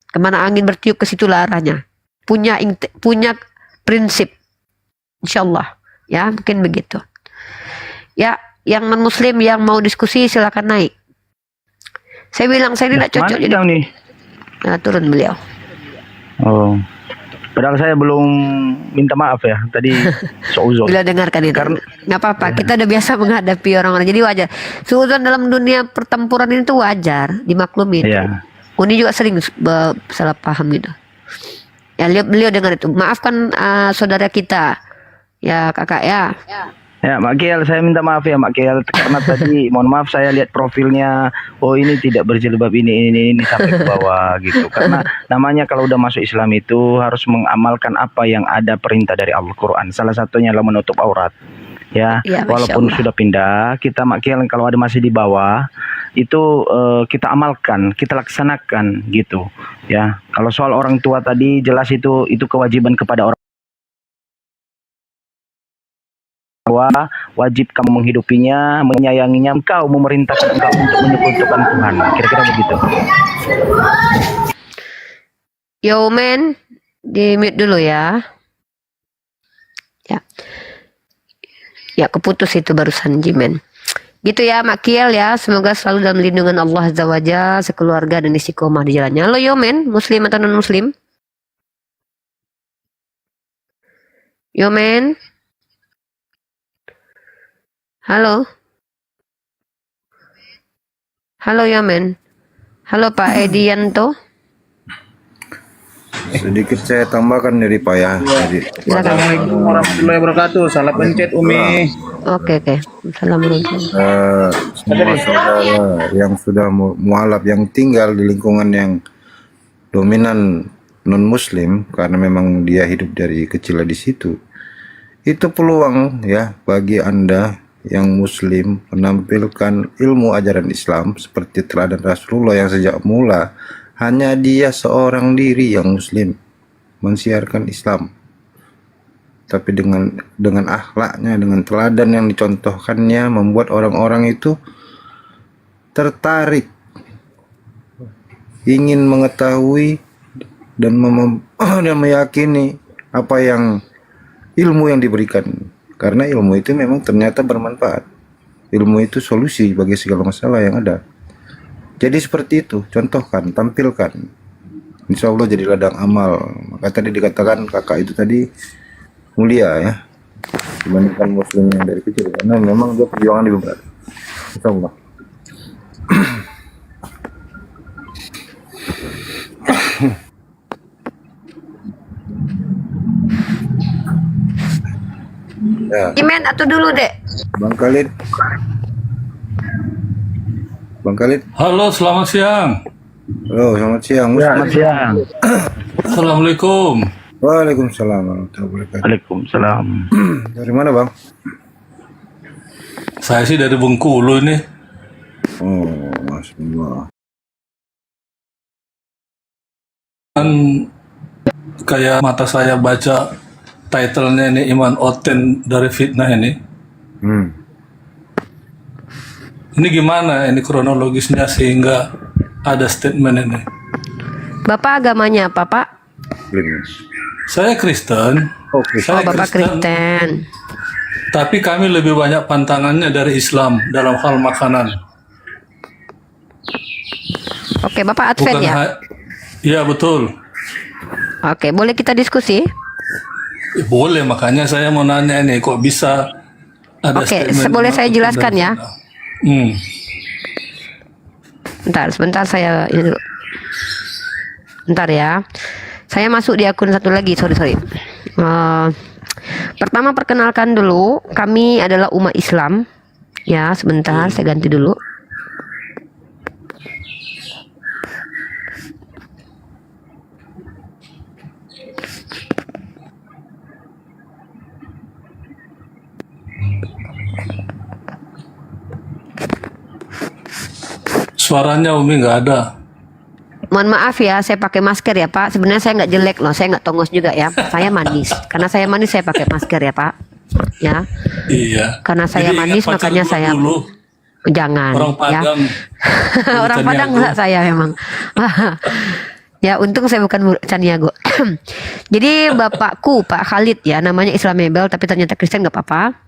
Kemana angin bertiup ke situ arahnya. Punya prinsip. Insyaallah. Ya, mungkin begitu. Ya, yang non muslim yang mau diskusi silakan naik. Saya bilang saya tidak cocok jadi. nih. Nah, turun beliau. Oh. Padahal saya belum minta maaf ya tadi seuzon. Bila dengarkan itu, nggak apa-apa. Kita udah biasa menghadapi orang-orang, jadi wajar. Suuzon dalam dunia pertempuran ini tuh wajar, dimaklumin. Iya. Uni juga sering salah paham gitu. Ya beliau dengar itu. Maafkan saudara kita, ya kakak ya. Ya, Mak Kiel, saya minta maaf ya Mak Kiel karena tadi mohon maaf saya lihat profilnya, oh ini tidak berjilbab ini sampai ke bawah gitu. Karena namanya kalau udah masuk Islam itu harus mengamalkan apa yang ada perintah dari Al-Qur'an. Salah satunya adalah menutup aurat. Ya, Ya, Masya walaupun Allah. sudah pindah, kita Mak Kiel kalau ada masih di bawah itu kita amalkan, kita laksanakan gitu. Ya, kalau soal orang tua tadi jelas itu kewajiban kepada orang bahwa wajib kamu menghidupinya, menyayanginya, engkau memerintahkan engkau untuk menyekutukan Tuhan. Kira-kira begitu. Yo men, di mute dulu ya. Ya. Ya, keputus itu barusan Jimen. Gitu ya Mak Kiel ya, semoga selalu dalam lindungan Allah Azza wa Jalla, sekeluarga dan istiqomah di jalannya. Halo yo men, muslim atau non muslim? Yo men. Halo. Halo ya men. Halo Pak Edianto. Sedikit saya tambahkan dari Pak ya. Jadi, Assalamualaikum warahmatullahi wabarakatuh. Salah pencet Umi. Oke. Assalamualaikum. semua saudara yang sudah mualaf yang tinggal di lingkungan yang dominan non muslim karena memang dia hidup dari kecil di situ. Itu peluang ya bagi Anda yang muslim menampilkan ilmu ajaran Islam seperti teladan Rasulullah yang sejak mula hanya dia seorang diri yang muslim mensiarkan Islam, tapi dengan akhlaknya, dengan teladan yang dicontohkannya membuat orang-orang itu tertarik ingin mengetahui dan meyakini apa yang ilmu yang diberikan. Karena ilmu itu memang ternyata bermanfaat. Ilmu itu solusi bagi segala masalah yang ada. Jadi seperti itu, contohkan, tampilkan. Insya Allah jadi ladang amal. Maka tadi dikatakan kakak itu tadi mulia ya, dibandingkan muslim yang dari kecil. Karena memang dia perjuangan lebih berat. Insya Allah. Ya, Jimen atau dulu dek. Bang Khalid. Bang Khalid. Halo, selamat siang. Halo, selamat siang. Selamat siang. Assalamualaikum. Waalaikumsalam warahmatullahi wabarakatuh. Waalaikumsalam. Dari mana Bang? Saya sih dari Bengkulu ini. Oh, Masya Kan kayak mata saya baca titlenya ini Iman Oten dari Fitnah ini. Ini gimana ini kronologisnya sehingga ada statement ini? Bapak agamanya apa Pak? Saya Kristen. Oh Bapak Kristen. Tapi kami lebih banyak pantangannya dari Islam dalam hal makanan. Oke, Bapak Advent ya? Iya betul. Oke, boleh kita diskusi? Boleh, makanya saya mau nanya nih, kok bisa ada Oke, statement boleh saya Iman Oten jelaskan dari ya? Fitnah? Sebentar saya ini dulu. Bentar ya. Saya masuk di akun satu lagi, sorry. Pertama perkenalkan dulu, kami adalah umat Islam. Ya, sebentar saya ganti dulu. Suaranya Umi nggak ada. Mohon maaf ya, saya pakai masker ya Pak. Sebenarnya saya nggak jelek loh, saya nggak tongos juga ya. Saya manis. Karena saya manis saya pakai masker ya Pak. Ya. Iya. Karena saya Jadi manis ingat pacar makanya gua saya dulu, jangan orang ya. Padang. Orang Caniago. Padang enggak saya memang. Ya untung saya bukan Caniago. Jadi bapakku Pak Khalid ya, namanya Islamable tapi ternyata Kristen nggak apa-apa.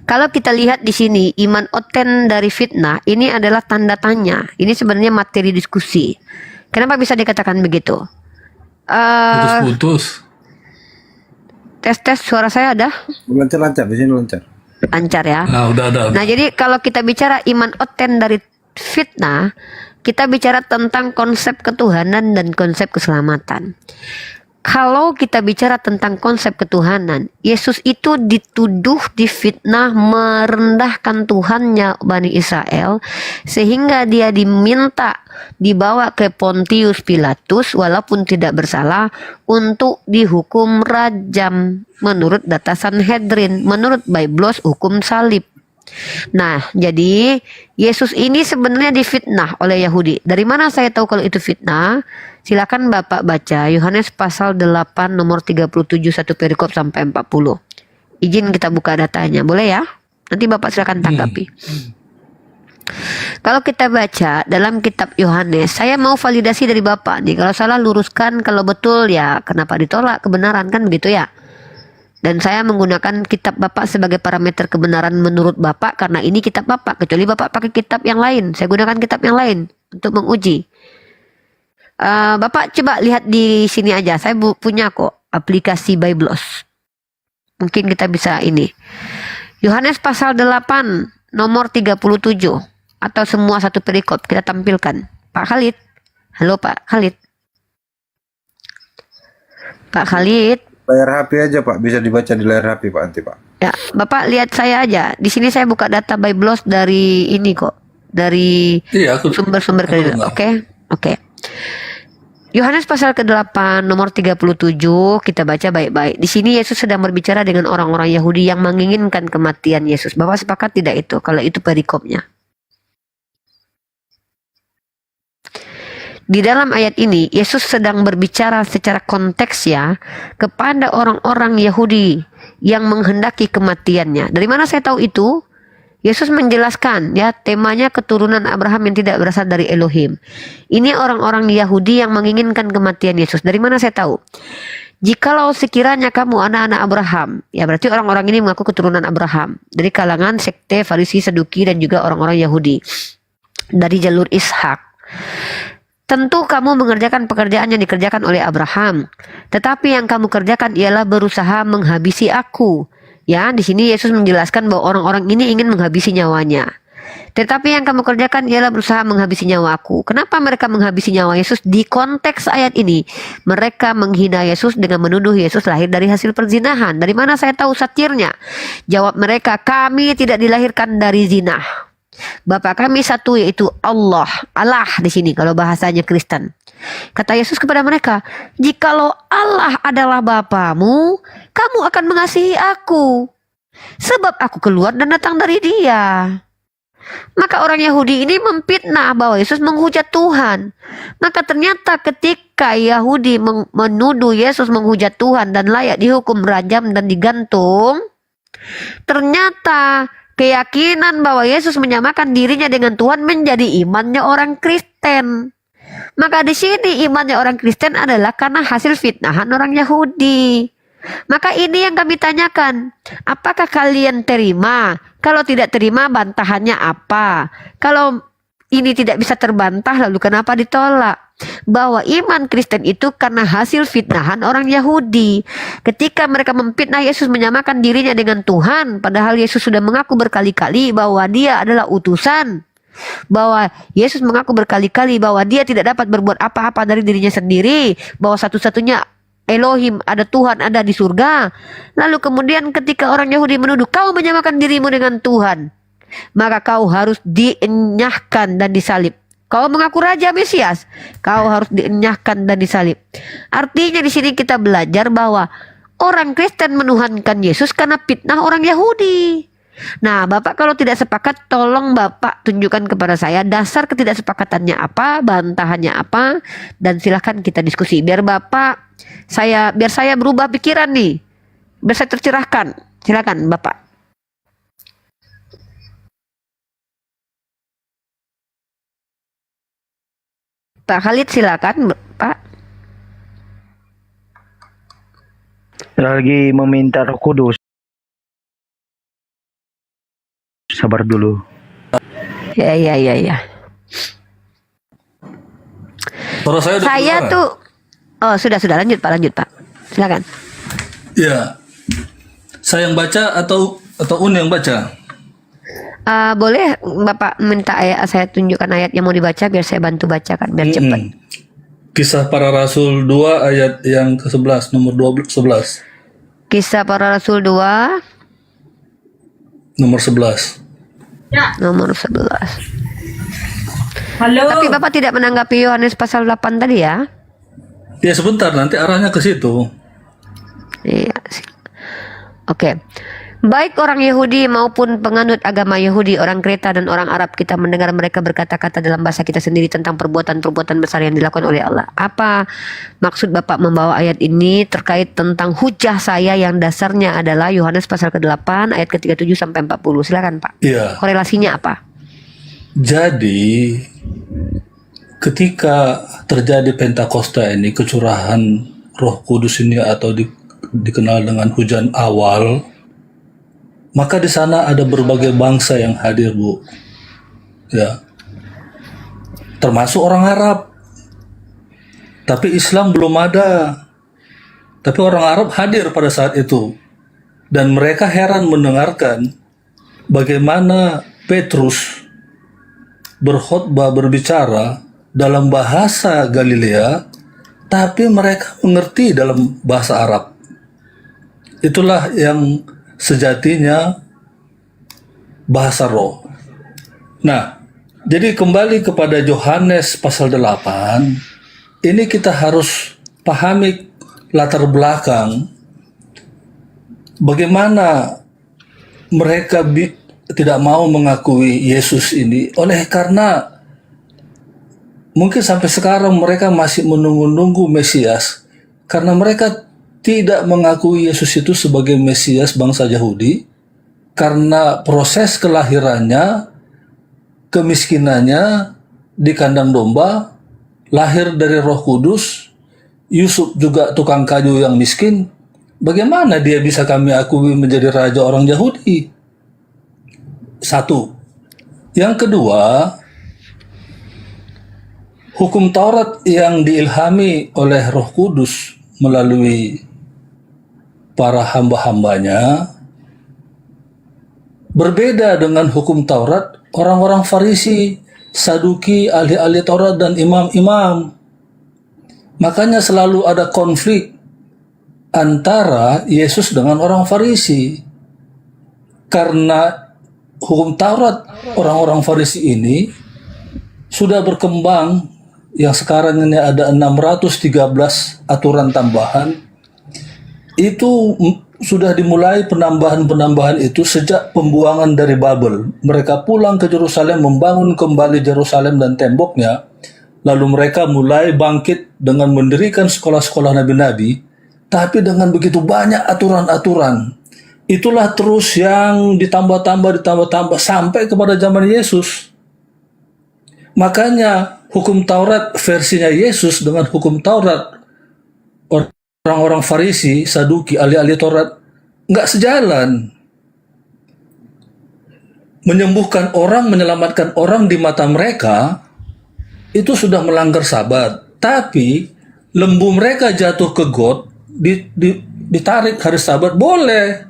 Kalau kita lihat di sini iman oten dari fitnah ini adalah tanda tanya. Ini sebenarnya materi diskusi. Kenapa bisa dikatakan begitu? Putus-putus. Tes suara saya ada Lancar-lancar di sini lancar. lancar ya. Nah, udah. Nah, jadi kalau kita bicara iman oten dari fitnah, kita bicara tentang konsep ketuhanan dan konsep keselamatan. Kalau kita bicara tentang konsep ketuhanan, Yesus itu dituduh difitnah merendahkan Tuhannya Bani Israel, sehingga dia diminta dibawa ke Pontius Pilatus walaupun tidak bersalah untuk dihukum rajam menurut data Sanhedrin, menurut Biblos hukum salib. Nah, jadi Yesus ini sebenarnya difitnah oleh Yahudi. Dari mana saya tahu kalau itu fitnah? Silakan Bapak baca Yohanes pasal 8 nomor 37 1 perikop sampai 40. Izin kita buka datanya, boleh ya? Nanti Bapak silakan tanggapi. Kalau kita baca dalam kitab Yohanes, saya mau validasi dari Bapak nih. Kalau salah luruskan, kalau betul ya kenapa ditolak kebenaran, kan begitu ya? Dan saya menggunakan kitab Bapak sebagai parameter kebenaran menurut Bapak karena ini kitab Bapak. Kecuali Bapak pakai kitab yang lain, saya gunakan kitab yang lain untuk menguji. Bapak coba lihat di sini aja. Saya punya kok aplikasi Biblos. Mungkin kita bisa ini. Yohanes pasal 8 nomor 37 atau semua satu perikop kita tampilkan. Pak Khalid. Halo Pak Khalid. Pak Khalid. Layar HP aja Pak, bisa dibaca di layar HP Pak nanti Pak. Ya, Bapak lihat saya aja. Di sini saya buka data Biblos dari ini kok. Dari sumber-sumber kredit. Oke. Yohanes pasal ke-8 nomor 37 kita baca baik-baik. Di sini Yesus sedang berbicara dengan orang-orang Yahudi yang menginginkan kematian Yesus. Bapak sepakat tidak itu kalau itu perikopnya? Di dalam ayat ini Yesus sedang berbicara secara konteks ya kepada orang-orang Yahudi yang menghendaki kematiannya. Dari mana saya tahu itu? Yesus menjelaskan ya temanya keturunan Abraham yang tidak berasal dari Elohim. Ini orang-orang Yahudi yang menginginkan kematian Yesus. Dari mana saya tahu? Jikalau sekiranya kamu anak-anak Abraham, ya berarti orang-orang ini mengaku keturunan Abraham dari kalangan sekte Farisi, Saduki dan juga orang-orang Yahudi dari jalur Ishak. Tentu kamu mengerjakan pekerjaan yang dikerjakan oleh Abraham, tetapi yang kamu kerjakan ialah berusaha menghabisi aku. Ya, di sini Yesus menjelaskan bahwa orang-orang ini ingin menghabisi nyawanya. Tetapi yang kamu kerjakan ialah berusaha menghabisi nyawaku. Kenapa mereka menghabisi nyawa Yesus? Di konteks ayat ini, mereka menghina Yesus dengan menuduh Yesus lahir dari hasil perzinahan. Dari mana saya tahu satirnya? Jawab mereka, kami tidak dilahirkan dari zina. Bapa kami satu yaitu Allah. Allah di sini kalau bahasanya Kristen. Kata Yesus kepada mereka, jikalau Allah adalah Bapamu, kamu akan mengasihi aku. Sebab aku keluar dan datang dari Dia. Maka orang Yahudi ini memfitnah bahwa Yesus menghujat Tuhan. Maka ternyata ketika Yahudi menuduh Yesus menghujat Tuhan dan layak dihukum rajam dan digantung, ternyata keyakinan bahwa Yesus menyamakan dirinya dengan Tuhan menjadi imannya orang Kristen. Maka di sini imannya orang Kristen adalah karena hasil fitnahan orang Yahudi. Maka ini yang kami tanyakan, apakah kalian terima? Kalau tidak terima, bantahannya apa? Kalau ini tidak bisa terbantah, lalu kenapa ditolak? Bahwa iman Kristen itu karena hasil fitnahan orang Yahudi. Ketika mereka memfitnah Yesus menyamakan dirinya dengan Tuhan, padahal Yesus sudah mengaku berkali-kali bahwa Dia adalah utusan. Bahwa Yesus mengaku berkali-kali bahwa Dia tidak dapat berbuat apa-apa dari dirinya sendiri, bahwa satu-satunya Elohim, ada Tuhan, ada di surga. Lalu kemudian ketika orang Yahudi menuduh, kau menyamakan dirimu dengan Tuhan, maka kau harus dienyahkan dan disalib. Kau mengaku Raja Mesias, kau harus dienyahkan dan disalib. Artinya di sini kita belajar bahwa orang Kristen menuhankan Yesus karena fitnah orang Yahudi. Nah, Bapak kalau tidak sepakat, tolong Bapak tunjukkan kepada saya dasar ketidaksepakatannya apa, bantahannya apa, dan silahkan kita diskusi. Biar saya berubah pikiran nih, biar saya tercerahkan. Silakan Bapak. Pak Khalid silakan, Pak. Lagi meminta Roh Kudus. Sabar dulu. Ya. Suara saya udah Saya kedengaran? tuh, oh sudah lanjut Pak, silakan. Ya. Saya yang baca atau Un yang baca? Boleh Bapak minta saya tunjukkan ayat yang mau dibaca biar saya bantu bacakan biar cepat. Kisah Para Rasul 2 ayat yang ke-11, nomor 11. Kisah Para Rasul 2 Nomor 11. nomor 11. Halo. Tapi Bapak tidak menanggapi Yohanes pasal 8 tadi ya? Ya sebentar, nanti arahnya ke situ. Iya. Oke. Baik orang Yahudi maupun penganut agama Yahudi, orang Kreta dan orang Arab, kita mendengar mereka berkata-kata dalam bahasa kita sendiri tentang perbuatan-perbuatan besar yang dilakukan oleh Allah. Apa maksud Bapak membawa ayat ini terkait tentang hujah saya yang dasarnya adalah Yohanes pasal ke-8 ayat ke-37 sampai 40. Silakan Pak. Iya. Korelasinya apa? Jadi ketika terjadi Pentakosta ini, kecurahan Roh Kudus ini atau dikenal dengan hujan awal, maka di sana ada berbagai bangsa yang hadir, Bu. Ya. Termasuk orang Arab. Tapi Islam belum ada. Tapi orang Arab hadir pada saat itu. Dan mereka heran mendengarkan bagaimana Petrus berkhotbah, berbicara dalam bahasa Galilea, tapi mereka mengerti dalam bahasa Arab. Itulah yang sejatinya bahasa roh. Nah, jadi kembali kepada Yohanes pasal 8, ini kita harus pahami latar belakang bagaimana mereka tidak mau mengakui Yesus ini, oleh karena mungkin sampai sekarang mereka masih menunggu-nunggu Mesias, karena mereka tidak mengakui Yesus itu sebagai Mesias bangsa Yahudi, karena proses kelahirannya, kemiskinannya di kandang domba, lahir dari Roh Kudus, Yusuf juga tukang kayu yang miskin. Bagaimana dia bisa kami akui menjadi raja orang Yahudi? Satu. Yang kedua, hukum Taurat yang diilhami oleh Roh Kudus melalui para hamba-hambanya berbeda dengan hukum Taurat orang-orang Farisi, Saduki, ahli-ahli Taurat, dan imam-imam. Makanya selalu ada konflik antara Yesus dengan orang Farisi. Karena hukum Taurat orang-orang Farisi ini sudah berkembang, yang sekarang ini ada 613 aturan tambahan. Itu sudah dimulai penambahan-penambahan itu sejak pembuangan dari Babel. Mereka pulang ke Yerusalem, membangun kembali Yerusalem dan temboknya. Lalu mereka mulai bangkit dengan mendirikan sekolah-sekolah nabi-nabi, tapi dengan begitu banyak aturan-aturan. Itulah terus yang ditambah-tambah sampai kepada zaman Yesus. Makanya hukum Taurat versinya Yesus dengan hukum Taurat orang-orang Farisi, Saduki, ahli-ahli Taurat nggak sejalan. Menyembuhkan orang, menyelamatkan orang di mata mereka itu sudah melanggar Sabat. Tapi lembu mereka jatuh ke got, ditarik hari Sabat boleh.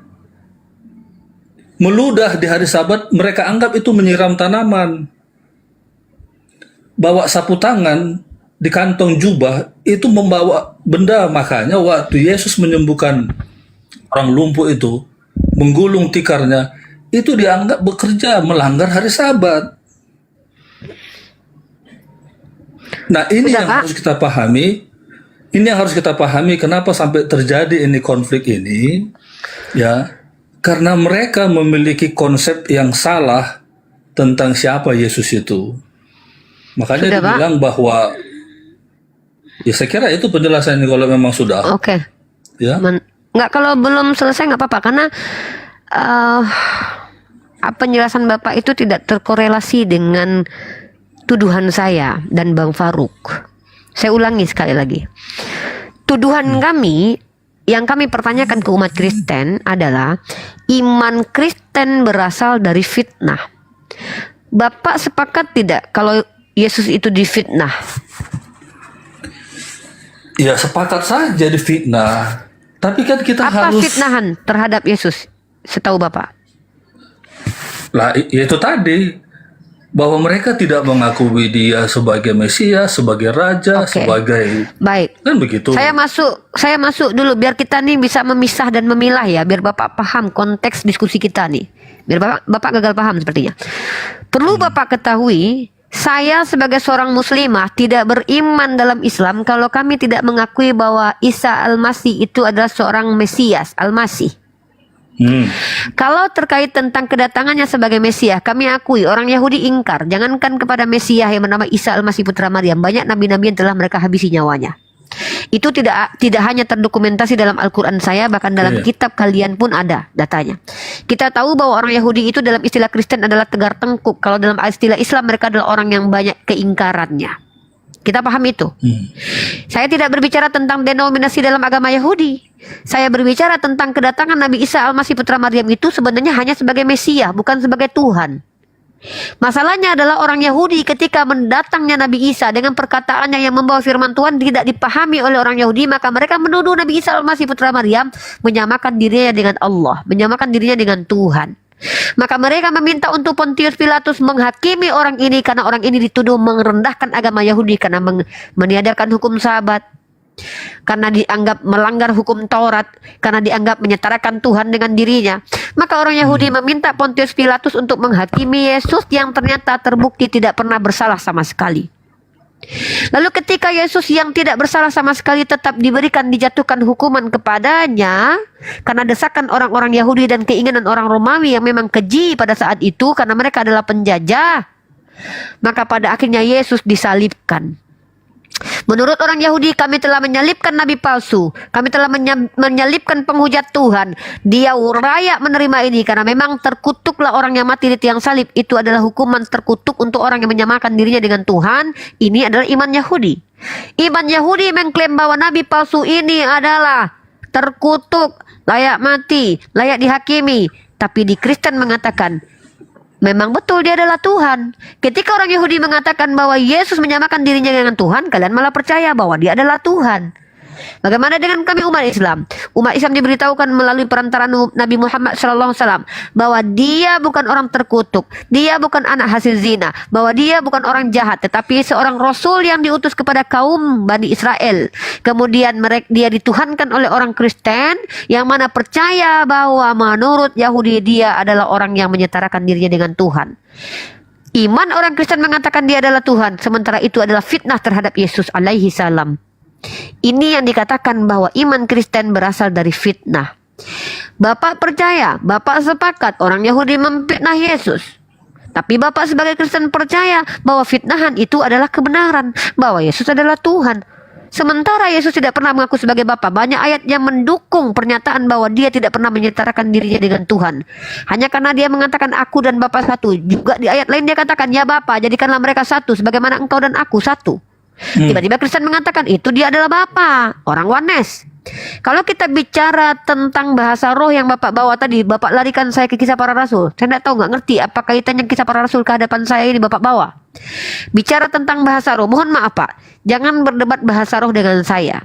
Meludah di hari Sabat mereka anggap itu menyiram tanaman. Bawa sapu tangan di kantong jubah itu membawa benda. Makanya waktu Yesus menyembuhkan orang lumpuh itu, menggulung tikarnya, itu dianggap bekerja melanggar hari Sabat. Nah, ini yang harus kita pahami. Ini yang harus kita pahami kenapa sampai terjadi ini konflik ini, ya. Karena mereka memiliki konsep yang salah tentang siapa Yesus itu. Makanya Sudah, Pak? dibilang bahwa, ya saya kira itu penjelasannya kalau memang sudah. Oke. Ya. Nggak, kalau belum selesai nggak apa-apa, karena penjelasan Bapak itu tidak terkorelasi dengan tuduhan saya dan Bang Faruk. Saya ulangi sekali lagi. Tuduhan kami yang kami pertanyakan ke umat Kristen adalah iman Kristen berasal dari fitnah. Bapak sepakat tidak kalau Yesus itu difitnah? Ya sepakat saja difitnah. Tapi kan kita Apa harus, fitnahan terhadap Yesus setahu Bapak? lah itu tadi, bahwa mereka tidak mengakui dia sebagai Mesias, sebagai Raja, Oke. sebagai, Baik. kan begitu. Saya masuk dulu biar kita nih bisa memisah dan memilah ya, biar Bapak paham konteks diskusi kita nih. Biar Bapak gagal paham sepertinya. Perlu Bapak ketahui, saya sebagai seorang muslimah tidak beriman dalam Islam kalau kami tidak mengakui bahwa Isa Al-Masih itu adalah seorang Mesias, Al-Masih. Kalau terkait tentang kedatangannya sebagai Mesias, kami akui orang Yahudi ingkar. Jangankan kepada Mesias yang bernama Isa Al-Masih putra Maryam, banyak nabi-nabi yang telah mereka habisi nyawanya. Itu tidak hanya terdokumentasi dalam Al-Quran saya, bahkan dalam kitab kalian pun ada datanya. Kita tahu bahwa orang Yahudi itu dalam istilah Kristen adalah tegar tengkuk. Kalau dalam istilah Islam mereka adalah orang yang banyak keingkarannya. Kita paham itu. Saya tidak berbicara tentang denominasi dalam agama Yahudi. Saya berbicara tentang kedatangan Nabi Isa Al-Masih putra Maryam itu sebenarnya hanya sebagai Mesias, bukan sebagai Tuhan. Masalahnya adalah orang Yahudi ketika mendatangnya Nabi Isa dengan perkataannya yang membawa firman Tuhan tidak dipahami oleh orang Yahudi, maka mereka menuduh Nabi Isa Al-Masih putra Maryam menyamakan dirinya dengan Allah, menyamakan dirinya dengan Tuhan. Maka mereka meminta untuk Pontius Pilatus menghakimi orang ini karena orang ini dituduh merendahkan agama Yahudi karena meniadakan hukum Sabat, karena dianggap melanggar hukum Taurat, karena dianggap menyetarakan Tuhan dengan dirinya. Maka orang Yahudi meminta Pontius Pilatus untuk menghakimi Yesus yang ternyata terbukti tidak pernah bersalah sama sekali. Lalu ketika Yesus yang tidak bersalah sama sekali tetap dijatuhkan hukuman kepadanya karena desakan orang-orang Yahudi dan keinginan orang Romawi yang memang keji pada saat itu karena mereka adalah penjajah, maka pada akhirnya Yesus disalibkan. Menurut orang Yahudi, kami telah menyalibkan nabi palsu, kami telah menyalibkan penghujat Tuhan. Dia layak menerima ini karena memang terkutuklah orang yang mati di tiang salib. Itu adalah hukuman terkutuk untuk orang yang menyamakan dirinya dengan Tuhan. Ini adalah iman Yahudi. Iman Yahudi mengklaim bahwa nabi palsu ini adalah terkutuk, layak mati, layak dihakimi. Tapi di Kristen mengatakan memang betul dia adalah Tuhan. Ketika orang Yahudi mengatakan bahwa Yesus menyamakan dirinya dengan Tuhan, kalian malah percaya bahwa dia adalah Tuhan. Bagaimana dengan kami umat Islam? Umat Islam diberitahukan melalui perantaraan Nabi Muhammad SAW bahwa dia bukan orang terkutuk, dia bukan anak hasil zina, bahwa dia bukan orang jahat, tetapi seorang Rasul yang diutus kepada kaum Bani Israel. Kemudian dia dituhankan oleh orang Kristen yang mana percaya bahwa menurut Yahudi dia adalah orang yang menyetarakan dirinya dengan Tuhan. Iman orang Kristen mengatakan dia adalah Tuhan, sementara itu adalah fitnah terhadap Yesus alaihi salam. Ini yang dikatakan bahwa iman Kristen berasal dari fitnah. Bapak percaya, Bapak sepakat orang Yahudi memfitnah Yesus. Tapi Bapak sebagai Kristen percaya bahwa fitnahan itu adalah kebenaran, bahwa Yesus adalah Tuhan. Sementara Yesus tidak pernah mengaku sebagai Bapa. Banyak ayat yang mendukung pernyataan bahwa dia tidak pernah menyetarakan dirinya dengan Tuhan. Hanya karena dia mengatakan aku dan Bapa satu. Juga di ayat lain dia katakan, ya Bapa, jadikanlah mereka satu sebagaimana engkau dan aku satu. Tiba-tiba Kristen mengatakan itu dia adalah Bapa, orang Oneness. Kalau kita bicara tentang bahasa roh yang Bapak bawa tadi, Bapak larikan saya ke Kisah Para Rasul. Saya tidak tahu, nggak ngerti apa kaitannya Kisah Para Rasul ke hadapan saya ini Bapak bawa. Bicara tentang bahasa roh, mohon maaf Pak, jangan berdebat bahasa roh dengan saya.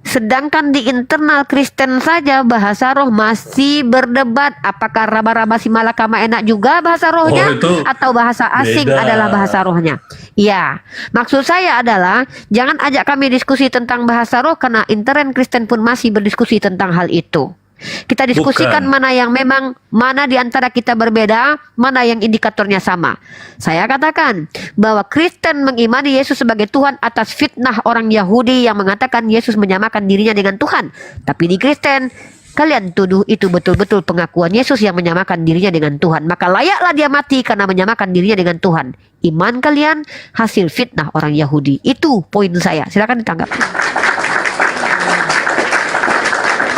Sedangkan di internal Kristen saja bahasa roh masih berdebat apakah raba-raba si malakama enak juga bahasa rohnya atau bahasa asing adalah bahasa rohnya. Ya, maksud saya adalah jangan ajak kami diskusi tentang bahasa roh karena intern Kristen pun masih berdiskusi tentang hal itu. Kita diskusikan mana yang memang, mana di antara kita berbeda, mana yang indikatornya sama. Saya katakan bahwa Kristen mengimani Yesus sebagai Tuhan atas fitnah orang Yahudi yang mengatakan Yesus menyamakan dirinya dengan Tuhan. Tapi di Kristen, kalian tuduh itu betul-betul pengakuan Yesus yang menyamakan dirinya dengan Tuhan, maka layaklah dia mati karena menyamakan dirinya dengan Tuhan. Iman kalian hasil fitnah orang Yahudi. Itu poin saya. Silakan ditanggapi.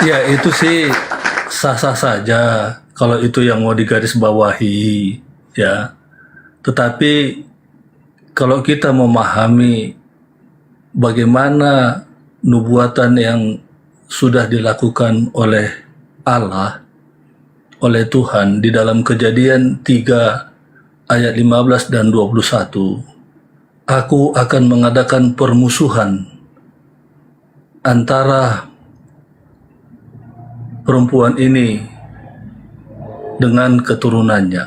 Ya itu sih sah-sah saja kalau itu yang mau digarisbawahi, ya. Tetapi kalau kita memahami bagaimana nubuatan yang sudah dilakukan oleh Allah, oleh Tuhan di dalam Kejadian 3 ayat 15 dan 21, aku akan mengadakan permusuhan antara perempuan ini dengan keturunannya.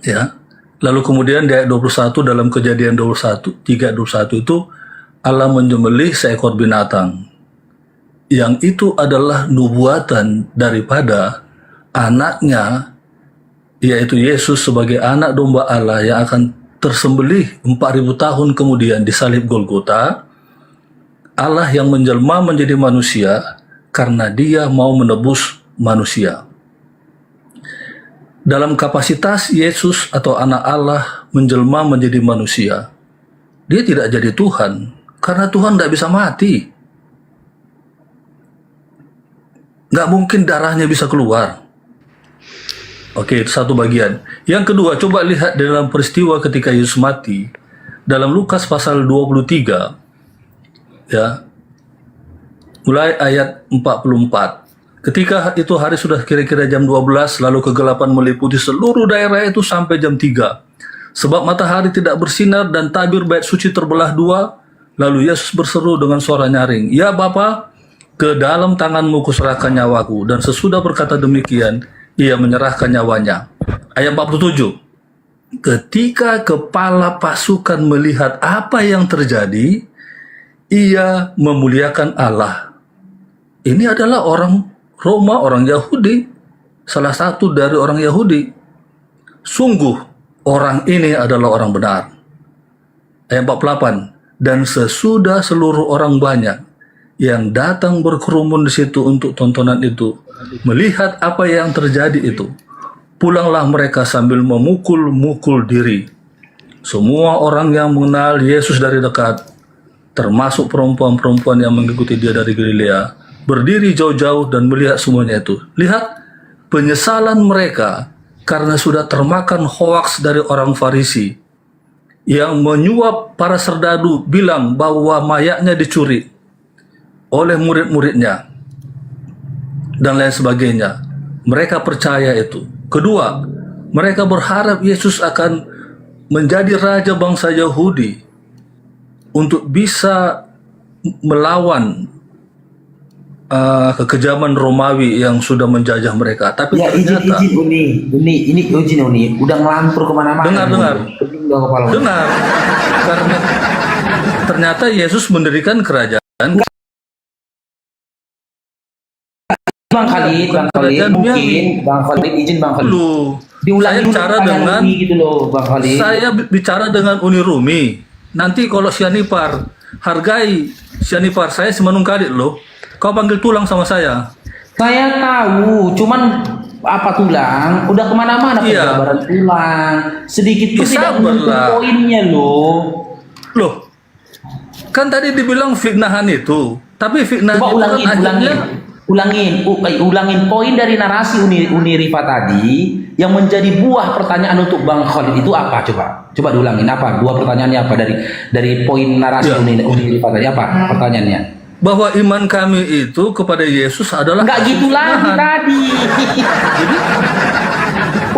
Ya. Lalu kemudian di ayat 21 dalam Kejadian 21, 3:21 itu Allah menyembelih seekor binatang. Yang itu adalah nubuatan daripada anaknya, yaitu Yesus sebagai anak domba Allah yang akan tersembelih 4.000 tahun kemudian di salib Golgota. Allah yang menjelma menjadi manusia karena dia mau menebus manusia. Dalam kapasitas Yesus atau anak Allah menjelma menjadi manusia, dia tidak jadi Tuhan, karena Tuhan tidak bisa mati. Nggak mungkin darahnya bisa keluar. Oke, itu satu bagian. Yang kedua, coba lihat dalam peristiwa ketika Yesus mati. Dalam Lukas pasal 23, ya, mulai ayat 44. Ketika itu hari sudah kira-kira jam 12, lalu kegelapan meliputi seluruh daerah itu sampai jam 3. Sebab matahari tidak bersinar dan tabir bait suci terbelah dua. Lalu Yesus berseru dengan suara nyaring, "Ya Bapa, ke dalam tanganmu kuserahkan nyawaku." Dan sesudah berkata demikian, ia menyerahkan nyawanya. Ayat 47. Ketika kepala pasukan melihat apa yang terjadi, ia memuliakan Allah. Ini adalah orang Roma, orang Yahudi, salah satu dari orang Yahudi. Sungguh, orang ini adalah orang benar. Ayat 48. Dan sesudah seluruh orang banyak yang datang berkerumun di situ untuk tontonan itu, melihat apa yang terjadi itu, pulanglah mereka sambil memukul-mukul diri. Semua orang yang mengenal Yesus dari dekat, termasuk perempuan-perempuan yang mengikuti dia dari Galilea, berdiri jauh-jauh dan melihat semuanya itu. Lihat penyesalan mereka karena sudah termakan hoaks dari orang Farisi yang menyuap para serdadu, bilang bahwa mayatnya dicuri oleh murid-muridnya dan lain sebagainya. Mereka percaya itu. Kedua, mereka berharap Yesus akan menjadi raja bangsa Yahudi untuk bisa melawan kekejaman Romawi yang sudah menjajah mereka. Tapi Ya ternyata izin Uni, udah ngelantur kemana-mana. Dengar. Dengar. Karena ternyata Yesus mendirikan kerajaan. Bang Khalid, mungkin Bang Khalid izin Bang Khalid. Saya bicara dengan gitu loh, Bang Khalid. Saya bicara dengan Uni Rumi. Nanti kalau Sianipar, hargai Sianipar saya semenung kali loh. Kau panggil tulang sama saya. Saya tahu, cuman apa tulang? Udah kemana-mana penjabaran tulang. Sedikit pun tidak menyentuh poinnya loh. Loh, kan tadi dibilang fitnahan itu. Tapi fitnahan Coba itu ulangin poin dari narasi Uni Rifa tadi yang menjadi buah pertanyaan untuk Bang Khalid itu apa? Coba diulangin apa? Dua pertanyaannya apa dari poin narasi Uni Rifa tadi apa pertanyaannya? Bahwa iman kami itu kepada Yesus adalah nggak gitu lagi tadi. Jadi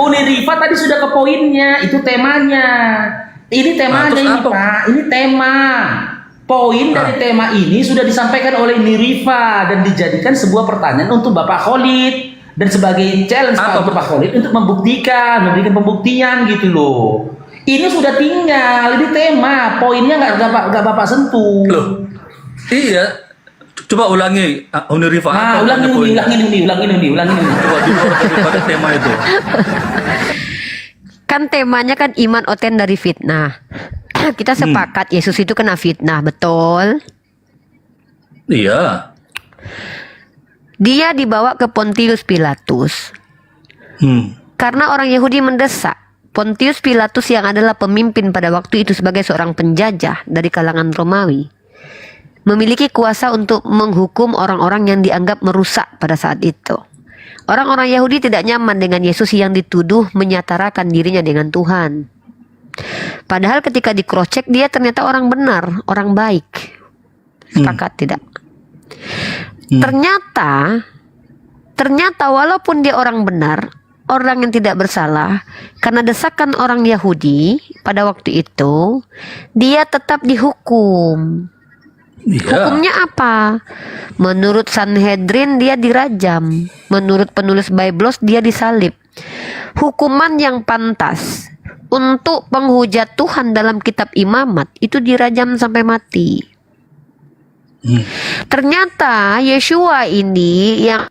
Uni Rifa tadi sudah ke poinnya, itu temanya. Ini temanya ini apa? Pak, ini tema. Poin dari tema ini sudah disampaikan oleh Uni Rifa dan dijadikan sebuah pertanyaan untuk Bapak Khalid dan sebagai challenge untuk Bapak Khalid untuk memberikan pembuktian gitu loh. Ini sudah tinggal, ini tema, poinnya nggak Bapak sentuh. Loh, iya. Coba ulangi Uni Rifa. Ulangin Uni. Coba daripada tema itu. Kan temanya kan iman oten dari fitnah. Kita sepakat Yesus itu kena fitnah, betul? Iya. Dia dibawa ke Pontius Pilatus. Karena orang Yahudi mendesak. Pontius Pilatus yang adalah pemimpin pada waktu itu sebagai seorang penjajah dari kalangan Romawi, memiliki kuasa untuk menghukum orang-orang yang dianggap merusak pada saat itu. Orang-orang Yahudi tidak nyaman dengan Yesus yang dituduh menyatarakan dirinya dengan Tuhan. Padahal ketika di-cross check dia ternyata orang benar, orang baik. Sepakat tidak? Ternyata walaupun dia orang benar, orang yang tidak bersalah, karena desakan orang Yahudi pada waktu itu, dia tetap dihukum. Hukumnya apa? Menurut Sanhedrin dia dirajam. Menurut penulis Biblos dia disalib. Hukuman yang pantas untuk penghujat Tuhan dalam kitab Imamat itu dirajam sampai mati. Ternyata Yeshua ini yang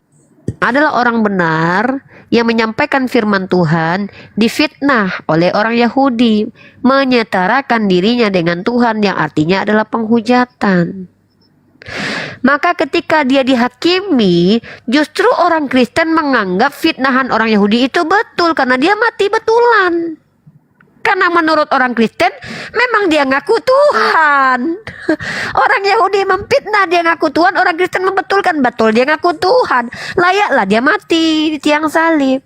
adalah orang benar yang menyampaikan firman Tuhan difitnah oleh orang Yahudi, menyetarakan dirinya dengan Tuhan yang artinya adalah penghujatan. Maka ketika dia dihakimi, justru orang Kristen menganggap fitnahan orang Yahudi itu betul karena dia mati betulan. Karena menurut orang Kristen memang dia ngaku Tuhan. Orang Yahudi memfitnah dia ngaku Tuhan, orang Kristen membetulkan betul dia ngaku Tuhan. Layaklah dia mati di tiang salib.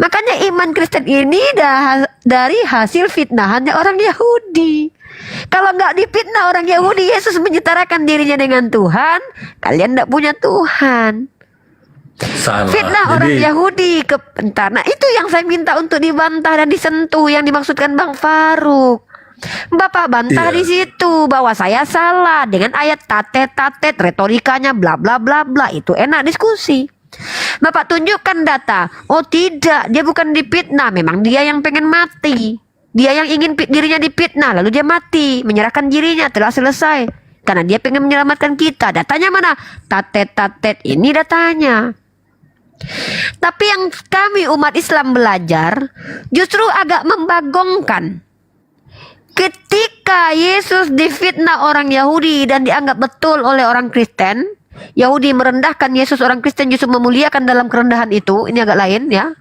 Makanya iman Kristen ini dari hasil fitnahannya orang Yahudi. Kalau nggak difitnah orang Yahudi, Yesus menyetarakan dirinya dengan Tuhan, kalian nggak punya Tuhan. Salah. Fitnah orang Yahudi nah itu yang saya minta untuk dibantah dan disentuh yang dimaksudkan Bang Faruk. Bapak bantah di situ bahwa saya salah dengan ayat tatet retorikanya bla bla bla bla, itu enak diskusi. Bapak tunjukkan data. Oh tidak, dia bukan difitnah, memang dia yang pengen mati. Dia yang ingin dirinya difitnah lalu dia mati, menyerahkan dirinya, telah selesai. Karena dia pengen menyelamatkan kita. Datanya mana? Tatet ini datanya. Tapi yang kami umat Islam belajar justru agak membagongkan. Ketika Yesus difitnah orang Yahudi dan dianggap betul oleh orang Kristen, Yahudi merendahkan Yesus, orang Kristen justru memuliakan dalam kerendahan itu. Ini agak lain ya.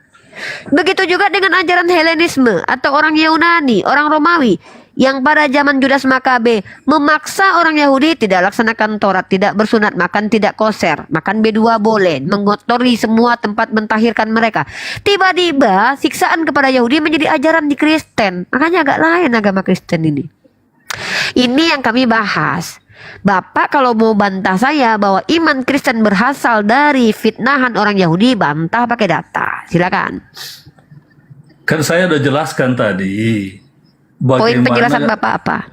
Begitu juga dengan ajaran Helenisme atau orang Yunani, orang Romawi yang pada zaman Judas Makabe memaksa orang Yahudi tidak laksanakan Taurat, tidak bersunat, makan tidak koser, makan B2 boleh, mengotori semua tempat mentahirkan mereka. Tiba-tiba siksaan kepada Yahudi menjadi ajaran di Kristen. Makanya agak lain agama Kristen ini. Ini yang kami bahas. Bapak kalau mau bantah saya bahwa iman Kristen berasal dari fitnahan orang Yahudi, bantah pakai data. Silakan. Kan saya udah jelaskan tadi. Poin penjelasan Bapak apa?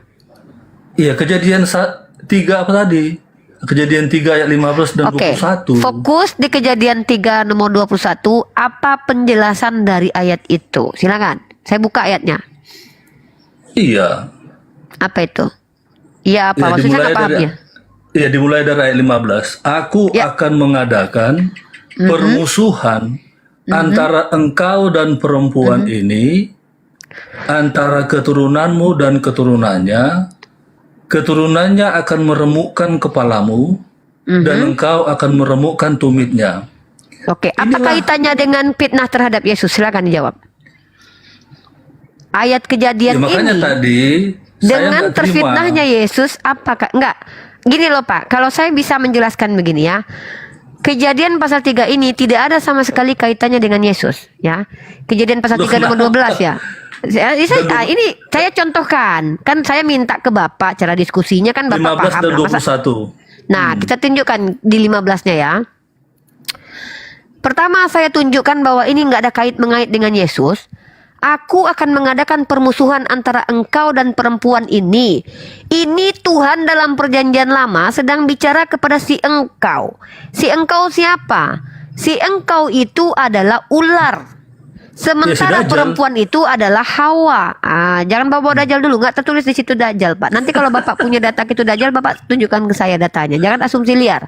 Iya, kejadian 3 apa tadi? Kejadian 3 ayat 15 dan 21. Fokus di kejadian 3 nomor 21. Apa penjelasan dari ayat itu? Silakan. Saya buka ayatnya. Iya. Apa itu? Iya apa? Maksudnya apa pahamnya? Iya, dimulai dari ayat 15. Aku akan mengadakan permusuhan antara engkau dan perempuan ini, antara keturunanmu dan keturunannya akan meremukkan kepalamu, dan engkau akan meremukkan tumitnya. Oke, apa kaitannya dengan fitnah terhadap Yesus? Silakan dijawab. Ayat kejadian makanya ini tadi dengan terfitnahnya Yesus, apakah enggak? Gini loh Pak, kalau saya bisa menjelaskan begini ya. Kejadian pasal 3 ini tidak ada sama sekali kaitannya dengan Yesus ya. Kejadian pasal 3 nomor 12 ya. Ini saya contohkan, kan saya minta ke Bapak cara diskusinya kan Bapak 15 dan 21. Nah, kita tunjukkan di 15-nya ya. Pertama saya tunjukkan bahwa ini nggak ada mengait dengan Yesus. Aku akan mengadakan permusuhan antara engkau dan perempuan ini. Ini Tuhan dalam perjanjian lama sedang bicara kepada si engkau. Si engkau siapa? Si engkau itu adalah ular. Sementara perempuan itu adalah Hawa. Jangan bawa Dajjal dulu, nggak tertulis di situ Dajjal, Pak. Nanti kalau Bapak punya data itu Dajjal, Bapak tunjukkan ke saya datanya. Jangan asumsi liar.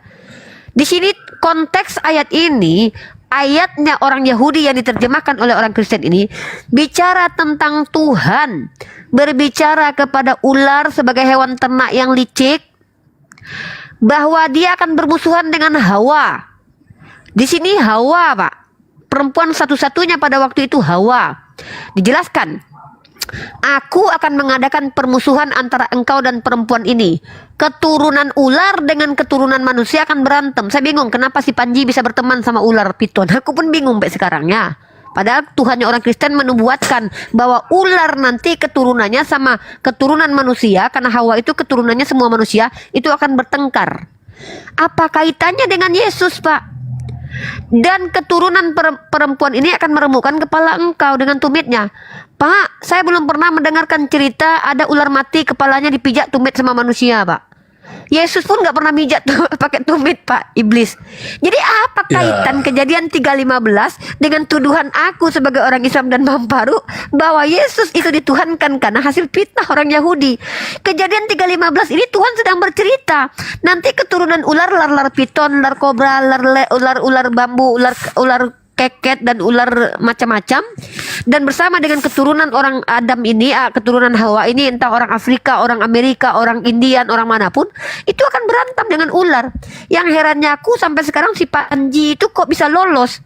Di sini konteks ayat ini, ayatnya orang Yahudi yang diterjemahkan oleh orang Kristen ini bicara tentang Tuhan, berbicara kepada ular sebagai hewan ternak yang licik, bahwa dia akan bermusuhan dengan Hawa. Di sini Hawa, Pak. Perempuan satu-satunya pada waktu itu Hawa. Dijelaskan, aku akan mengadakan permusuhan antara engkau dan perempuan ini. Keturunan ular dengan keturunan manusia akan berantem. Saya bingung kenapa si Panji bisa berteman sama ular piton. Aku pun bingung sampai sekarang ya. Padahal Tuhannya orang Kristen menubuatkan bahwa ular nanti keturunannya sama keturunan manusia, karena Hawa itu keturunannya semua manusia, itu akan bertengkar. Apa kaitannya dengan Yesus, Pak? Dan keturunan perempuan ini akan meremukkan kepala engkau dengan tumitnya. Pak, saya belum pernah mendengarkan cerita ada ular mati kepalanya dipijak tumit sama manusia, Pak. Yesus pun nggak pernah mijat pakai tumit, Pak, iblis. Jadi apa kaitan kejadian 3:15 dengan tuduhan aku sebagai orang Islam dan Mamparu bahwa Yesus itu dituhankan karena hasil fitnah orang Yahudi? Kejadian 3:15 ini Tuhan sedang bercerita nanti keturunan ular piton, ular kobra, ular bambu, ular keket dan ular macam-macam, dan bersama dengan keturunan orang Adam ini, keturunan Hawa ini, entah orang Afrika, orang Amerika, orang Indian, orang manapun, itu akan berantem dengan ular. Yang herannya aku sampai sekarang si Panji itu kok bisa lolos.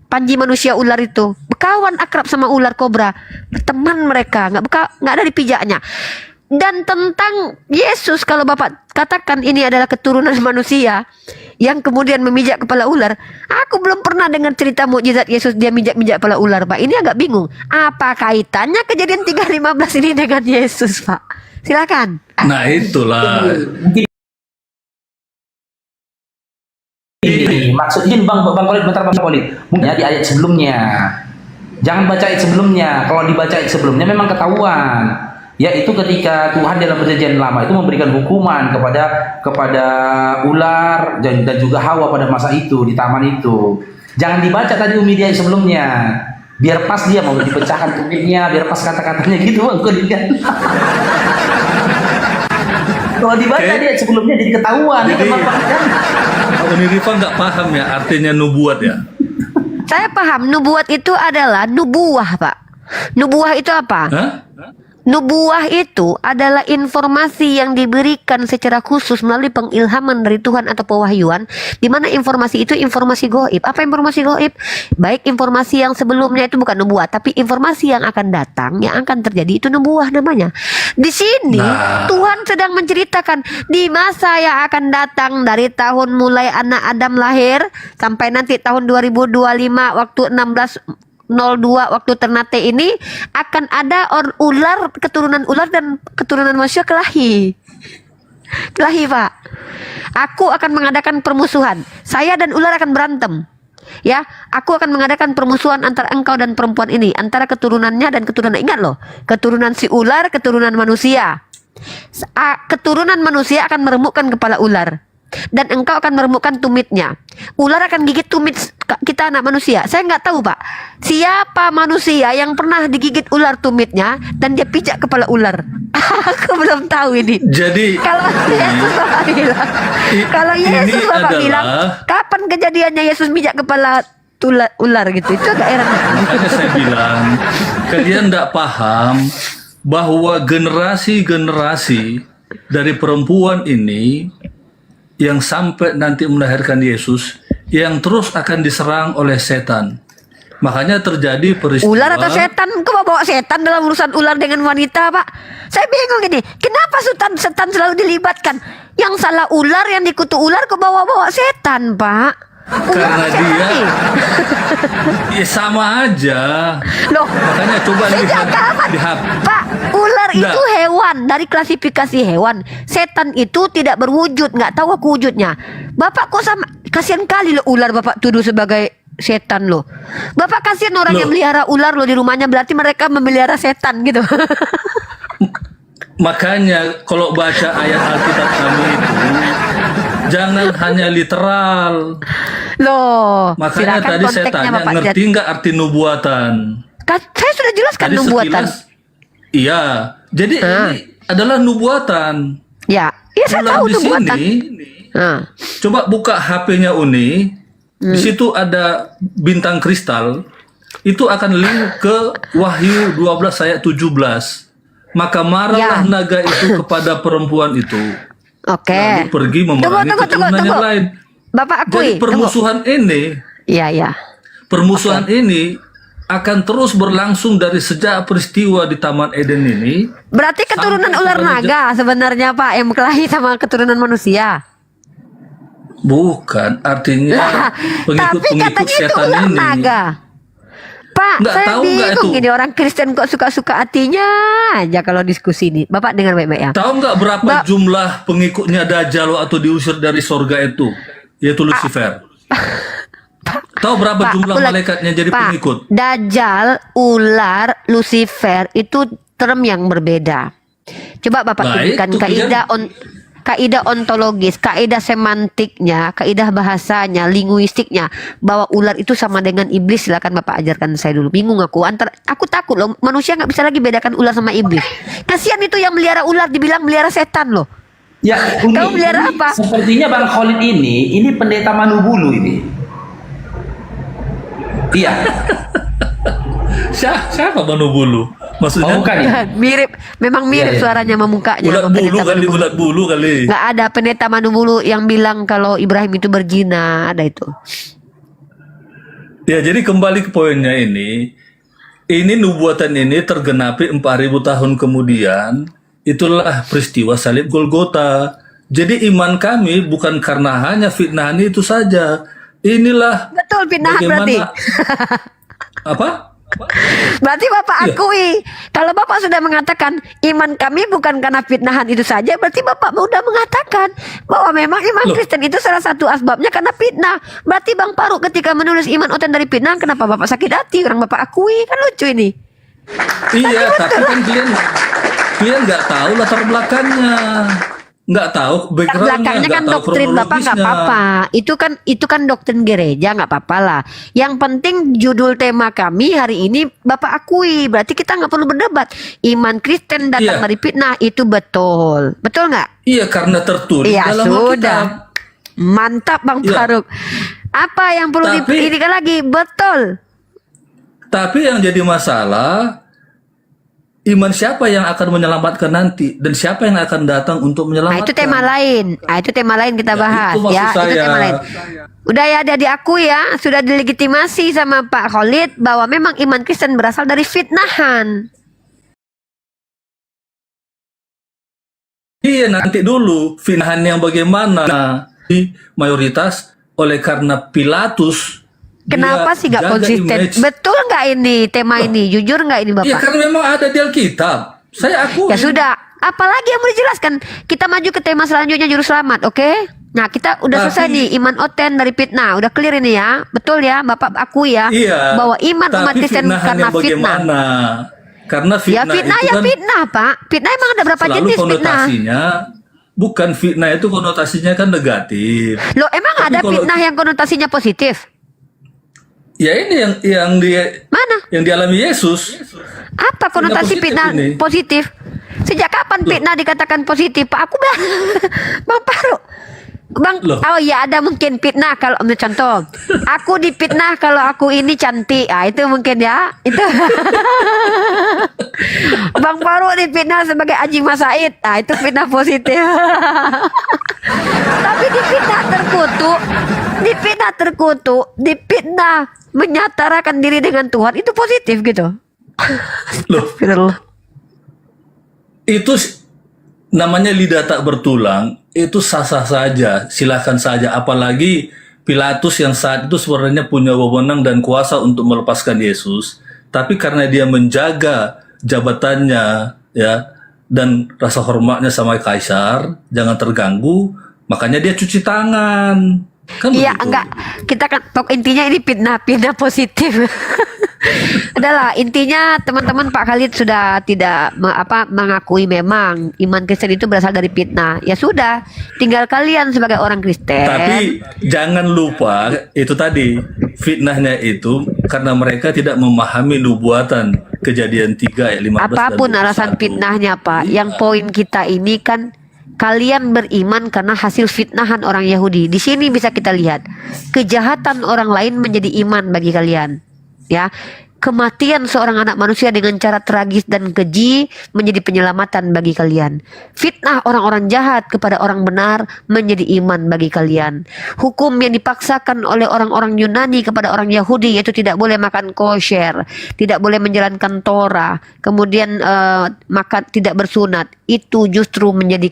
Panji manusia ular itu berkawan akrab sama ular kobra, teman mereka, nggak ada dipijaknya. Dan tentang Yesus, kalau Bapak katakan ini adalah keturunan manusia yang kemudian memijak kepala ular, aku belum pernah dengar cerita mukjizat Yesus dia mijak-mijak kepala ular, Pak. Ini agak bingung. Apa kaitannya kejadian 3:15 ini dengan Yesus, Pak? Silakan. Nah itulah. Maksudnya Bang Khalid, bentar Bang Khalid. Mungkin di ayat sebelumnya. Jangan baca ayat sebelumnya. Kalau dibaca ayat sebelumnya memang ketahuan. Yaitu ketika Tuhan dalam perjanjian lama itu memberikan hukuman kepada ular dan juga Hawa pada masa itu di taman itu. Jangan dibaca tadi Umi dia sebelumnya, biar pas dia mau dipecahkan tumitnya, biar pas kata-katanya gitu, Bang. Kalau dibaca dia sebelumnya jadi ketahuan. Jadi Umi Rifa nggak paham ya artinya nubuat ya? Saya paham, nubuat itu adalah nubuah, Pak. Nubuah itu apa? Hah? Nubuah itu adalah informasi yang diberikan secara khusus melalui pengilhaman dari Tuhan atau pewahyuan, di mana informasi itu informasi goib. Apa informasi goib? Baik informasi yang sebelumnya itu bukan nubuah, tapi informasi yang akan datang, yang akan terjadi itu nubuah namanya. Di sini Tuhan sedang menceritakan di masa yang akan datang dari tahun mulai anak Adam lahir sampai nanti tahun 2025 waktu 16:02 waktu Ternate ini akan ada ular, keturunan ular dan keturunan manusia kelahi, Pak. Aku akan mengadakan permusuhan. Saya dan ular akan berantem. Ya, aku akan mengadakan permusuhan antara engkau dan perempuan ini, antara keturunannya dan keturunan. Ingat loh, keturunan si ular, keturunan manusia. Keturunan manusia akan meremukkan kepala ular. Dan engkau akan meremukkan tumitnya. Ular akan gigit tumit kita anak manusia. Saya nggak tahu, Pak, siapa manusia yang pernah digigit ular tumitnya dan dia pijak kepala ular. Aku belum tahu ini. Jadi kalau Yesus Bapak bilang, bilang, kapan kejadiannya Yesus pijak kepala ular gitu? Itu agak heran. Makanya saya bilang kalian nggak paham bahwa generasi-generasi dari perempuan ini yang sampai nanti melahirkan Yesus yang terus akan diserang oleh setan. Makanya terjadi peristiwa ular atau setan. Kok bawa setan dalam urusan ular dengan wanita, Pak? Saya bingung ini. Kenapa setan selalu dilibatkan? Yang salah ular, yang dikutuk ular kok bawa-bawa setan, Pak? Karena dia ya sama aja. Loh, makanya coba lihat. Pak, ular itu hewan dari klasifikasi hewan. Setan itu tidak berwujud, nggak tahu aku wujudnya. Bapak kok sama, kasihan kali loh ular Bapak tuduh sebagai setan loh. Bapak kasihan orang yang melihara ular loh di rumahnya, berarti mereka memelihara setan gitu. Makanya kalau baca ayat Alkitab kami itu jangan hanya literal. Loh, makanya tadi saya tanya, ngerti nggak arti nubuatan? Saya sudah jelaskan tadi nubuatan. Iya, jadi ini adalah nubuatan. Ya, saya tahu nubuatan. Coba buka HP-nya Uni, di situ ada bintang kristal, itu akan link ke Wahyu 12 ayat 17. Maka marahlah naga itu kepada perempuan itu. Lalu pergi memerangi keturunan yang lain. Bapak akui. Jadi permusuhan ini Iya, iya. Permusuhan ini akan terus berlangsung dari sejak peristiwa di Taman Eden ini. Berarti keturunan Sampai ular kepada naga sebenarnya Pak yang berkelahi sama keturunan manusia. Bukan, artinya Tapi pengikut-pengikut katanya itu setan ular ini. naga. Pak, Nggak saya tahu nggak bingung itu? ini orang Kristen kok suka-suka hatinya aja kalau diskusi ini. Bapak dengar baik-baik ya. Tahu nggak berapa jumlah pengikutnya Dajjal waktu diusir dari sorga itu? Yaitu Lucifer. Tahu berapa Pak, jumlah aku lagi- malaikatnya jadi Pak, pengikut? Dajjal, ular, Lucifer itu term yang berbeda. Coba Bapak Nah, tunjukkan itu kaidah ontologis, kaidah semantiknya, kaidah bahasanya, linguistiknya bahwa ular itu sama dengan iblis. Silakan Bapak ajarkan saya dulu. Bingung aku. Aku takut loh, manusia nggak bisa lagi bedakan ular sama iblis. Kasihan itu yang melihara ular dibilang melihara setan loh. Ya, Kamu melihara apa? Sepertinya Bang Khalid ini pendeta Manubulu ini. Iya. Siapa Manubulu? Maksudnya? Oh, bukan ya? Mirip, memang mirip Iya, iya. suaranya sama mukanya. Ulat sama bulu pendeta kali, Manubulu. ulat bulu kali. Nggak ada pendeta Manubulu yang bilang kalau Ibrahim itu berzina, ada itu. Ya, jadi kembali ke poinnya ini. Ini nubuatan ini tergenapi 4.000 tahun kemudian. Itulah peristiwa salib Golgota. Jadi iman kami bukan karena hanya fitnahan itu saja. Inilah Betul, fitnahan berarti. Apa? Berarti Bapak Iya. akui, kalau Bapak sudah mengatakan iman kami bukan karena fitnahan itu saja, berarti Bapak sudah mengatakan bahwa memang iman Loh. Kristen itu salah satu asbabnya karena fitnah. Berarti Bang Faruk ketika menulis iman oten dari fitnah, kenapa Bapak sakit hati? Orang Bapak akui, kan lucu ini. Iya, tapi kan kalian nggak tahu latar belakangnya, nggak tahu backgroundnya, Belakangnya nggak kan tahu doktrin Bapak nggak kronologisnya. apa-apa. Itu kan doktrin gereja nggak apa-apa lah. Yang penting judul tema kami hari ini Bapak akui. Berarti kita nggak perlu berdebat. Iman Kristen datang Iya. dari fitnah itu betul. Betul nggak? Iya, karena tertulis Iya dalam sudah. Alkitab. Mantap Bang Iya. Faruk. Apa yang perlu Tapi- diperhatikan lagi? Betul. Tapi yang jadi masalah, iman siapa yang akan menyelamatkan nanti dan siapa yang akan datang untuk Nah menyelamatkan? itu tema lain. Itu tema lain kita Ya, bahas itu maksud ya. Itu saya. tema lain. Udah ya, ada diakui ya, sudah dilegitimasi sama Pak Khalid bahwa memang iman Kristen berasal dari fitnahan. Iya, nanti dulu fitnahan yang bagaimana di mayoritas oleh karena Pilatus. Kenapa dia sih nggak jaga konsisten? image. Betul nggak ini tema ini? Jujur nggak ini Iya, Bapak? kan memang ada di Alkitab. Saya akui. Ya sudah. Apalagi yang mau dijelaskan? Kita maju ke tema selanjutnya, juru selamat, oke? Nah kita udah Tapi- selesai nih iman oten dari fitnah. Udah clear ini ya, betul ya, Bapak akui ya Iya. bahwa iman tapi umat Kristen fitnahan karena yang fitnah. bagaimana? Karena Ya fitnah, fitnah itu ya kan fitnah Pak. Fitnah emang ada berapa selalu jenis fitnah? konotasinya. Bukan fitnah itu konotasinya kan negatif. Loh emang Tapi ada kalau- fitnah yang konotasinya positif? Ya ini Mana? yang dialami Yesus. Apa konotasi positif fitnah ini. positif? Sejak kapan fitnah dikatakan positif? Pak aku bilang, Bang Faruk. Bang, Loh. oh ya ada mungkin fitnah kalau contoh, aku difitnah kalau aku ini cantik, itu mungkin ya, itu. Bang Faruk difitnah sebagai Haji Mas Said, itu fitnah positif. Tapi difitnah menyatarakan diri dengan Tuhan itu positif gitu. Loh, Astagfirullah. itu namanya lidah tak bertulang, itu sah-sah saja, silakan saja. Apalagi Pilatus yang saat itu sebenarnya punya wewenang dan kuasa untuk melepaskan Yesus, tapi karena dia menjaga jabatannya ya dan rasa hormatnya sama Kaisar jangan terganggu, makanya dia cuci tangan. Kan Iya, begitu. enggak. Kita kan intinya ini fitnah positif. Adalah intinya teman-teman Pak Khalid sudah tidak mengakui memang iman Kristen itu berasal dari fitnah. Ya sudah, tinggal kalian sebagai orang Kristen. Tapi jangan lupa itu tadi fitnahnya itu karena mereka tidak memahami nubuatan Kejadian 3 ayat 15 apapun dan 21. alasan fitnahnya Pak, Iya. yang poin kita ini kan kalian beriman karena hasil fitnahan orang Yahudi. Di sini bisa kita lihat kejahatan orang lain menjadi iman bagi kalian. Ya, kematian seorang anak manusia dengan cara tragis dan keji menjadi penyelamatan bagi kalian. Fitnah orang-orang jahat kepada orang benar menjadi iman bagi kalian. Hukum yang dipaksakan oleh orang-orang Yunani kepada orang Yahudi, yaitu tidak boleh makan kosher, tidak boleh menjalankan Torah, kemudian maka tidak bersunat, itu justru menjadi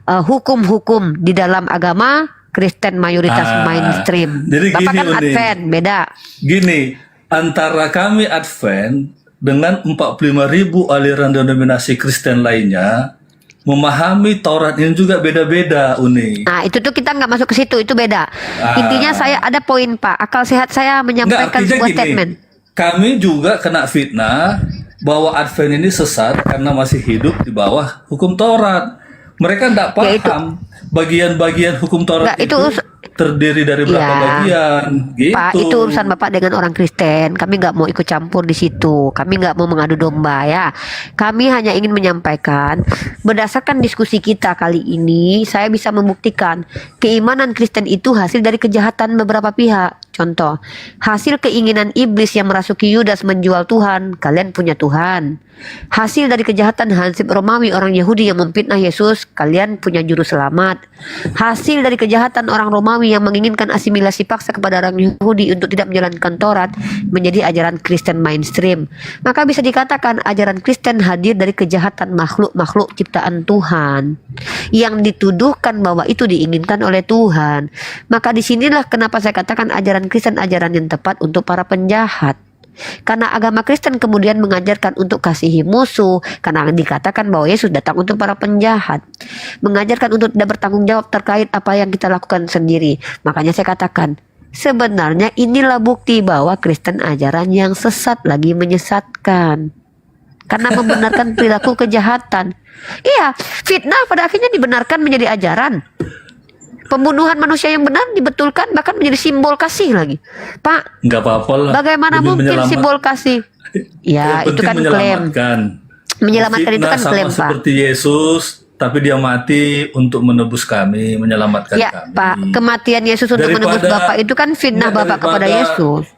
hukum-hukum di dalam agama Kristen mayoritas mainstream. Jadi Bapak gini, kan Uni. Advent, beda. Gini, antara kami Advent dengan 45.000 aliran denominasi Kristen lainnya, memahami Taurat ini juga beda-beda, Uni. Nah, itu tuh kita nggak masuk ke situ, itu beda. Intinya saya ada poin, Pak. Akal sehat saya menyampaikan artinya sebuah gini, statement. kami juga kena fitnah bahwa Advent ini sesat karena masih hidup di bawah hukum Taurat. Mereka tidak Ya, itu. paham bagian-bagian hukum Taurat Nggak, itu terdiri dari berapa Ya. bagian, gitu. Pak, itu urusan Bapak dengan orang Kristen. Kami nggak mau ikut campur di situ. Kami nggak mau mengadu domba ya. Kami hanya ingin menyampaikan berdasarkan diskusi kita kali ini, saya bisa membuktikan keimanan Kristen itu hasil dari kejahatan beberapa pihak. Contoh, hasil keinginan iblis yang merasuki Yudas menjual Tuhan, kalian punya Tuhan. Hasil dari kejahatan Hansip Romawi orang Yahudi yang memfitnah Yesus, kalian punya juru selamat. Hasil dari kejahatan orang Romawi yang menginginkan asimilasi paksa kepada orang Yahudi untuk tidak menjalankan Taurat menjadi ajaran Kristen mainstream. Maka bisa dikatakan ajaran Kristen hadir dari kejahatan makhluk-makhluk ciptaan Tuhan yang dituduhkan bahwa itu diinginkan oleh Tuhan. Maka disinilah kenapa saya katakan ajaran Kristen ajaran yang tepat untuk para penjahat. Karena agama Kristen kemudian mengajarkan untuk kasihi musuh, karena dikatakan bahwa Yesus datang untuk para penjahat, mengajarkan untuk tidak bertanggung jawab terkait apa yang kita lakukan sendiri. Makanya saya katakan, sebenarnya inilah bukti bahwa Kristen ajaran yang sesat lagi menyesatkan, karena membenarkan perilaku kejahatan. Iya, fitnah pada akhirnya dibenarkan menjadi ajaran. Pembunuhan manusia yang benar dibetulkan, bahkan menjadi simbol kasih lagi. Pak, Nggak apa-apa lah. bagaimana Demi mungkin menyelamat- simbol kasih? Ya, Yang itu penting kan klaim. menyelamatkan. Menyelamatkan itu Fitnah kan sama klaim, Pak. seperti Yesus, tapi dia mati untuk menebus kami, menyelamatkan Ya, kami. Pak, kematian Yesus untuk menebus Bapak itu kan fitnah Bapak kepada Yesus.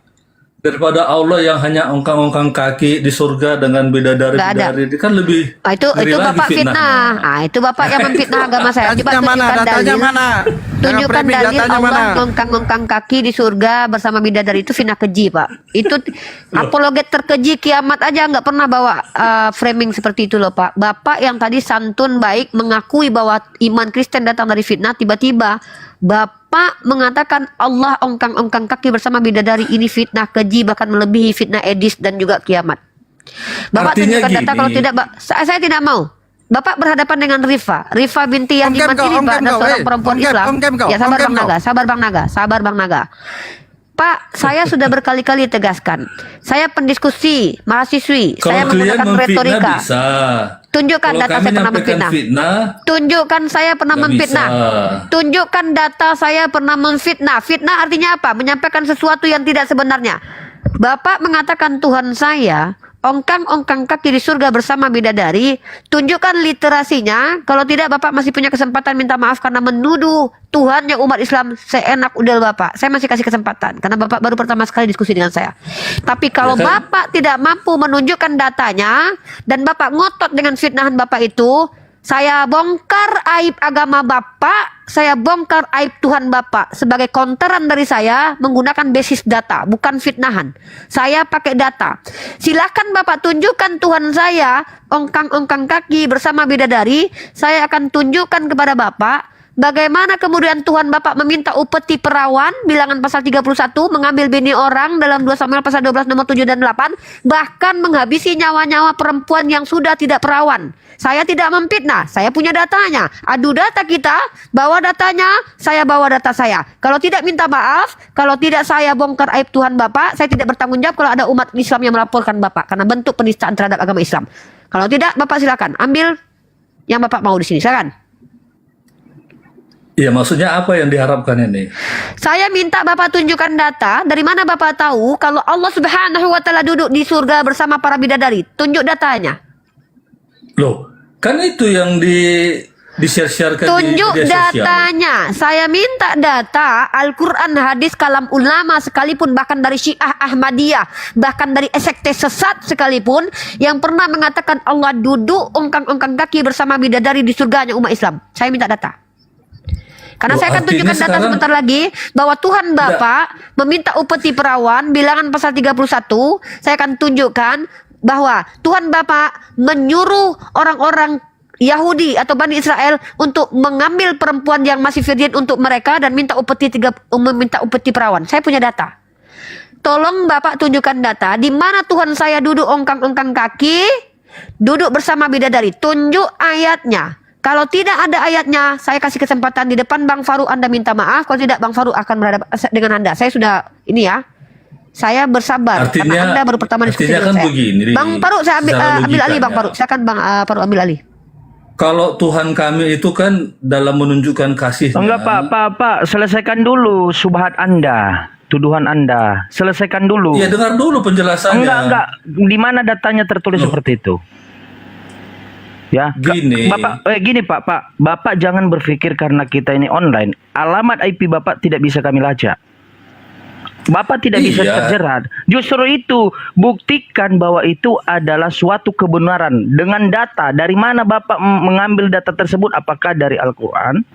Daripada Allah yang hanya ongkang-ongkang kaki di surga dengan bidadari-bidadari, kan lebih Itu ngeri lagi Bapak fitnah. fitnahnya. Ah, itu Bapak yang memfitnah agama saya. Coba Datanya mana? tunjukkan Datanya dalil. mana? Tunjukkan Jangan framing, dalil datanya Allah mana? ngongkang-ngongkang kaki di surga bersama bidadari itu fitnah keji, Pak. Itu apologet terkeji kiamat aja nggak pernah bawa framing seperti itu loh, Pak. Bapak yang tadi santun baik mengakui bahwa iman Kristen datang dari fitnah, tiba-tiba Bapak mengatakan Allah ongkang-ongkang kaki bersama bidadari, ini fitnah keji, bahkan melebihi fitnah Edis dan juga kiamat. Bapak Artinya tunjukkan data, gini. kalau tidak saya tidak mau. Bapak berhadapan dengan Rifa binti Yadiman kau, ini om kem adalah kau, seorang perempuan om kem, Islam. om kem kau, Ya sabar om kem Bang kau. Naga, sabar Bang Naga. Pak, saya sudah berkali-kali tegaskan. Saya pendiskusi, mahasiswi, saya Kalau kalian menggunakan memfitnah retorika. bisa. Tunjukkan Kalau data kami saya pernah nyampaikan memfitnah. fitnah, Tunjukkan saya pernah nggak memfitnah. bisa. Tunjukkan data saya pernah memfitnah. Fitnah artinya apa? Menyampaikan sesuatu yang tidak sebenarnya. Bapak mengatakan Tuhan saya ongkang-ongkang kaki di surga bersama bidadari. Tunjukkan literasinya. Kalau tidak, Bapak masih punya kesempatan minta maaf karena menuduh Tuhannya umat Islam seenak udel Bapak. Saya masih kasih kesempatan karena Bapak baru pertama sekali diskusi dengan saya. Tapi kalau Ya kan? Bapak tidak mampu menunjukkan datanya dan Bapak ngotot dengan fitnahan Bapak itu, saya bongkar aib agama Bapak, saya bongkar aib Tuhan Bapak. Sebagai counteran dari saya menggunakan basis data, bukan fitnahan. Saya pakai data. Silakan Bapak tunjukkan Tuhan saya ongkang-ongkang kaki bersama bidadari. Saya akan tunjukkan kepada Bapak bagaimana kemudian Tuhan Bapak meminta upeti perawan, bilangan pasal 31, mengambil bini orang dalam 2 Samuel pasal 12 nomor 7 dan 8, bahkan menghabisi nyawa-nyawa perempuan yang sudah tidak perawan. Saya tidak memfitnah, saya punya datanya. Adu data kita, bawa datanya, saya bawa data saya. Kalau tidak minta maaf, kalau tidak saya bongkar aib Tuhan Bapak, saya tidak bertanggung jawab kalau ada umat Islam yang melaporkan Bapak karena bentuk penistaan terhadap agama Islam. Kalau tidak, Bapak silakan ambil yang Bapak mau di sini, silakan. Iya, maksudnya apa yang diharapkan ini? Saya minta Bapak tunjukkan data. Dari mana Bapak tahu kalau Allah Subhanahu wa taala duduk di surga bersama para bidadari? Tunjuk datanya. Loh, kan itu yang di-share-sharekan di Tunjuk media sosial. datanya. Saya minta data Al-Quran, hadis, kalam ulama sekalipun, bahkan dari Syiah Ahmadiyah, bahkan dari sekte sesat sekalipun, yang pernah mengatakan Allah duduk ongkang-ongkang kaki bersama bidadari di surganya umat Islam. Saya minta data. Karena Loh, saya akan artinya tunjukkan data sekarang- sebentar lagi bahwa Tuhan Bapa meminta upeti perawan, bilangan pasal 31, saya akan tunjukkan bahwa Tuhan Bapa menyuruh orang-orang Yahudi atau Bani Israel untuk mengambil perempuan yang masih virgin untuk mereka dan minta upeti perawan. Saya punya data. Tolong Bapak tunjukkan data di mana Tuhan saya duduk ongkang-ongkang kaki, duduk bersama bidadari. Tunjuk ayatnya. Kalau tidak ada ayatnya, saya kasih kesempatan di depan Bang Farouk Anda minta maaf. Kalau tidak, Bang Farouk akan berhadapan dengan Anda. Saya sudah ini ya. Saya bersabar Artinya- karena Anda baru pertama diskusi artinya dengan kan saya. begini, Bang Farouk, saya ambil, secara ambil alih Bang logikanya. Farouk. Silakan Bang Farouk ambil alih. Kalau Tuhan kami itu kan dalam menunjukkan kasihnya. Enggak Pak, selesaikan dulu subhat Anda, tuduhan Anda. Selesaikan dulu. Ya dengar dulu penjelasannya. Enggak. Di mana datanya tertulis seperti itu? Ya, Gini. gini Pak. Bapak jangan berpikir karena kita ini online, alamat IP Bapak tidak bisa kami lacak. Bapak tidak bisa Iya. terjerat. Justru itu, buktikan bahwa itu adalah suatu kebenaran dengan data. Dari mana Bapak mengambil data tersebut? Apakah dari Al-Quran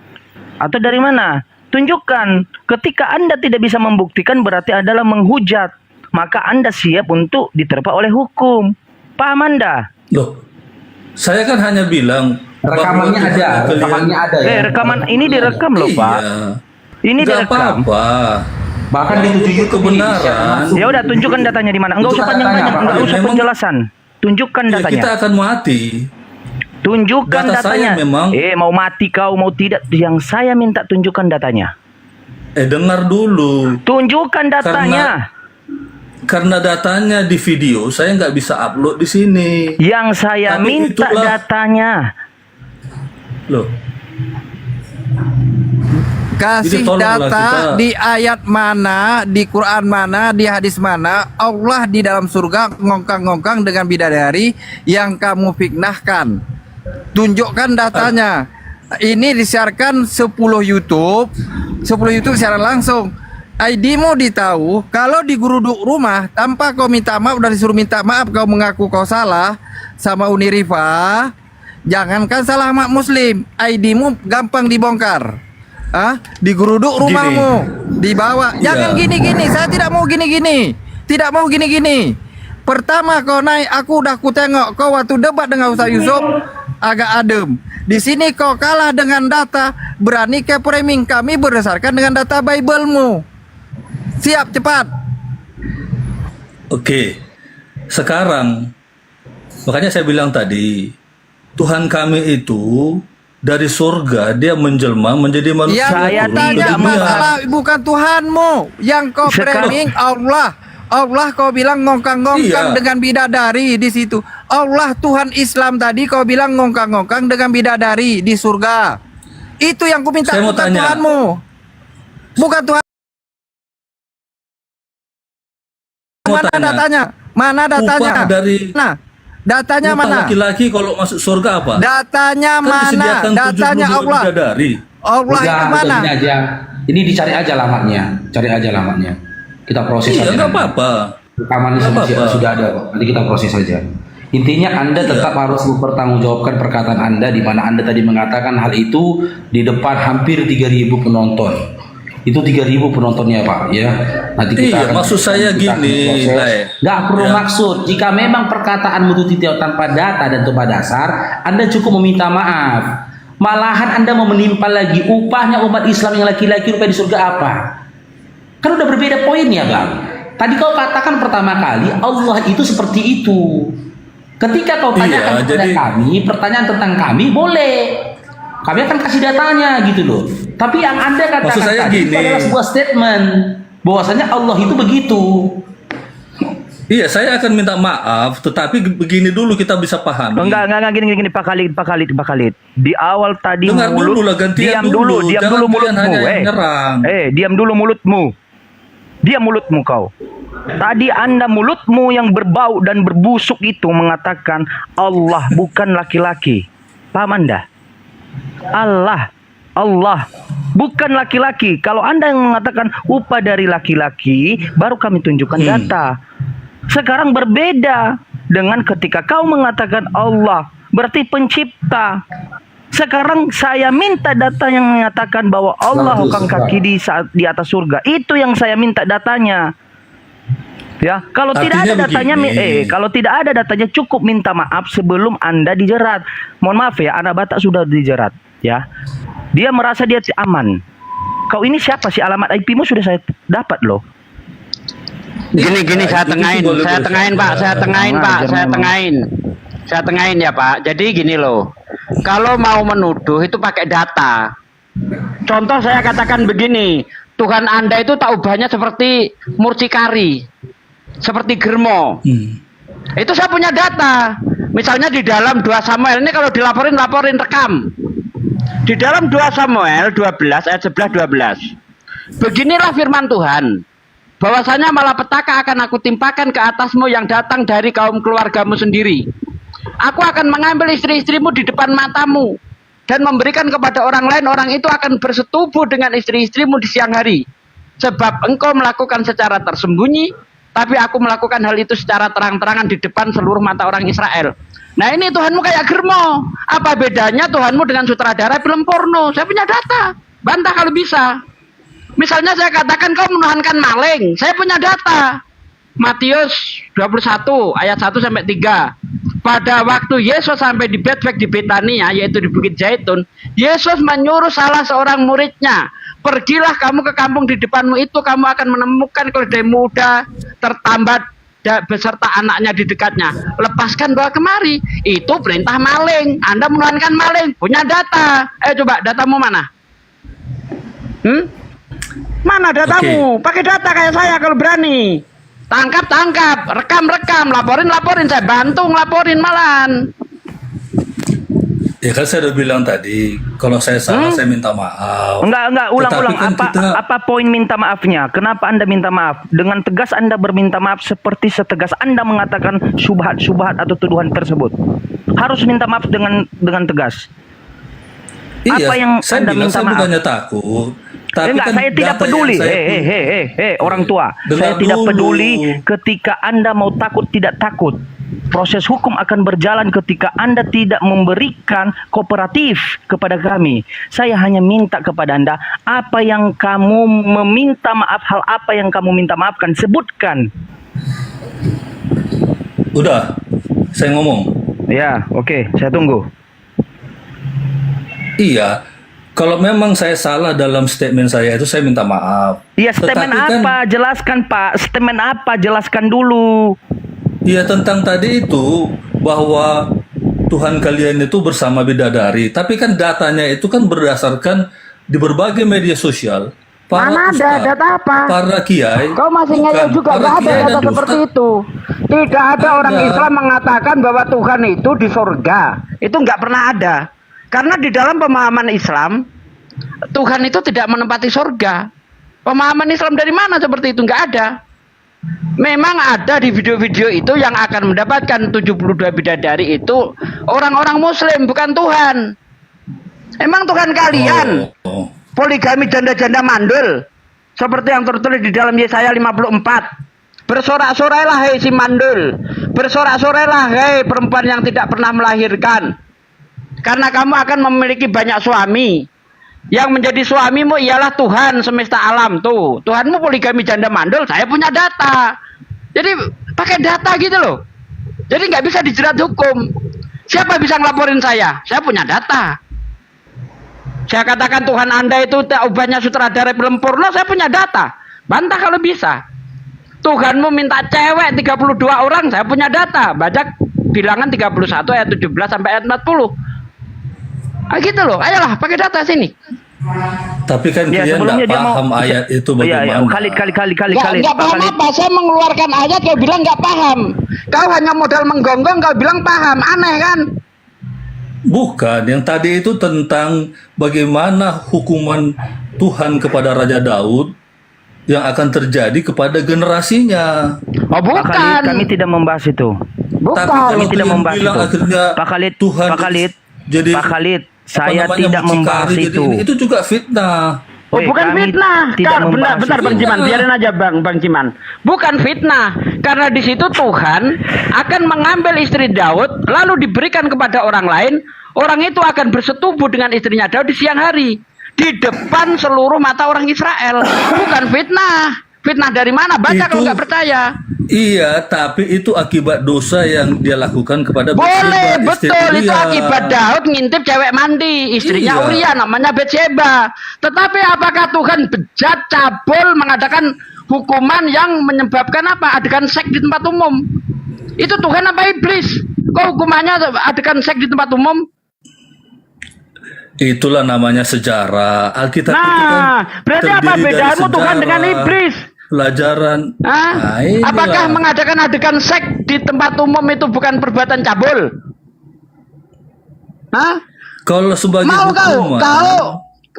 atau dari mana? Tunjukkan. Ketika Anda tidak bisa membuktikan berarti adalah menghujat. Maka Anda siap untuk diterpa oleh hukum. Paham Anda? Loh, saya kan hanya bilang Rekamannya bahwa ada, kalian- rekamannya ada ya. Rekaman ini direkam loh Pak. Iya. Ini Nggak direkam. apa-apa. Bahkan di Itu kebenaran. Ya udah tunjukkan datanya di mana. Enggak usah Tunjukkan panjang-panjang, datanya, Pak. enggak usah Memang- penjelasan. Tunjukkan Ya, datanya. kita akan mati. Tunjukkan Data saya datanya. memang- Mau mati kau mau tidak, yang saya minta tunjukkan datanya. Dengar dulu. Tunjukkan datanya. Karena datanya di video, saya nggak bisa upload di sini. Yang saya Tapi minta itulah- datanya. Loh, Kasih Jadi tolonglah data kita- di ayat mana, di Quran mana, di hadis mana Allah di dalam surga ngongkang-ngongkang dengan bidadari yang kamu fitnahkan. Tunjukkan datanya. Ini disiarkan 10 YouTube siaran langsung. ID-mu ditahu, kalau digeruduk rumah tanpa kau minta maaf, udah disuruh minta maaf, kau mengaku kau salah sama Uni Rifa, jangankan salah mak muslim, ID-mu gampang dibongkar. Digeruduk rumahmu, dibawa. Jangan Iya. gini-gini, saya tidak mau gini-gini. Tidak mau gini-gini. Pertama kau naik, aku udah ku tengok kau waktu debat dengan Ustaz Yusuf agak adem. Di sini kau kalah dengan data, berani ke framing kami berdasarkan dengan data Bible-mu. Siap cepat. oke. Sekarang, makanya saya bilang tadi, Tuhan kami itu dari surga dia menjelma menjadi manusia. Yang Saya ku tanya tidak masalah bukan Tuhanmu. Yang kau Sekarang- framing Allah. Allah kau bilang ngongkang-ngongkang Iya. dengan bidadari di situ. Allah Tuhan Islam tadi kau bilang ngongkang-ngongkang dengan bidadari di surga. Itu yang ku minta, Saya mau bukan tanya. Tuhanmu. Bukan Tuhan. Mau Mana tanya, datanya? Mana datanya? upah dari Nah, datanya upah mana? laki-laki kalau masuk surga apa? Datanya Kan mana? disediakan Datanya 72 Allah. bidadari. Allah Udah, itu mana? Ini aja. Ini dicari aja alamatnya. Cari aja alamatnya. Kita proses Iya, aja. nggak nanti. apa-apa. Rekamannya Nggak apa-apa. sudah ada kok. Nanti kita proses saja. Intinya Anda tetap harus mempertanggungjawabkan perkataan Anda di mana Anda tadi mengatakan hal itu di depan hampir 3.000 penonton. Itu 3.000 penontonnya Pak ya. Nanti kita Iya, maksud saya kita akan gini, proses. Lai. Nggak perlu Ya. maksud. Jika memang perkataanmu itu tidak tanpa data dan tanpa dasar, Anda cukup meminta maaf. Malahan Anda mau menimpal lagi upahnya umat Islam yang laki-laki rupanya di surga apa? Kan udah berbeda poinnya Bang. Tadi kau katakan pertama kali Allah itu seperti itu. Ketika kau tanyakan Iya, kepada jadi- kami pertanyaan tentang kami boleh. Kami akan kasih datanya gitu loh. Tapi yang Anda katakan Maksud saya tadi itu gini. adalah sebuah statement bahwasanya Allah itu begitu. Iya, saya akan minta maaf, tetapi begini dulu kita bisa pahami. Enggak gini Pak Khalid. Di awal tadi Dengar dulu lah, gantian diam dulu, dulu. diam Jangan dulu kalian mulutmu. hanya yang nyerang. Diam dulu mulutmu. Diam mulutmu kau. Tadi Anda mulutmu yang berbau dan berbusuk itu mengatakan Allah bukan laki-laki. Paham Anda? Allah. Allah. Bukan laki-laki. Kalau Anda yang mengatakan upah dari laki-laki, baru kami tunjukkan data. Sekarang berbeda dengan ketika kau mengatakan Allah, berarti pencipta. Sekarang saya minta data yang mengatakan bahwa Allah hukang kaki di atas surga. Itu yang saya minta datanya. Ya, kalau tidak ada Artinya datanya, begini. kalau tidak ada datanya cukup minta maaf sebelum Anda dijerat. Mohon maaf ya, anak Batak sudah dijerat, ya. Dia merasa dia aman. Kau ini siapa sih? Alamat IP-mu sudah saya dapat loh. Gini saya itu tengahin, boleh saya tengahin Pak, saya tengahin Pak, saya tengahin. Saya tengahin ya Pak. Jadi gini loh, kalau mau menuduh itu pakai data. Contoh saya katakan begini, Tuhan Anda itu tak ubahnya seperti mucikari, seperti germo. Itu saya punya data. Misalnya di dalam 2 Samuel, ini kalau laporin rekam. Di dalam 2 Samuel 12 ayat 11-12. Beginilah firman Tuhan. Bahwasanya malapetaka akan aku timpakan ke atasmu yang datang dari kaum keluargamu sendiri. Aku akan mengambil istri-istrimu di depan matamu dan memberikan kepada orang lain. Orang itu akan bersetubuh dengan istri-istrimu di siang hari. Sebab engkau melakukan secara tersembunyi, tapi aku melakukan hal itu secara terang-terangan di depan seluruh mata orang Israel. Nah ini Tuhanmu kayak germo. Apa bedanya Tuhanmu dengan sutradara film porno? Saya punya data. Bantah kalau bisa. Misalnya saya katakan kau menuhankan maling. Saya punya data. Matius 21 ayat 1-3. Pada waktu Yesus sampai di Betfage di Betania, yaitu di Bukit Zaitun, Yesus menyuruh salah seorang muridnya, pergilah kamu ke kampung di depanmu itu, kamu akan menemukan keledai muda tertambat beserta anaknya di dekatnya. Lepaskan bawa kemari. Itu perintah maling. Anda menuhankan maling. Punya data. Coba datamu mana? Mana datamu? Pakai data kayak saya kalau berani. Tangkap, rekam, laporin, saya bantu ngelaporin malahan. Ya kan saya udah bilang tadi, kalau saya salah saya minta maaf. Enggak, ulang-ulang. Tetapi kan Apa poin minta maafnya? Kenapa Anda minta maaf? Dengan tegas Anda berminta maaf seperti setegas Anda mengatakan syubhat atau tuduhan tersebut. Harus minta maaf dengan tegas. Iya, Apa yang saya Anda bilang minta saya maaf? bukannya takut. Tapi Enggak, kan saya tidak data yang peduli. saya Orang tua. Dengar Saya tidak dulu. peduli ketika Anda mau takut tidak takut. Proses hukum akan berjalan ketika Anda tidak memberikan kooperatif kepada kami. Saya hanya minta kepada Anda, apa yang kamu meminta maaf, hal apa yang kamu minta maafkan, sebutkan. Udah, saya ngomong. Ya, oke, saya tunggu. Iya, kalau memang saya salah dalam statement saya itu saya minta maaf. Iya, statement Tetapi kan- apa? Jelaskan, Pak. Statement apa? Jelaskan dulu. Iya, tentang tadi itu bahwa Tuhan kalian itu bersama bidadari. Tapi kan datanya itu kan berdasarkan di berbagai media sosial. Mana ada ustadz, data apa? para kiai. Kau masih bukan, ngeyel juga, para nggak ada kiai data dan seperti ustadz. itu. Tidak ada orang Ada. Islam mengatakan bahwa Tuhan itu di surga. Itu nggak pernah ada. Karena di dalam pemahaman Islam, Tuhan itu tidak menempati surga. Pemahaman Islam dari mana seperti itu? Nggak ada. Memang ada di video-video itu yang akan mendapatkan 72 bidadari itu orang-orang Muslim, bukan Tuhan. Emang Tuhan kalian Oh. poligami janda-janda mandul seperti yang tertulis di dalam Yesaya 54. Bersorak-sorailah hei si mandul, bersorak-sorailah hei perempuan yang tidak pernah melahirkan, karena kamu akan memiliki banyak suami. Yang menjadi suamimu ialah Tuhan semesta alam. Tuh, Tuhanmu poligami janda mandul, saya punya data. Jadi pakai data gitu loh. Jadi nggak bisa dijerat hukum. Siapa bisa ngelaporin saya? Saya punya data. Saya katakan Tuhan Anda itu tak ubahnya sutradara film porno, saya punya data. Bantah kalau bisa. Tuhanmu minta cewek 32 orang, saya punya data. Baca bilangan 31 ayat 17 sampai ayat 40. Gitu loh, ayolah pakai data sini. Tapi kan Ya, kalian sebelumnya nggak dia mau paham ayat itu bagaimana. Iya, kali. Nggak paham apa? Saya mengeluarkan ayat, kau bilang nggak paham. Kau hanya modal menggonggong, kau bilang paham. Aneh kan? Bukan, yang tadi itu tentang bagaimana hukuman Tuhan kepada Raja Daud yang akan terjadi kepada generasinya. Oh Pak Khalid, bukan. kami tidak membahas itu. Bukan. Tapi kalau Kami tidak kalian membahas bilang itu. akhirnya Pak Khalid, Tuhan Pak Khalid, jadi Pak Khalid, Saya tidak membahas mucikari, itu. jadi itu juga fitnah. Oh, Weh, bukan kami fitnah. tidak membahas Bentar, itu. Bang Ciman, biarin aja Bang Ciman. Bukan fitnah, karena di situ Tuhan akan mengambil istri Daud lalu diberikan kepada orang lain. Orang itu akan bersetubuh dengan istrinya Daud di siang hari di depan seluruh mata orang Israel. Bukan fitnah. Fitnah dari mana? Baca kalau nggak percaya. Iya, tapi itu akibat dosa yang dia lakukan kepada Boleh, Batsheba, istri betul. Itu Uria. akibat Daud ngintip cewek mandi. Istrinya Iya. Uria, namanya Batsheba. Tetapi apakah Tuhan bejat, cabul, mengadakan hukuman yang menyebabkan apa? Adegan seks di tempat umum. Itu Tuhan apa iblis? Kok hukumannya adegan seks di tempat umum? Itulah namanya sejarah. Alkitab itu kan Nah, berarti apa terdiri dari bedamu Tuhan sejarah, dengan iblis? Pelajaran. Hah? Nah, inilah. Apakah mengadakan adegan seks di tempat umum itu bukan perbuatan cabul? Hah? Kalau sebagai Mau kau, hukuman,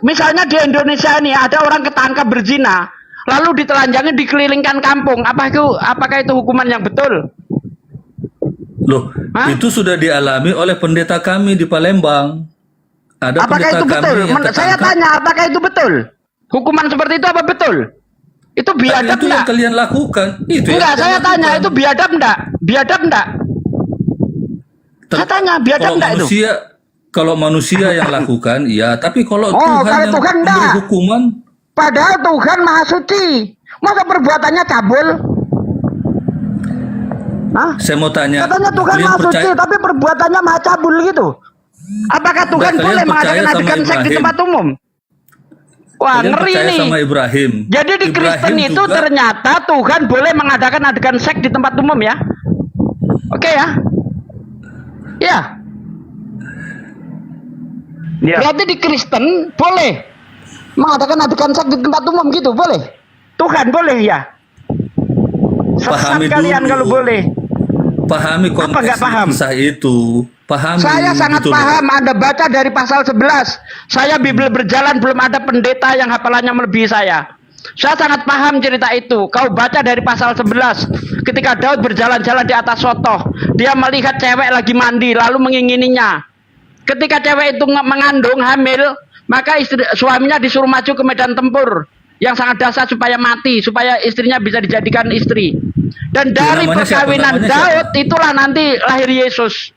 misalnya di Indonesia ini ada orang ketangkap berzina, lalu ditelanjangi dikelilingkan kampung, apakah itu hukuman yang betul? loh, Hah? itu sudah dialami oleh pendeta kami di Palembang. Ada Apakah pendeta itu betul? kami yang Saya ketangkap. tanya, apakah itu betul? Hukuman seperti itu apa betul? Itu Tapi biadab itu yang enggak? kalian lakukan. Itu yang Enggak, kalian saya tanya lakukan. itu biadab enggak? Biadab enggak? Saya tanya, biadab Kalau enggak itu? Kalau manusia yang lakukan, ya. Tapi kalau Oh, Tuhan kalau yang Tuhan memberi enggak. hukuman, Padahal Tuhan Maha Suci. Masa perbuatannya cabul? Hah? saya mau tanya. Katanya Tuhan kalian Maha Suci, tapi perbuatannya Maha cabul gitu. Apakah Tuhan kalian boleh percaya mengadakan sama adegan seks di Ibrahim? tempat umum? Wah, Kalian ngeri percaya nih. sama Ibrahim. Jadi di Kristen Ibrahim itu juga- ternyata Tuhan boleh mengadakan adegan seks di tempat umum ya? Oke ya? Ya. Ya. Berarti di Kristen boleh mengadakan adegan seks di tempat umum gitu, boleh? Tuhan boleh ya? Sesat Pahami kalian dulu. kalau boleh. Pahami konteks nggak paham? kisah itu. Pahami. Saya sangat gitu loh. paham. Anda baca dari pasal 11. Saya Bible berjalan, belum ada pendeta yang hafalannya melebihi saya. Saya sangat paham cerita itu. Kau baca dari pasal 11. Ketika Daud berjalan-jalan di atas sotoh, dia melihat cewek lagi mandi, lalu mengingininya. Ketika cewek itu mengandung, hamil, maka suaminya disuruh maju ke medan tempur yang sangat dahsyat supaya mati, supaya istrinya bisa dijadikan istri. Dan dari namanya siapa? perkawinan Namanya Daud, itulah nanti lahir Yesus.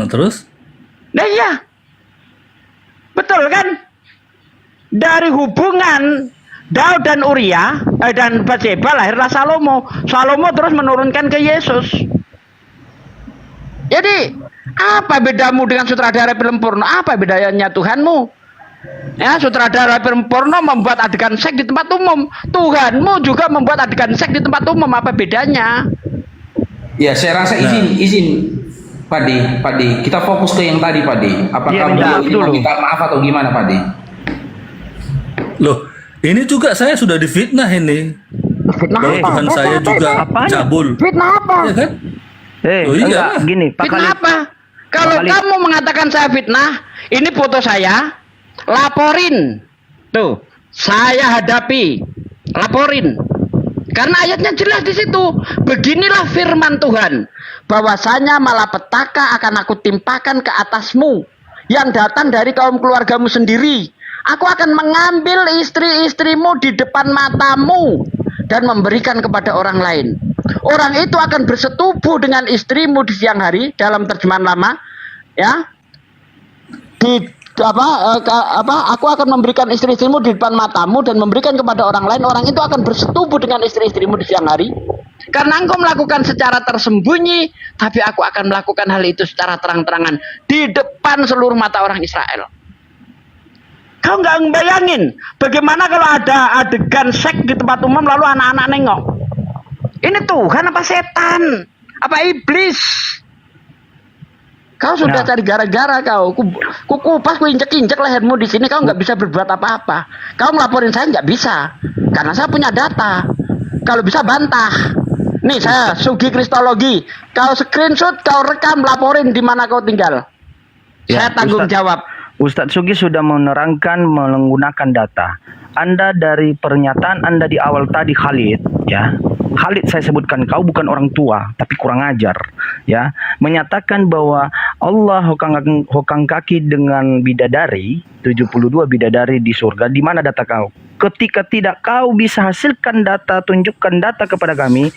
Terus? Nah iya, betul kan? Dari hubungan Daud dan Uria dan Batsheba lahirlah Salomo. Salomo terus menurunkan ke Yesus. Jadi apa bedamu dengan sutradara film porno? Apa bedanya Tuhanmu? Ya, sutradara film porno membuat adegan seks di tempat umum. Tuhanmu juga membuat adegan seks di tempat umum. Apa bedanya? Ya, saya rasa izin Padi, kita fokus ke yang tadi, Padi. Apakah Iya, beliau ini betul. meminta maaf atau gimana, Padi? Loh, ini juga saya sudah difitnah ini. Fitnah Bahwa apa? Tuhan saya juga Apanya? cabul. Fitnah apa? Ya kan? Oh, iya. Enggak, gini, Pak Fitnah Khalid. apa? Kalau Khalid. kamu mengatakan saya fitnah, ini foto saya, laporin. Tuh, saya hadapi, laporin. Karena ayatnya jelas di situ. Beginilah firman Tuhan, bahwasanya malapetaka akan aku timpakan ke atasmu yang datang dari kaum keluargamu sendiri. Aku akan mengambil istri-istrimu di depan matamu dan memberikan kepada orang lain. Orang itu akan bersetubuh dengan istrimu di siang hari, dalam terjemahan lama, ya. Aku akan memberikan istri-istrimu di depan matamu dan memberikan kepada orang lain. Orang itu akan bersetubuh dengan istri-istrimu di siang hari. Karena engkau melakukan secara tersembunyi, tapi aku akan melakukan hal itu secara terang-terangan di depan seluruh mata orang Israel. Kau nggak bayangin bagaimana kalau ada adegan seks di tempat umum lalu anak-anak nengok. Ini Tuhan apa setan? Apa iblis? Kau sudah cari gara-gara kau. Kupas, ku injek-injek lehermu di sini. Kau nggak bisa berbuat apa-apa. Kau melaporin saya nggak bisa, karena saya punya data. Kalau bisa bantah. Nih saya Sugi Kristologi. Kau screenshot, kau rekam, laporin di mana kau tinggal. Ya, Saya tanggung Ustadz. jawab. Ustadz Sugi sudah menerangkan menggunakan data. Anda dari pernyataan Anda di awal tadi, Khalid, ya. Khalid, saya sebutkan, kau bukan orang tua, tapi kurang ajar, ya. Menyatakan bahwa Allah hokang kaki dengan bidadari, 72 bidadari di surga. Di mana data kau? Ketika tidak kau bisa hasilkan data, tunjukkan data kepada kami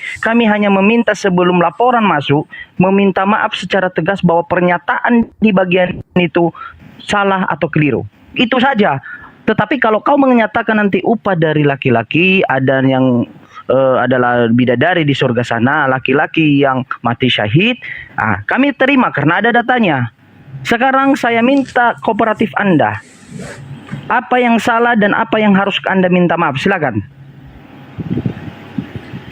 hanya meminta sebelum laporan masuk, meminta maaf secara tegas bahwa pernyataan di bagian itu salah atau keliru. Itu saja. Tetapi kalau kau menyatakan nanti upah dari laki-laki, ada yang adalah bidadari di surga sana, laki-laki yang mati syahid, kami terima karena ada datanya. Sekarang saya minta kooperatif Anda. Apa yang salah dan apa yang harus Anda minta maaf? Silakan.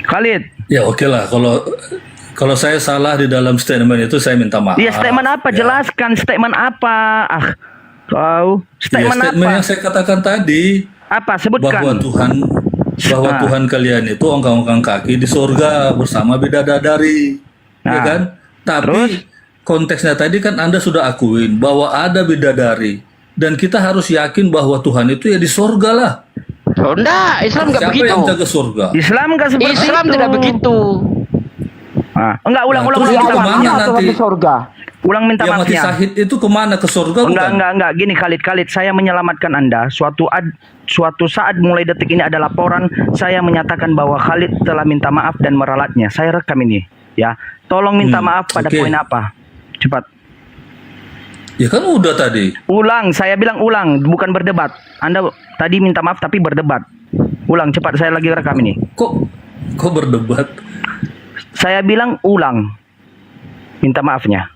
Khalid. Ya oke lah, kalau saya salah di dalam statement itu saya minta maaf. Ya statement apa? Jelaskan statement apa? Kau statement apa? Statement yang saya katakan tadi. Apa? Sebutkan. Bahwa Tuhan kalian itu ongkang-ongkang kaki di surga bersama bidadari, ya kan? Tapi konteksnya tadi kan Anda sudah akuin bahwa ada bidadari dan kita harus yakin bahwa Tuhan itu ya di surga lah. Oh enggak, Islam enggak begitu. Siapa yang jaga surga? Islam enggak seperti Islam itu. tidak begitu. Enggak, ulang terus minta kemana maaf. nanti? Di surga. Ulang minta Yang mati maafnya. syahid itu kemana? Ke surga bukan? Enggak. Gini Khalid, saya menyelamatkan Anda. Suatu saat mulai detik ini ada laporan, saya menyatakan bahwa Khalid telah minta maaf dan meralatnya. Saya rekam ini, ya. Tolong minta maaf pada poin apa? Cepat. Ya kan udah tadi. Ulang, saya bilang ulang, bukan berdebat. Anda tadi minta maaf tapi berdebat. Ulang cepat, saya lagi rekam ini. Kok berdebat? Saya bilang ulang. Minta maafnya.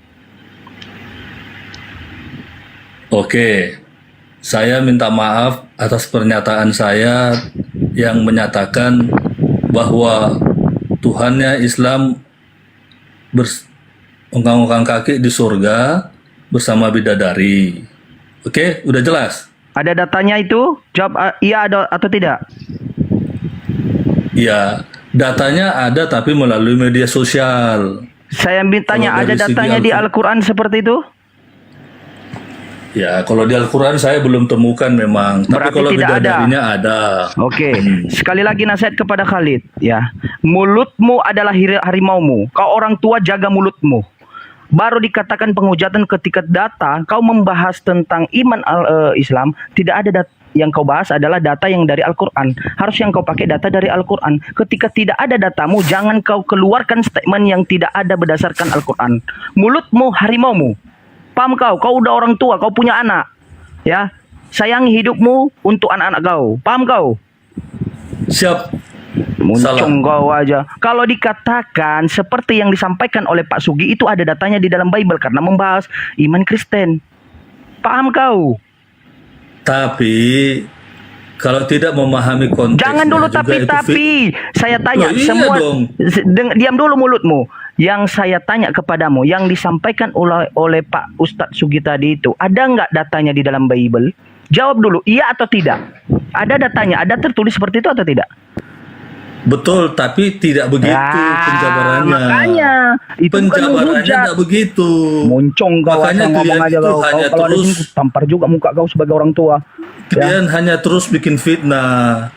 Oke, saya minta maaf atas pernyataan saya yang menyatakan bahwa Tuhannya Islam ongkang-ongkang kaki di surga bersama bidadari. Oke, udah jelas? Ada datanya itu? Jawab iya atau tidak? Iya, datanya ada tapi melalui media sosial. Saya mintanya, Kalau ada dari segi datanya di Al-Quran seperti itu? Ya, kalau di Al-Quran saya belum temukan memang. Tapi Berarti kalau tidak bidadarinya ada. Oke, sekali lagi nasihat kepada Khalid, ya. Mulutmu adalah harimaumu. Kau orang tua, jaga mulutmu. Baru dikatakan penghujatan ketika data kau membahas tentang iman Islam, tidak ada yang kau bahas adalah data yang dari Al-Quran. Harus yang kau pakai data dari Al-Quran. Ketika tidak ada datamu, jangan kau keluarkan statement yang tidak ada berdasarkan Al-Quran. Mulutmu harimaumu. Paham kau? Kau udah orang tua, kau punya anak. Ya, sayangi hidupmu untuk anak-anak kau. Paham kau? Siap. Muncung kau aja. Kalau dikatakan seperti yang disampaikan oleh Pak Sugi, itu ada datanya di dalam Bible karena membahas iman Kristen. Paham kau? Tapi kalau tidak memahami konteks. Jangan dulu tapi. Saya tanya Loh, iya semua. dong. Diam dulu mulutmu. Yang saya tanya kepadamu, yang disampaikan oleh Pak Ustadz Sugi tadi itu, ada nggak datanya di dalam Bible? Jawab dulu, iya atau tidak? Ada datanya, ada tertulis seperti itu atau tidak? Betul, tapi tidak begitu penjabarannya. Makanya itu penjabarannya tidak begitu. Muncung kau Makanya ngomong kalian aja itu kau. hanya Kalau ada terus sini tampar juga muka kau sebagai orang tua. kalian hanya terus bikin fitnah.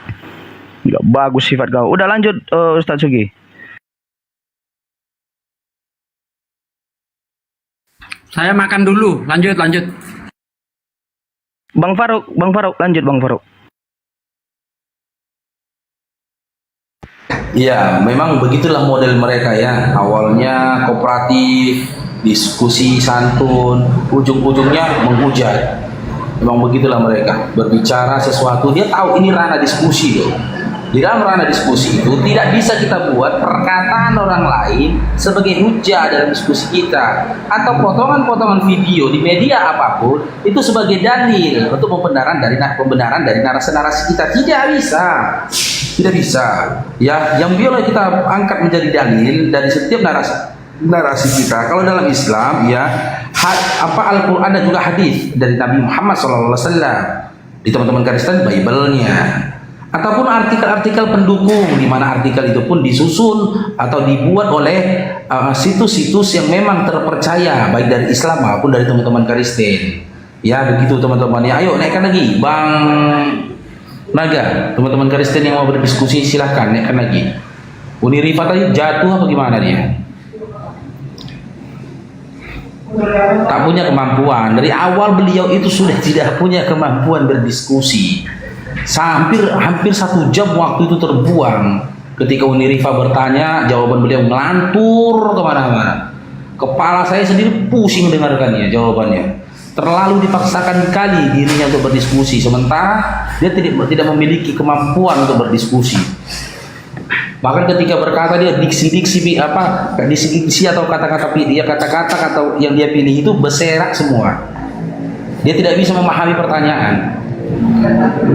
Nggak bagus sifat kau. Udah lanjut Ustadz Sugi. Saya makan dulu. Lanjut. Bang Faruk, lanjut Bang Faruk. Ya, memang begitulah model mereka ya. Awalnya kooperatif, diskusi santun, ujung-ujungnya menghujat. Memang begitulah mereka. Berbicara sesuatu, dia tahu ini ranah diskusi loh. Di dalam ranah diskusi itu tidak bisa kita buat perkataan orang lain sebagai hujah dalam diskusi kita, atau potongan-potongan video di media apapun itu sebagai dalil untuk pembenaran dari narasi-narasi kita. Tidak bisa ya, yang boleh kita angkat menjadi dalil dari setiap narasi kita. Kalau dalam Islam ya, Al-Quran dan juga hadis dari Nabi Muhammad SAW. Di teman-teman Kristen Bible-nya, ataupun artikel-artikel pendukung, di mana artikel itu pun disusun atau dibuat oleh situs-situs yang memang terpercaya, baik dari Islam maupun dari teman-teman Kristen. Ya begitu teman-teman ya. Ayo naikkan lagi Bang Naga, teman-teman Kristen yang mau berdiskusi silahkan naikkan lagi. Uni Rifa tadi jatuh apa gimana dia? Tak punya kemampuan. Dari awal beliau itu sudah tidak punya kemampuan berdiskusi. Hampir 1 jam waktu itu terbuang. Ketika Uni Rifa bertanya, jawaban beliau ngelantur kemana-mana. Kepala saya sendiri pusing dengarkannya jawabannya. Terlalu dipaksakan kali dirinya untuk berdiskusi, sementara dia tidak memiliki kemampuan untuk berdiskusi. Bahkan ketika berkata dia diksi atau kata-kata atau yang dia pilih itu berserak semua. Dia tidak bisa memahami pertanyaan.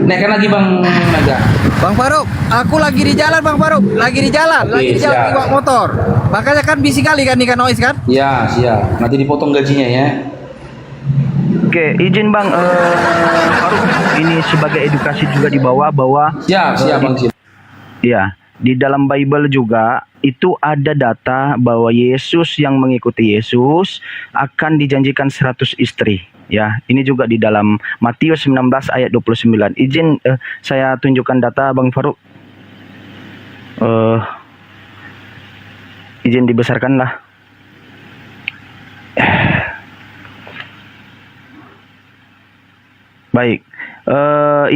Naikkan lagi Bang Naga. Bang Faruk, aku lagi di jalan Bang Faruk, lagi di jalan siap. bawa motor. Makanya kan bising kali kan ikan noise kan? Ya, siap. Nanti dipotong gajinya ya. Oke, izin Bang, Faruk, ini sebagai edukasi juga di bawah bahwa Siap Bang. ya, di dalam Bible juga itu ada data bahwa Yesus yang mengikuti Yesus akan dijanjikan 100 istri. Ya, ini juga di dalam Matius 19 ayat 29. Izin saya tunjukkan data Bang Faruk. Izin dibesarkanlah. Baik,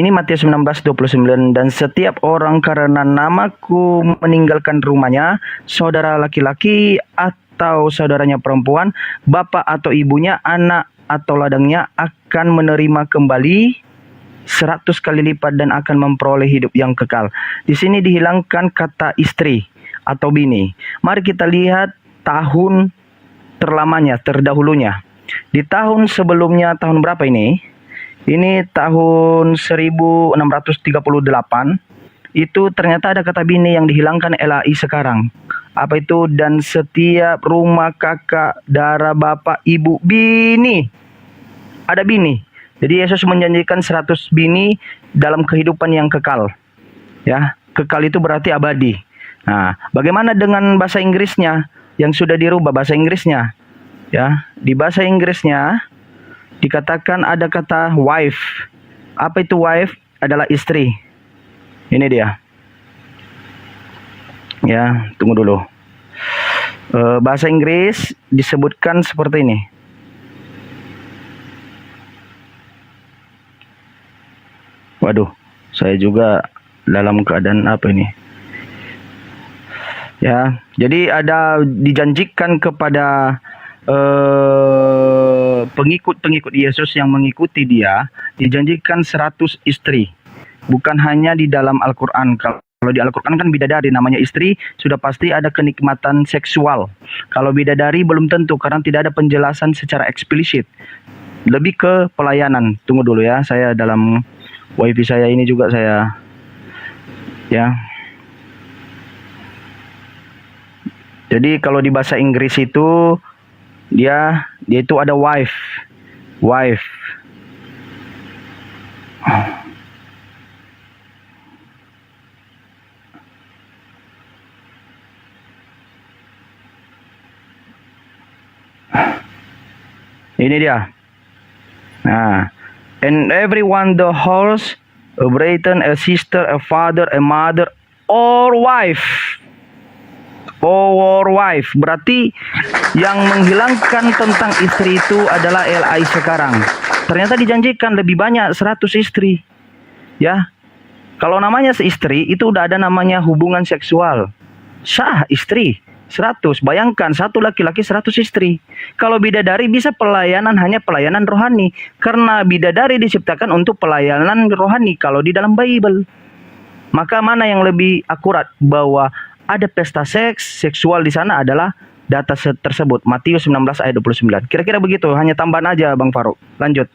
ini Matius 19:29, dan setiap orang karena namaku meninggalkan rumahnya, saudara laki-laki atau saudaranya perempuan, bapak atau ibunya, anak atau ladangnya akan menerima kembali 100 kali lipat dan akan memperoleh hidup yang kekal. Di sini dihilangkan kata istri atau bini. Mari kita lihat tahun terlamanya, terdahulunya. Di tahun sebelumnya, tahun berapa ini? Ini tahun 1638. Itu ternyata ada kata bini yang dihilangkan LAI sekarang. Apa itu? Dan setiap rumah kakak, darah, bapak, ibu, bini. Ada bini. Jadi Yesus menjanjikan 100 bini dalam kehidupan yang kekal. Ya, kekal itu berarti abadi. Nah, bagaimana dengan bahasa Inggrisnya yang sudah dirubah bahasa Inggrisnya? Ya, di bahasa Inggrisnya dikatakan ada kata wife. Apa itu wife? Adalah istri. Ini dia. Ya, tunggu dulu. Bahasa Inggris disebutkan seperti ini. Waduh, saya juga dalam keadaan apa ini? Ya, jadi ada dijanjikan kepada pengikut-pengikut Yesus yang mengikuti dia, dijanjikan 100 istri. Bukan hanya di dalam Al-Quran. Kalau di Al-Quran kan bidadari namanya istri, sudah pasti ada kenikmatan seksual. Kalau bidadari belum tentu, karena tidak ada penjelasan secara eksplisit. Lebih ke pelayanan. Tunggu dulu ya, saya dalam wifi saya ini juga saya ya. Jadi kalau di bahasa Inggris itu dia itu ada wife. Ini dia. Nah, and everyone the horse, a brethren, a sister, a father, a mother, or wife. Or wife. Berarti yang menghilangkan tentang istri itu adalah LI sekarang. Ternyata dijanjikan lebih banyak 100 istri. Ya. Kalau namanya seistri itu udah ada namanya hubungan seksual. Sah istri 100. Bayangkan satu laki-laki 100 istri. Kalau bidadari bisa pelayanan hanya pelayanan rohani. Karena bidadari diciptakan untuk pelayanan rohani kalau di dalam Bible. Maka mana yang lebih akurat bahwa ada pesta seksual di sana adalah data tersebut. Matius 19 ayat 29. Kira-kira begitu, hanya tambahan aja Bang Faruk. Lanjut.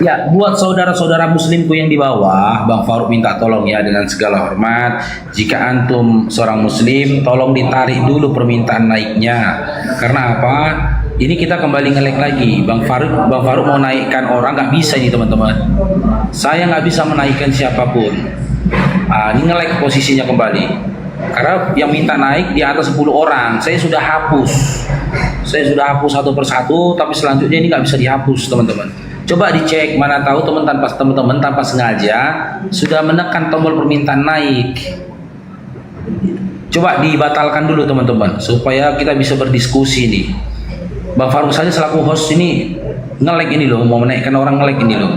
Ya, buat saudara-saudara muslimku yang di bawah, Bang Faruk minta tolong ya dengan segala hormat. Jika antum seorang muslim, tolong ditarik dulu permintaan naiknya. Karena apa? Ini kita kembali nge-lag lagi. Bang Faruk mau naikkan orang, nggak bisa ini teman-teman. Saya nggak bisa menaikkan siapapun. Ini nge-lag posisinya kembali. Karena yang minta naik di atas 10 orang, saya sudah hapus. Saya sudah hapus satu persatu, tapi selanjutnya ini nggak bisa dihapus teman-teman. Coba dicek, mana tahu teman-teman tanpa sengaja sudah menekan tombol permintaan naik. Coba dibatalkan dulu teman-teman supaya kita bisa berdiskusi nih. Bang Faruk saja selaku host ini nge-lag ini loh, mau menaikkan orang nge-lag ini loh.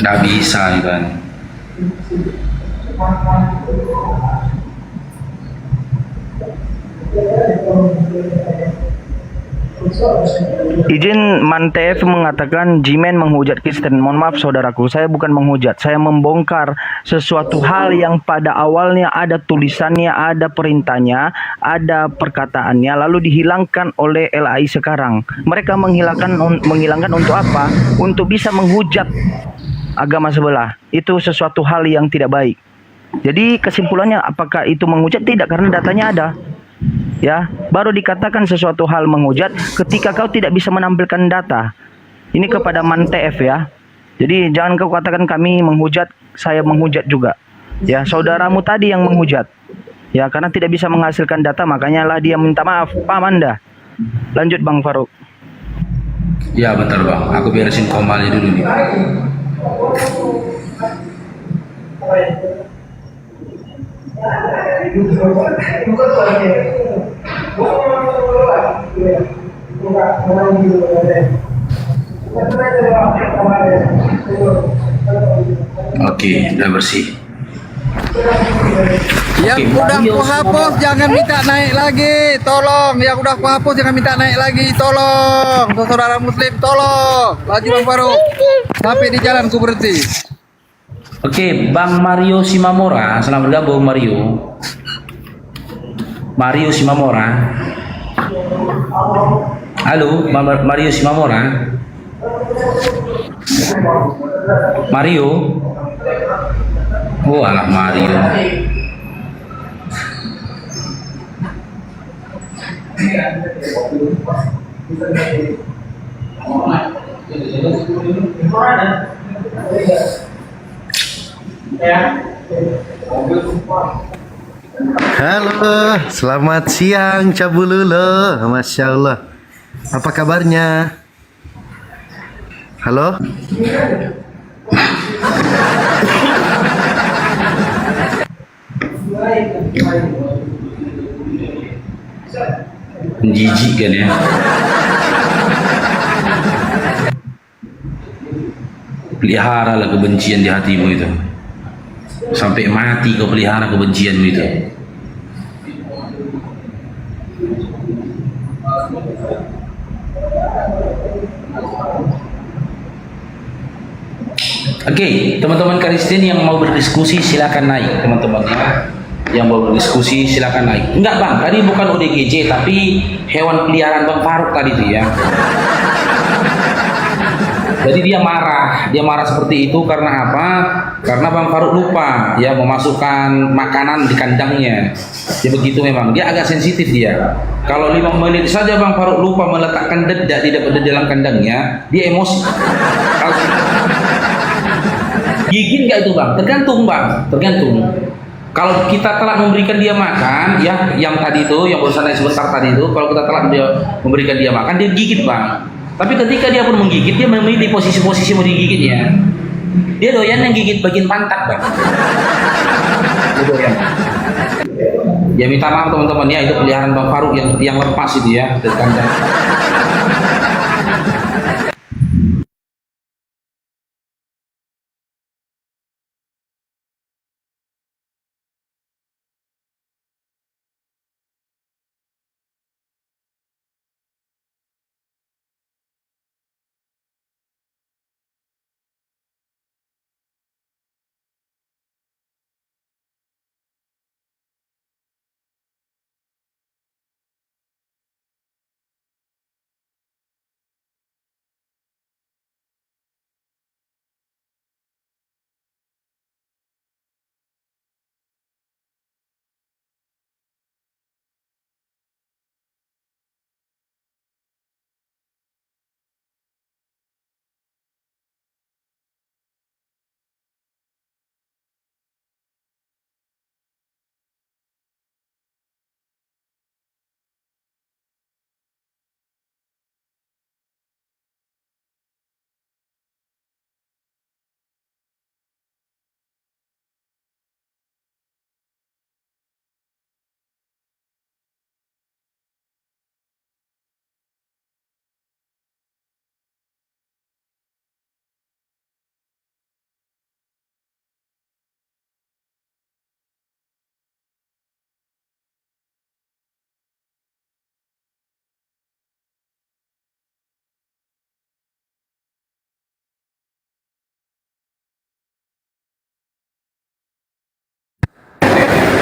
Nggak bisa kan. Izin Mantef mengatakan Jimen menghujat Kristen. Mohon maaf saudaraku, saya bukan menghujat. Saya membongkar sesuatu hal yang pada awalnya ada tulisannya, ada perintahnya, ada perkataannya, lalu dihilangkan oleh LAI sekarang. Mereka menghilangkan untuk apa? Untuk bisa menghujat agama sebelah. Itu sesuatu hal yang tidak baik. Jadi kesimpulannya apakah itu menghujat? Tidak, karena datanya ada. Ya, baru dikatakan sesuatu hal menghujat ketika kau tidak bisa menampilkan data. Ini kepada Mantef ya. Jadi jangan kau katakan kami menghujat, saya menghujat juga. Ya, saudaramu tadi yang menghujat. Ya, karena tidak bisa menghasilkan data, makanya lah dia minta maaf. Paham Anda? Lanjut Bang Faruk. Ya bentar bang, aku beresin komalnya dulu nih. Oke, udah bersih. Yang udah ku hapus jangan minta naik lagi, tolong. Yang udah ku hapus jangan minta naik lagi, tolong. Saudara Muslim, tolong. Laju Bang Faruk. Sampai di jalan ku berhenti. Oke, Bang Mario Simamora, selamat bergabung Mario. Mario Simamora. Halo, Mario Simamora. Mario. Oh, alah Mario. Halo, selamat siang Cabululo. Masya Allah. Apa kabarnya? Halo? Jijik kan ya. Peliharalah kebencian di hatimu itu. Sampai mati kau pelihara kebencianmu itu. Oke, teman-teman Kristen yang mau berdiskusi silakan naik, teman-teman ya. Yang mau berdiskusi silakan naik. Enggak bang, tadi bukan ODGJ tapi hewan peliharaan Bang Faruk tadi itu ya. Jadi dia marah seperti itu karena apa? Karena Bang Faruk lupa ya memasukkan makanan di kandangnya. Ya begitu memang, dia agak sensitif dia. Kalau 5 menit saja Bang Faruk lupa meletakkan dedak di dalam kandangnya, dia emosi. Gigit nggak itu bang? Tergantung bang, tergantung. Kalau kita telah memberikan dia makan, ya yang tadi itu, yang barusan sebentar tadi itu, kalau kita telah memberikan dia makan, dia gigit bang. Tapi ketika dia pun menggigit, dia memilih posisi-posisi mau digigitnya. Dia doyan yang gigit bagian pantat bang. Dia doyan. Ya minta maaf teman-teman ya, itu peliharaan Bang Faruk yang lepas itu ya, dari kandang.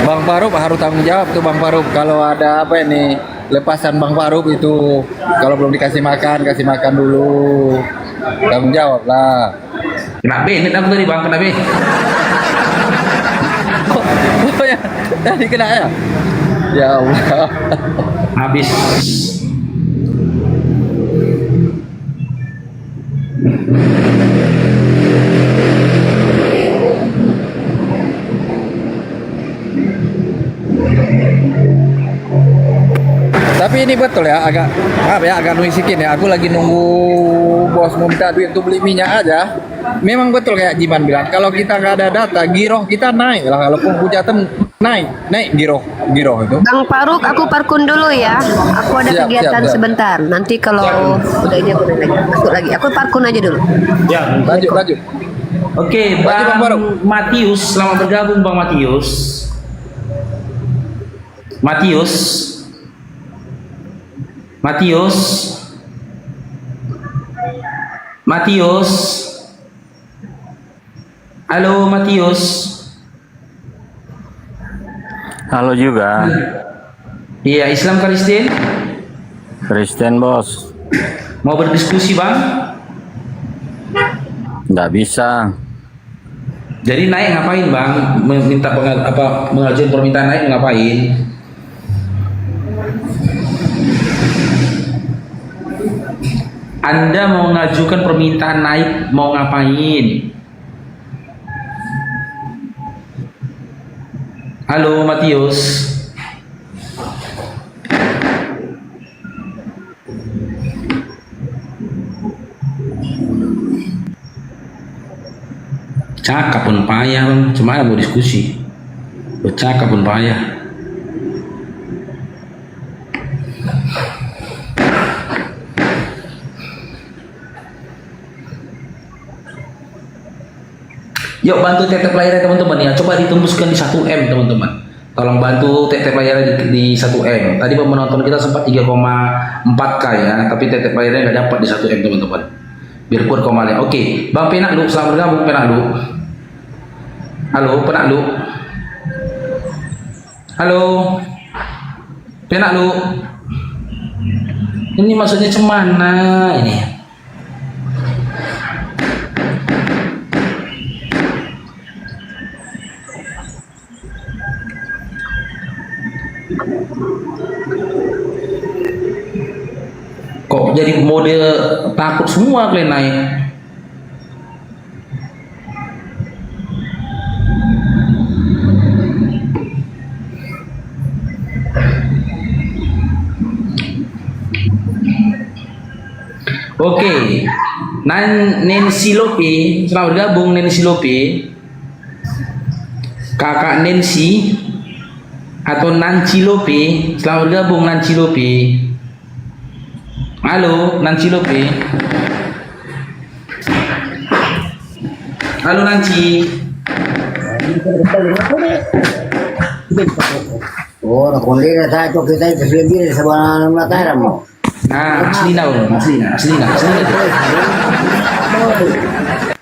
Bang Faruq harus tanggung jawab tuh Bang Faruq. Kalau ada apa ini lepasan Bang Faruq itu, kalau belum dikasih makan, kasih makan dulu. Tanggung jawab lah. Kena benet aku tadi bang, kena benet. Oh ya, tadi kena ya. Ya Allah. Habis. Tapi ini betul ya, agak maaf ya, agak nuisikin ya. Aku lagi nunggu bos minta duit untuk beli minyak aja. Memang betul kayak Jiman bilang, kalau kita nggak ada data, giroh kita naik lah. Kalau penghujatan naik giroh itu. Bang Faruq, aku parkun dulu ya. Aku ada Siap, kegiatan siap. sebentar. Nanti kalau udah ini aku lagi masuk lagi. Aku parkun aja dulu. Ya, Lanjut. Oke, Bang Faruq. Bang Matius, selamat bergabung Bang Matius. Matius. Halo Matius. Halo juga. Iya, Islam Kristen. Kristen bos. Mau berdiskusi bang? Nggak bisa. Jadi naik ngapain bang? Minta mengajukan permintaan naik ngapain? Anda mau mengajukan permintaan naik mau ngapain? Halo Matius. Cakap pun payah bang, cuma mau diskusi. Bercakap pun payah. Yuk bantu tetep layarnya teman-teman ya. Coba ditembuskan di 1M teman-teman. Tolong bantu tetep layarnya di 1M. Tadi penonton kita sempat 3,4K ya, tapi tetep layarnya nggak dapat di 1M teman-teman. Biar kuat komalnya. Oke, Bang Penaklu, selamat bergabung Penaklu. Halo Penaklu. Halo Penaklu. Ini maksudnya cemana ini? Kok jadi mode takut semua kalian naik? Oke, Nancy Lope, selamat bergabung Nancy Lope. Kakak Nancy atau Nancy Lope, selamat bergabung Nancy Lope. Halo Nancy Lope. Halo Nancy. Oh, nakondena tayo kita sa sendiri sa mga mataram mo. Nah, asli na.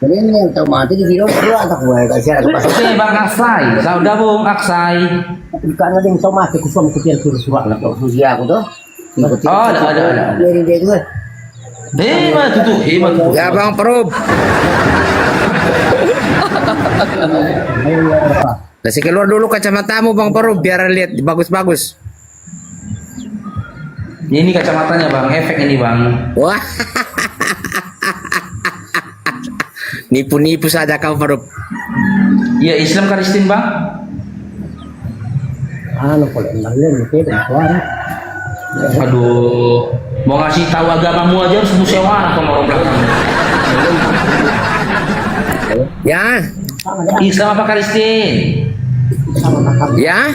Kemudian yang mati di video perlu atau gue kasih ada Oke, Bang Aksai, selamat gabung Aksai. Karena ada yang mati kusum kecil surat lah kalau susia aku tuh. Oh, ada. Dari dia juga. Hebat tuh. Ya Bang Faruq. Kasih keluar dulu kacamatamu Bang Faruq biar lihat bagus-bagus. Ini kacamatanya Bang, efek ini Bang. Wah. Nipu-nipu saja kau Faruq. Iya, Islam Kristen Bang. Ano kalau nalin itu suara. Aduh, mau ngasih tahu agamamu aja harus musyawarah sama orang belakang. Ya. Islam apa Kristen? Ya.